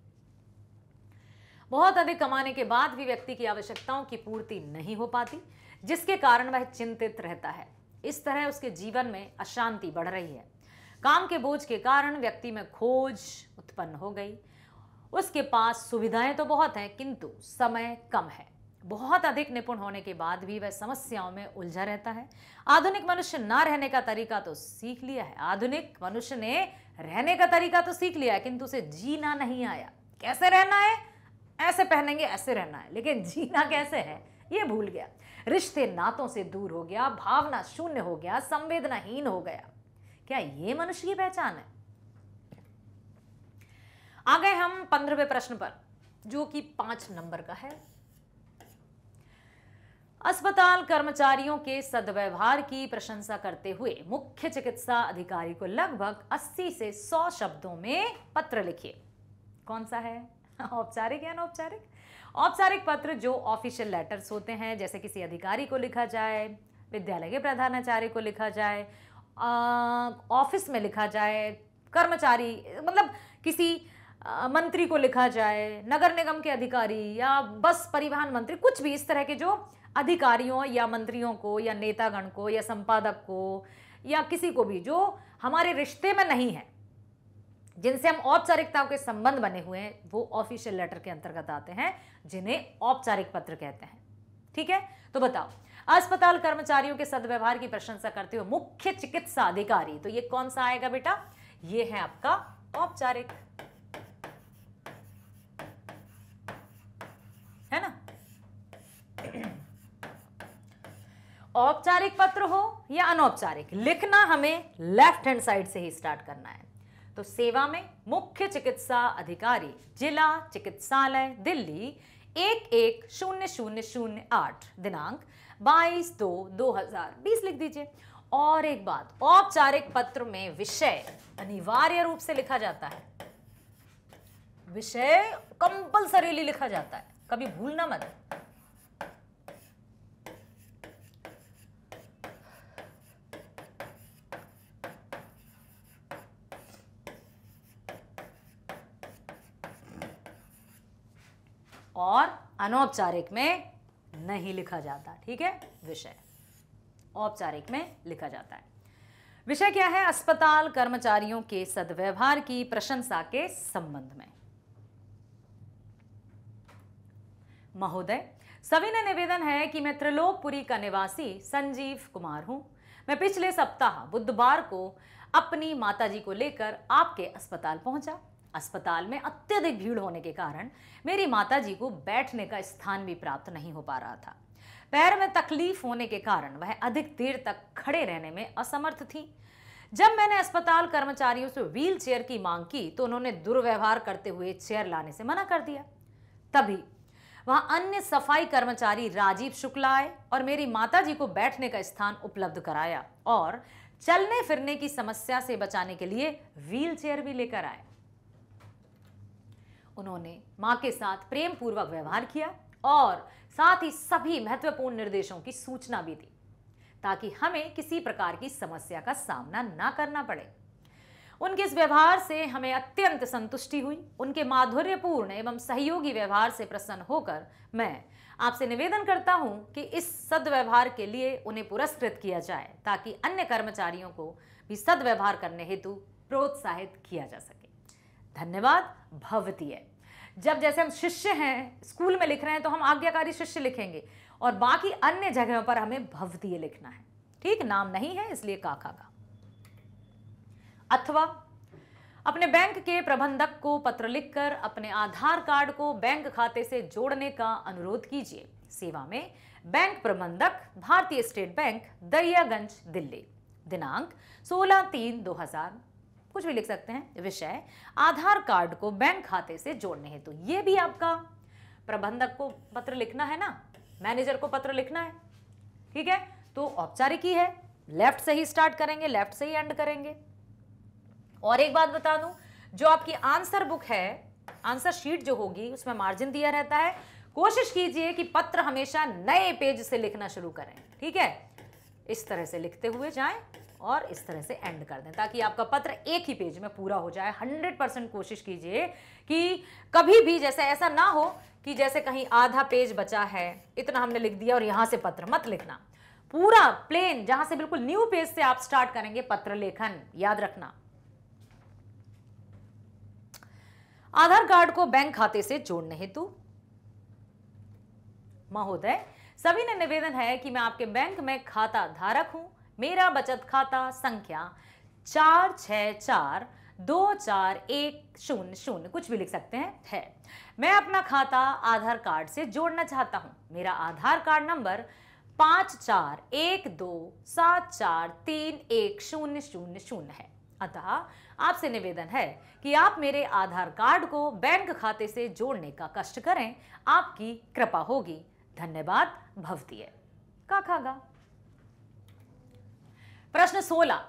बहुत अधिक कमाने के बाद भी व्यक्ति की आवश्यकताओं की पूर्ति नहीं हो पाती, जिसके कारण वह चिंतित रहता है। इस तरह उसके जीवन में अशांति बढ़ रही है। काम के बोझ के कारण व्यक्ति में खोज उत्पन्न हो गई। उसके पास सुविधाएं तो बहुत हैं, किंतु समय कम है। बहुत अधिक निपुण होने के बाद भी वह समस्याओं में उलझा रहता है। आधुनिक मनुष्य ना रहने का तरीका तो सीख लिया है, आधुनिक मनुष्य ने रहने का तरीका तो सीख लिया है, किंतु उसे जीना नहीं आया। कैसे रहना है? ऐसे पहनेंगे, ऐसे रहना है, लेकिन जीना कैसे है ये भूल गया। रिश्ते नातों से दूर हो गया, भावना शून्य हो गया, संवेदनाहीन हो गया। क्या ये मनुष्य की पहचान है? आ गए हम 15वें प्रश्न पर, जो कि 5 नंबर का है। अस्पताल कर्मचारियों के सद्व्यवहार की प्रशंसा करते हुए मुख्य चिकित्सा अधिकारी को लगभग 80 से 100 शब्दों में पत्र लिखिए। कौन सा है? औपचारिक या अनौपचारिक? औपचारिक पत्र जो ऑफिशियल लेटर्स होते हैं, जैसे किसी अधिकारी को लिखा जाए, विद्यालय के प्रधानाचार्य को लिखा जाए, ऑफिस में लिखा जाए, कर्मचारी मतलब किसी मंत्री को लिखा जाए, नगर निगम के अधिकारी या बस परिवहन मंत्री, कुछ भी इस तरह के जो अधिकारियों या मंत्रियों को या नेतागण को या संपादक को या किसी को भी जो हमारे रिश्ते में नहीं है, जिनसे हम औपचारिकताओं के संबंध बने हुए हैं, वो ऑफिशियल लेटर के अंतर्गत आते हैं, जिन्हें औपचारिक पत्र कहते हैं। ठीक है, तो बताओ, अस्पताल कर्मचारियों के सद्व्यवहार की प्रशंसा करते हुए मुख्य चिकित्सा अधिकारी, तो ये कौन सा आएगा बेटा? ये है आपका औपचारिक, है ना? औपचारिक पत्र हो या अनौपचारिक, लिखना हमें लेफ्ट हैंड साइड से ही स्टार्ट करना है। तो सेवा में मुख्य चिकित्सा अधिकारी, जिला चिकित्सालय, दिल्ली 110008, दिनांक 22/2/2020 लिख दीजिए। और एक बात, औपचारिक पत्र में विषय अनिवार्य रूप से लिखा जाता है, विषय कंपल्सरीली लिखा जाता है, कभी भूलना मत। और अनौपचारिक में नहीं लिखा जाता। ठीक है, विषय औपचारिक में लिखा जाता है। विषय क्या है? अस्पताल कर्मचारियों के सद्व्यवहार की प्रशंसा के संबंध में। महोदय, सविनय निवेदन है कि मैं त्रिलोकपुरी का निवासी संजीव कुमार हूं। मैं पिछले सप्ताह बुधवार को अपनी माताजी को लेकर आपके अस्पताल पहुंचा। अस्पताल में अत्यधिक भीड़ होने के कारण मेरी माताजी को बैठने का स्थान भी प्राप्त नहीं हो पा रहा था। पैर में तकलीफ होने के कारण वह अधिक देर तक खड़े रहने में असमर्थ थी। जब मैंने अस्पताल कर्मचारियों से व्हील चेयर की मांग की तो उन्होंने दुर्व्यवहार करते हुए चेयर लाने से मना कर दिया। तभी वहां अन्य सफाई कर्मचारी राजीव शुक्ला आए और मेरी माताजी को बैठने का स्थान उपलब्ध कराया और चलने फिरने की समस्या से बचाने के लिए व्हील चेयर भी लेकर आए। उन्होंने मां के साथ प्रेम पूर्वक व्यवहार किया और साथ ही सभी महत्वपूर्ण निर्देशों की सूचना भी दी ताकि हमें किसी प्रकार की समस्या का सामना ना करना पड़े। उनके इस व्यवहार से हमें अत्यंत संतुष्टि हुई। उनके माधुर्यपूर्ण एवं सहयोगी व्यवहार से प्रसन्न होकर मैं आपसे निवेदन करता हूं कि इस सद्व्यवहार के लिए उन्हें पुरस्कृत किया जाए ताकि अन्य कर्मचारियों को भी सद्व्यवहार करने हेतु प्रोत्साहित किया जा सके। धन्यवाद। भवतीय। जब जैसे हम शिष्य हैं, स्कूल में लिख रहे हैं तो हम आज्ञाकारी शिष्य लिखेंगे और बाकी अन्य जगहों पर हमें भवतीय लिखना है। ठीक, नाम नहीं है इसलिए काका का। अथवा अपने बैंक के प्रबंधक को पत्र लिखकर अपने आधार कार्ड को बैंक खाते से जोड़ने का अनुरोध कीजिए। सेवा में बैंक प्रबंधक, भारतीय स्टेट बैंक, दरियागंज, दिल्ली। दिनांक 16/3/2000, कुछ भी लिख सकते हैं। विषय आधार कार्ड को बैंक खाते से जोड़ने हेतु। ये भी आपका प्रबंधक को पत्र लिखना है ना, मैनेजर को पत्र लिखना है, ठीक है। तो औपचारिक ही है, लेफ्ट से ही स्टार्ट करेंगे, लेफ्ट से ही एंड करेंगे। और एक बात बता दूं, जो आपकी आंसर बुक है, आंसर शीट जो होगी उसमें मार्जिन दिया रहता है। कोशिश कीजिए कि पत्र हमेशा नए पेज से लिखना शुरू करें, ठीक है। इस तरह से लिखते हुए जाएं और इस तरह से एंड कर दें ताकि आपका पत्र एक ही पेज में पूरा हो जाए। 100% कोशिश कीजिए कि कभी भी जैसे ऐसा ना हो कि जैसे कहीं आधा पेज बचा है, इतना हमने लिख दिया और यहां से पत्र मत लिखना। पूरा प्लेन जहां से बिल्कुल न्यू पेज से आप स्टार्ट करेंगे पत्र लेखन, याद रखना। आधार कार्ड को बैंक खाते से जोड़ने हेतु महोदय, सभी ने निवेदन है कि मैं आपके बैंक में खाता धारक हूं। मेरा बचत खाता संख्या 46424100, कुछ भी लिख सकते हैं, है। मैं अपना खाता आधार कार्ड से जोड़ना चाहता हूं। मेरा आधार कार्ड नंबर 5412743100 है। अतः आपसे निवेदन है कि आप मेरे आधार कार्ड को बैंक खाते से जोड़ने का कष्ट करें। आपकी कृपा होगी। धन्यवाद, भवदीय। का खागा। प्रश्न 16,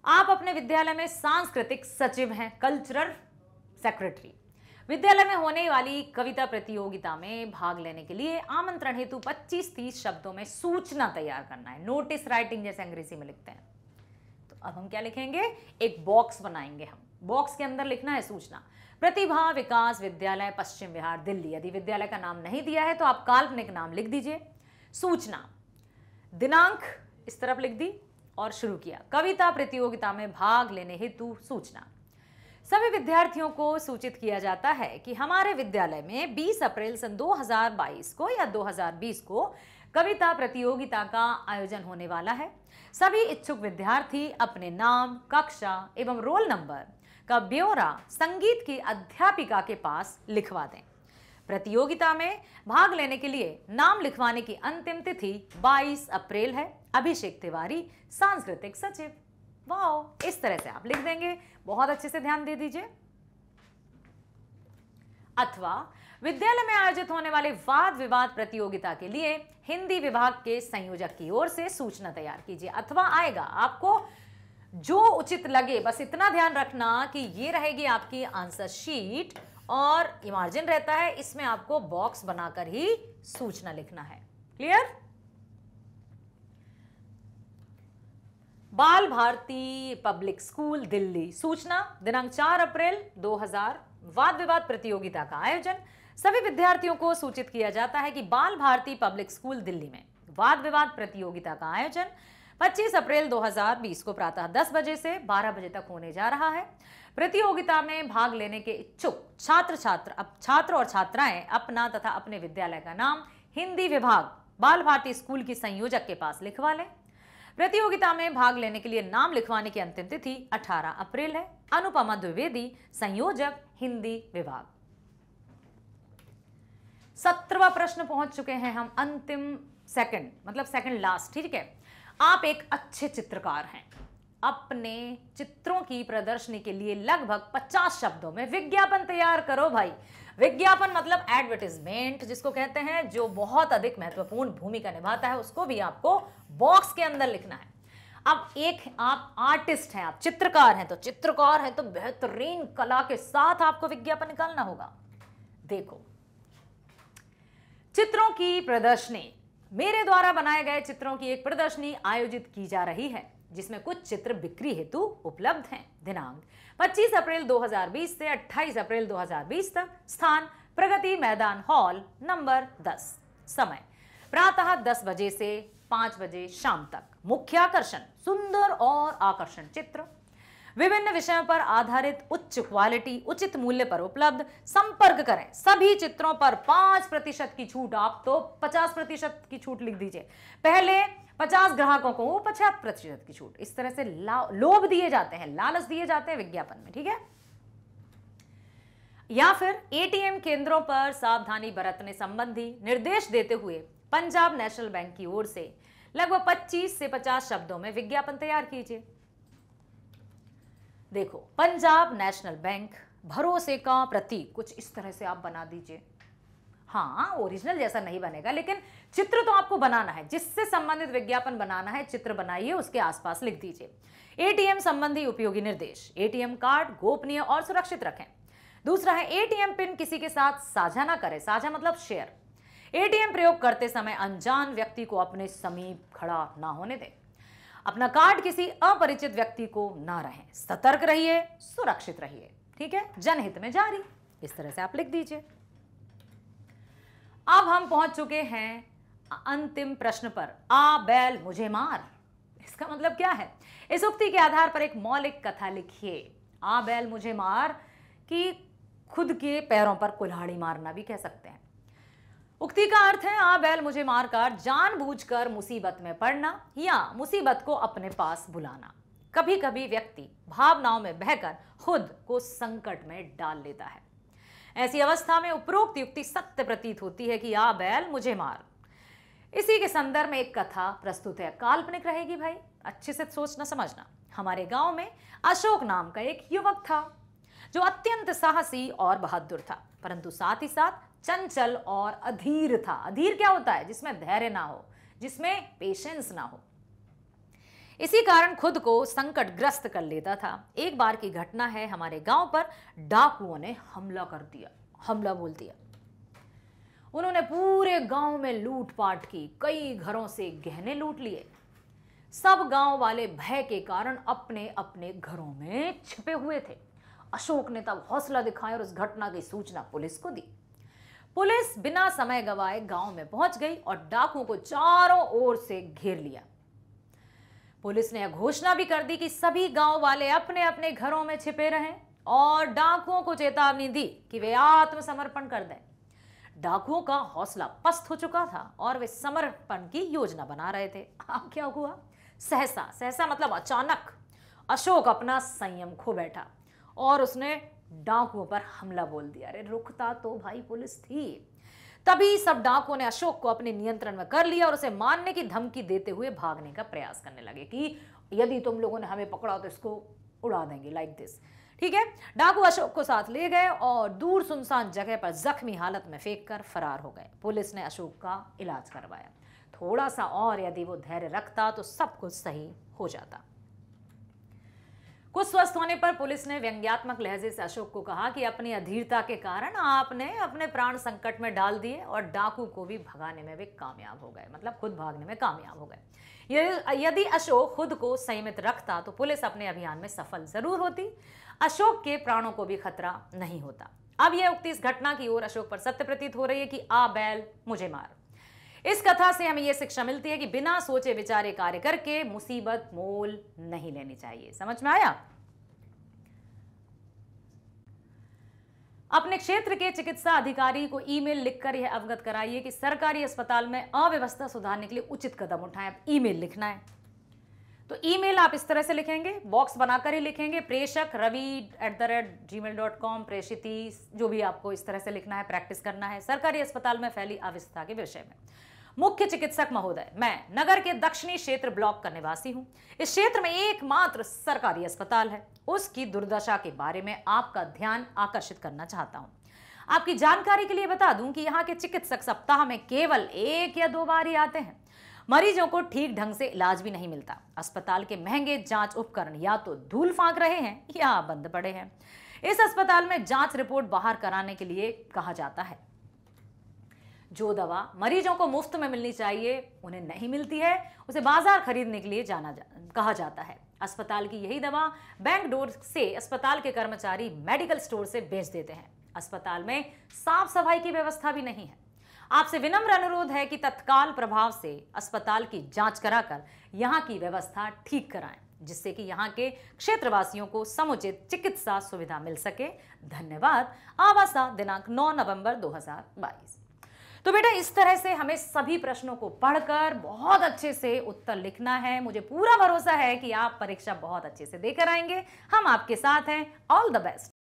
आप अपने विद्यालय में सांस्कृतिक सचिव हैं, कल्चरल सेक्रेटरी। विद्यालय में होने वाली कविता प्रतियोगिता में भाग लेने के लिए आमंत्रण हेतु 25-30 शब्दों में सूचना तैयार करना है। नोटिस राइटिंग जैसे अंग्रेजी में लिखते हैं। तो अब हम क्या लिखेंगे, एक बॉक्स बनाएंगे हम। बॉक्स के अंदर लिखना है सूचना। प्रतिभा विकास विद्यालय, पश्चिम विहार, दिल्ली। यदि विद्यालय का नाम नहीं दिया है तो आप काल्पनिक नाम लिख दीजिए। सूचना, दिनांक इस तरफ लिख दी और शुरू किया। कविता प्रतियोगिता में भाग लेने हेतु सूचना। सभी विद्यार्थियों को सूचित किया जाता है कि हमारे विद्यालय में 20 अप्रैल सन 2022 को या 2020 को कविता प्रतियोगिता का आयोजन होने वाला है। सभी इच्छुक विद्यार्थी अपने नाम, कक्षा एवं रोल नंबर का ब्यौरा संगीत की अध्यापिका के पास लिखवा दें। प्रतियोगिता में भाग लेने के लिए नाम लिखवाने की अंतिम तिथि 22 अप्रैल है। अभिषेक तिवारी, सांस्कृतिक सचिव। वाह, इस तरह से आप लिख देंगे। बहुत अच्छे से ध्यान दे दीजिए। अथवा विद्यालय में आयोजित होने वाले वाद विवाद प्रतियोगिता के लिए हिंदी विभाग के संयोजक की ओर से सूचना तैयार कीजिए। अथवा आएगा, आपको जो उचित लगे, बस इतना ध्यान रखना कि ये रहेगी आपकी आंसर शीट और ये मार्जिन रहता है, इसमें आपको बॉक्स बनाकर ही सूचना लिखना है। क्लियर। बाल भारती पब्लिक स्कूल, दिल्ली। सूचना, दिनांक 4 अप्रैल 2000, वाद विवाद प्रतियोगिता का आयोजन। सभी विद्यार्थियों को सूचित किया जाता है कि बाल भारती पब्लिक स्कूल दिल्ली में वाद विवाद प्रतियोगिता का आयोजन 25 अप्रैल 2020 को प्रातः 10 बजे से 12 बजे तक होने जा रहा है। प्रतियोगिता में भाग लेने के इच्छुक छात्र और छात्राएं अपना तथा अपने विद्यालय का नाम हिंदी विभाग बाल भारती स्कूल की संयोजक के पास लिखवा लें। प्रतियोगिता में भाग लेने के लिए नाम लिखवाने की अंतिम तिथि 18 अप्रैल है। अनुपमा द्विवेदी, संयोजक, हिंदी विभाग। 17वां प्रश्न पहुंच चुके हैं हम। अंतिम सेकंड, मतलब सेकंड लास्ट, ठीक है। आप एक अच्छे चित्रकार हैं। अपने चित्रों की प्रदर्शनी के लिए लगभग 50 शब्दों में विज्ञापन तैयार करो भाई। विज्ञापन मतलब एडवर्टाइजमेंट जिसको कहते हैं, जो बहुत अधिक महत्वपूर्ण भूमिका निभाता है, उसको भी आपको बॉक्स के अंदर लिखना है। अब एक आप आर्टिस्ट हैं, आप चित्रकार हैं, तो चित्रकार हैं तो बेहतरीन कला के साथ आपको विज्ञापन निकालना होगा। देखो, चित्रों की प्रदर्शनी, मेरे द्वारा बनाए गए चित्रों की एक प्रदर्शनी आयोजित की जा रही है जिसमें कुछ चित्र बिक्री हेतु उपलब्ध हैं। दिनांक 25 अप्रैल 2020 से 28 अप्रैल 2020 तक। स्थान प्रगति मैदान हॉल नंबर 10। समय प्रातः 10 बजे से 5 बजे शाम तक। मुख्य आकर्षण सुंदर और आकर्षण चित्र। विभिन्न विषयों पर आधारित उच्च क्वालिटी उचित मूल्य पर उपलब्ध। संपर्क करें। सभी चित्रों पर 5% की छूट। आप तो 50% की छूट लिख दीजिए। पहले 50 ग्राहकों को 50% की छूट। इस तरह से लोभ दिए जाते हैं, लालच दिए जाते हैं विज्ञापन में, ठीक है। या फिर एटीएम केंद्रों पर सावधानी बरतने संबंधी निर्देश देते हुए पंजाब नेशनल बैंक की ओर से लगभग 25 से 50 शब्दों में विज्ञापन तैयार कीजिए। देखो, पंजाब नेशनल बैंक, भरोसे का प्रतीक, कुछ इस तरह से आप बना दीजिए। हाँ, ओरिजिनल जैसा नहीं बनेगा, लेकिन चित्र तो आपको बनाना है। जिससे संबंधित विज्ञापन बनाना है, चित्र बनाइए, उसके आसपास लिख दीजिए। एटीएम संबंधी उपयोगी निर्देश। एटीएम कार्ड गोपनीय और सुरक्षित रखें। दूसरा है एटीएम पिन किसी के साथ साझा ना करें। साझा मतलब शेयर। एटीएम प्रयोग करते समय अनजान व्यक्ति को अपने समीप खड़ा ना होने दें। अपना कार्ड किसी अपरिचित व्यक्ति को ना रहे। सतर्क रहिए, सुरक्षित रहिए, ठीक है। जनहित में जारी, इस तरह से आप लिख दीजिए। अब हम पहुंच चुके हैं अंतिम प्रश्न पर। आ बैल मुझे मार, इसका मतलब क्या है? इस उक्ति के आधार पर एक मौलिक कथा लिखिए। आ बैल मुझे मार कि खुद के पैरों पर कुल्हाड़ी मारना भी कह सकते हैं। उक्ति का अर्थ है आ बैल मुझे मार कर जानबूझकर मुसीबत में पड़ना या मुसीबत को अपने पास बुलाना। कभी कभी व्यक्ति भावनाओं में बहकर खुद को संकट में डाल लेता है। ऐसी अवस्था में उपरोक्त युक्ति सत्य प्रतीत होती है कि आ बैल मुझे मार। इसी के संदर्भ में एक कथा प्रस्तुत है। काल्पनिक रहेगी भाई, अच्छे से सोचना समझना। हमारे गांव में अशोक नाम का एक युवक था जो अत्यंत साहसी और बहादुर था, परंतु साथ ही साथ चंचल और अधीर था। अधीर क्या होता है? जिसमें धैर्य ना हो, जिसमें पेशेंस ना हो। इसी कारण खुद को संकटग्रस्त कर लेता था। एक बार की घटना है, हमारे गांव पर डाकुओं ने हमला कर दिया। हमला बोल दिया। उन्होंने पूरे गांव में लूटपाट की, कई घरों से गहने लूट लिए। सब गांव वाले भय के कारण अपने अपने घरों में छिपे हुए थे। अशोक ने तब हौसला दिखाया और उस घटना की सूचना पुलिस को दी। पुलिस बिना समय गवाए गांव में पहुंच गई और डाकुओं को चारों ओर से घेर लिया। पुलिस ने यह घोषणा भी कर दी कि सभी गांव वाले अपने अपने घरों में छिपे रहें और डाकुओं को चेतावनी दी कि वे आत्मसमर्पण कर दें। डाकुओं का हौसला पस्त हो चुका था और वे समर्पण की योजना बना रहे थे। अब क्या हुआ? सहसा, सहसा मतलब अचानक अशोक अपना संयम खो बैठा और उसने डाकुओं पर हमला बोल दिया। अरे रुकता तो भाई पुलिस थी। तभी सब डाकुओं ने अशोक को अपने नियंत्रण में कर लिया और उसे मारने की धमकी देते हुए भागने का प्रयास करने लगे कि यदि तुम लोगों ने हमें पकड़ा तो इसको उड़ा देंगे, लाइक दिस। ठीक है। डाकू अशोक को साथ ले गए और दूर सुनसान जगह पर जख्मी हालत में फेंक कर फरार हो गए। पुलिस ने अशोक का इलाज करवाया। थोड़ा सा और यदि वो धैर्य रखता तो सब कुछ सही हो जाता। कुछ स्वस्थ होने पर पुलिस ने व्यंग्यात्मक लहजे से अशोक को कहा कि अपनी अधीरता के कारण आपने अपने प्राण संकट में डाल दिए और डाकू को भी भगाने में वे कामयाब हो गए, मतलब खुद भागने में कामयाब हो गए। यदि अशोक खुद को संयमित रखता तो पुलिस अपने अभियान में सफल जरूर होती, अशोक के प्राणों को भी खतरा नहीं होता। अब यह उक्ति इस घटना की ओर अशोक पर सत्य प्रतीत हो रही है कि आ बैल मुझे मार। इस कथा से हमें यह शिक्षा मिलती है कि बिना सोचे विचारे कार्य करके मुसीबत मोल नहीं लेनी चाहिए। समझ में आया? अपने क्षेत्र के चिकित्सा अधिकारी को ईमेल लिखकर यह अवगत कराइए कि सरकारी अस्पताल में अव्यवस्था सुधारने के लिए उचित कदम उठाएं। ईमेल लिखना है तो ईमेल आप इस तरह से लिखेंगे, बॉक्स बनाकर ही लिखेंगे, प्रेषक ravi@gmail.com, प्रेषिती, जो भी आपको इस तरह से लिखना है, प्रैक्टिस करना है। सरकारी अस्पताल में फैली अव्यवस्था के विषय में। मुख्य चिकित्सक महोदय, मैं नगर के दक्षिणी क्षेत्र ब्लॉक का निवासी हूं। इस क्षेत्र में एकमात्र सरकारी अस्पताल है। उसकी दुर्दशा के बारे में आपका ध्यान आकर्षित करना चाहता हूं। आपकी जानकारी के लिए बता दूं कि यहाँ के चिकित्सक सप्ताह में केवल 1 या 2 बार ही आते हैं। मरीजों को ठीक ढंग से इलाज भी नहीं मिलता। अस्पताल के महंगे जांच उपकरण या तो धूल फांक रहे हैं या बंद पड़े हैं। इस अस्पताल में जांच रिपोर्ट बाहर कराने के लिए कहा जाता है। जो दवा मरीजों को मुफ्त में मिलनी चाहिए उन्हें नहीं मिलती है, उसे बाजार खरीदने के लिए कहा जाता है। अस्पताल की यही दवा बैंक डोर से अस्पताल के कर्मचारी मेडिकल स्टोर से बेच देते हैं। अस्पताल में साफ सफाई की व्यवस्था भी नहीं है। आपसे विनम्र अनुरोध है कि तत्काल प्रभाव से अस्पताल की जांच कराकर यहां की व्यवस्था ठीक कराएं, जिससे कि यहां के क्षेत्रवासियों को समुचित चिकित्सा सुविधा मिल सके। धन्यवाद। आवासा, दिनांक 9 नवंबर 2022। तो बेटा, इस तरह से हमें सभी प्रश्नों को पढ़कर बहुत अच्छे से उत्तर लिखना है। मुझे पूरा भरोसा है कि आप परीक्षा बहुत अच्छे से देकर आएंगे। हम आपके साथ हैं। All the best.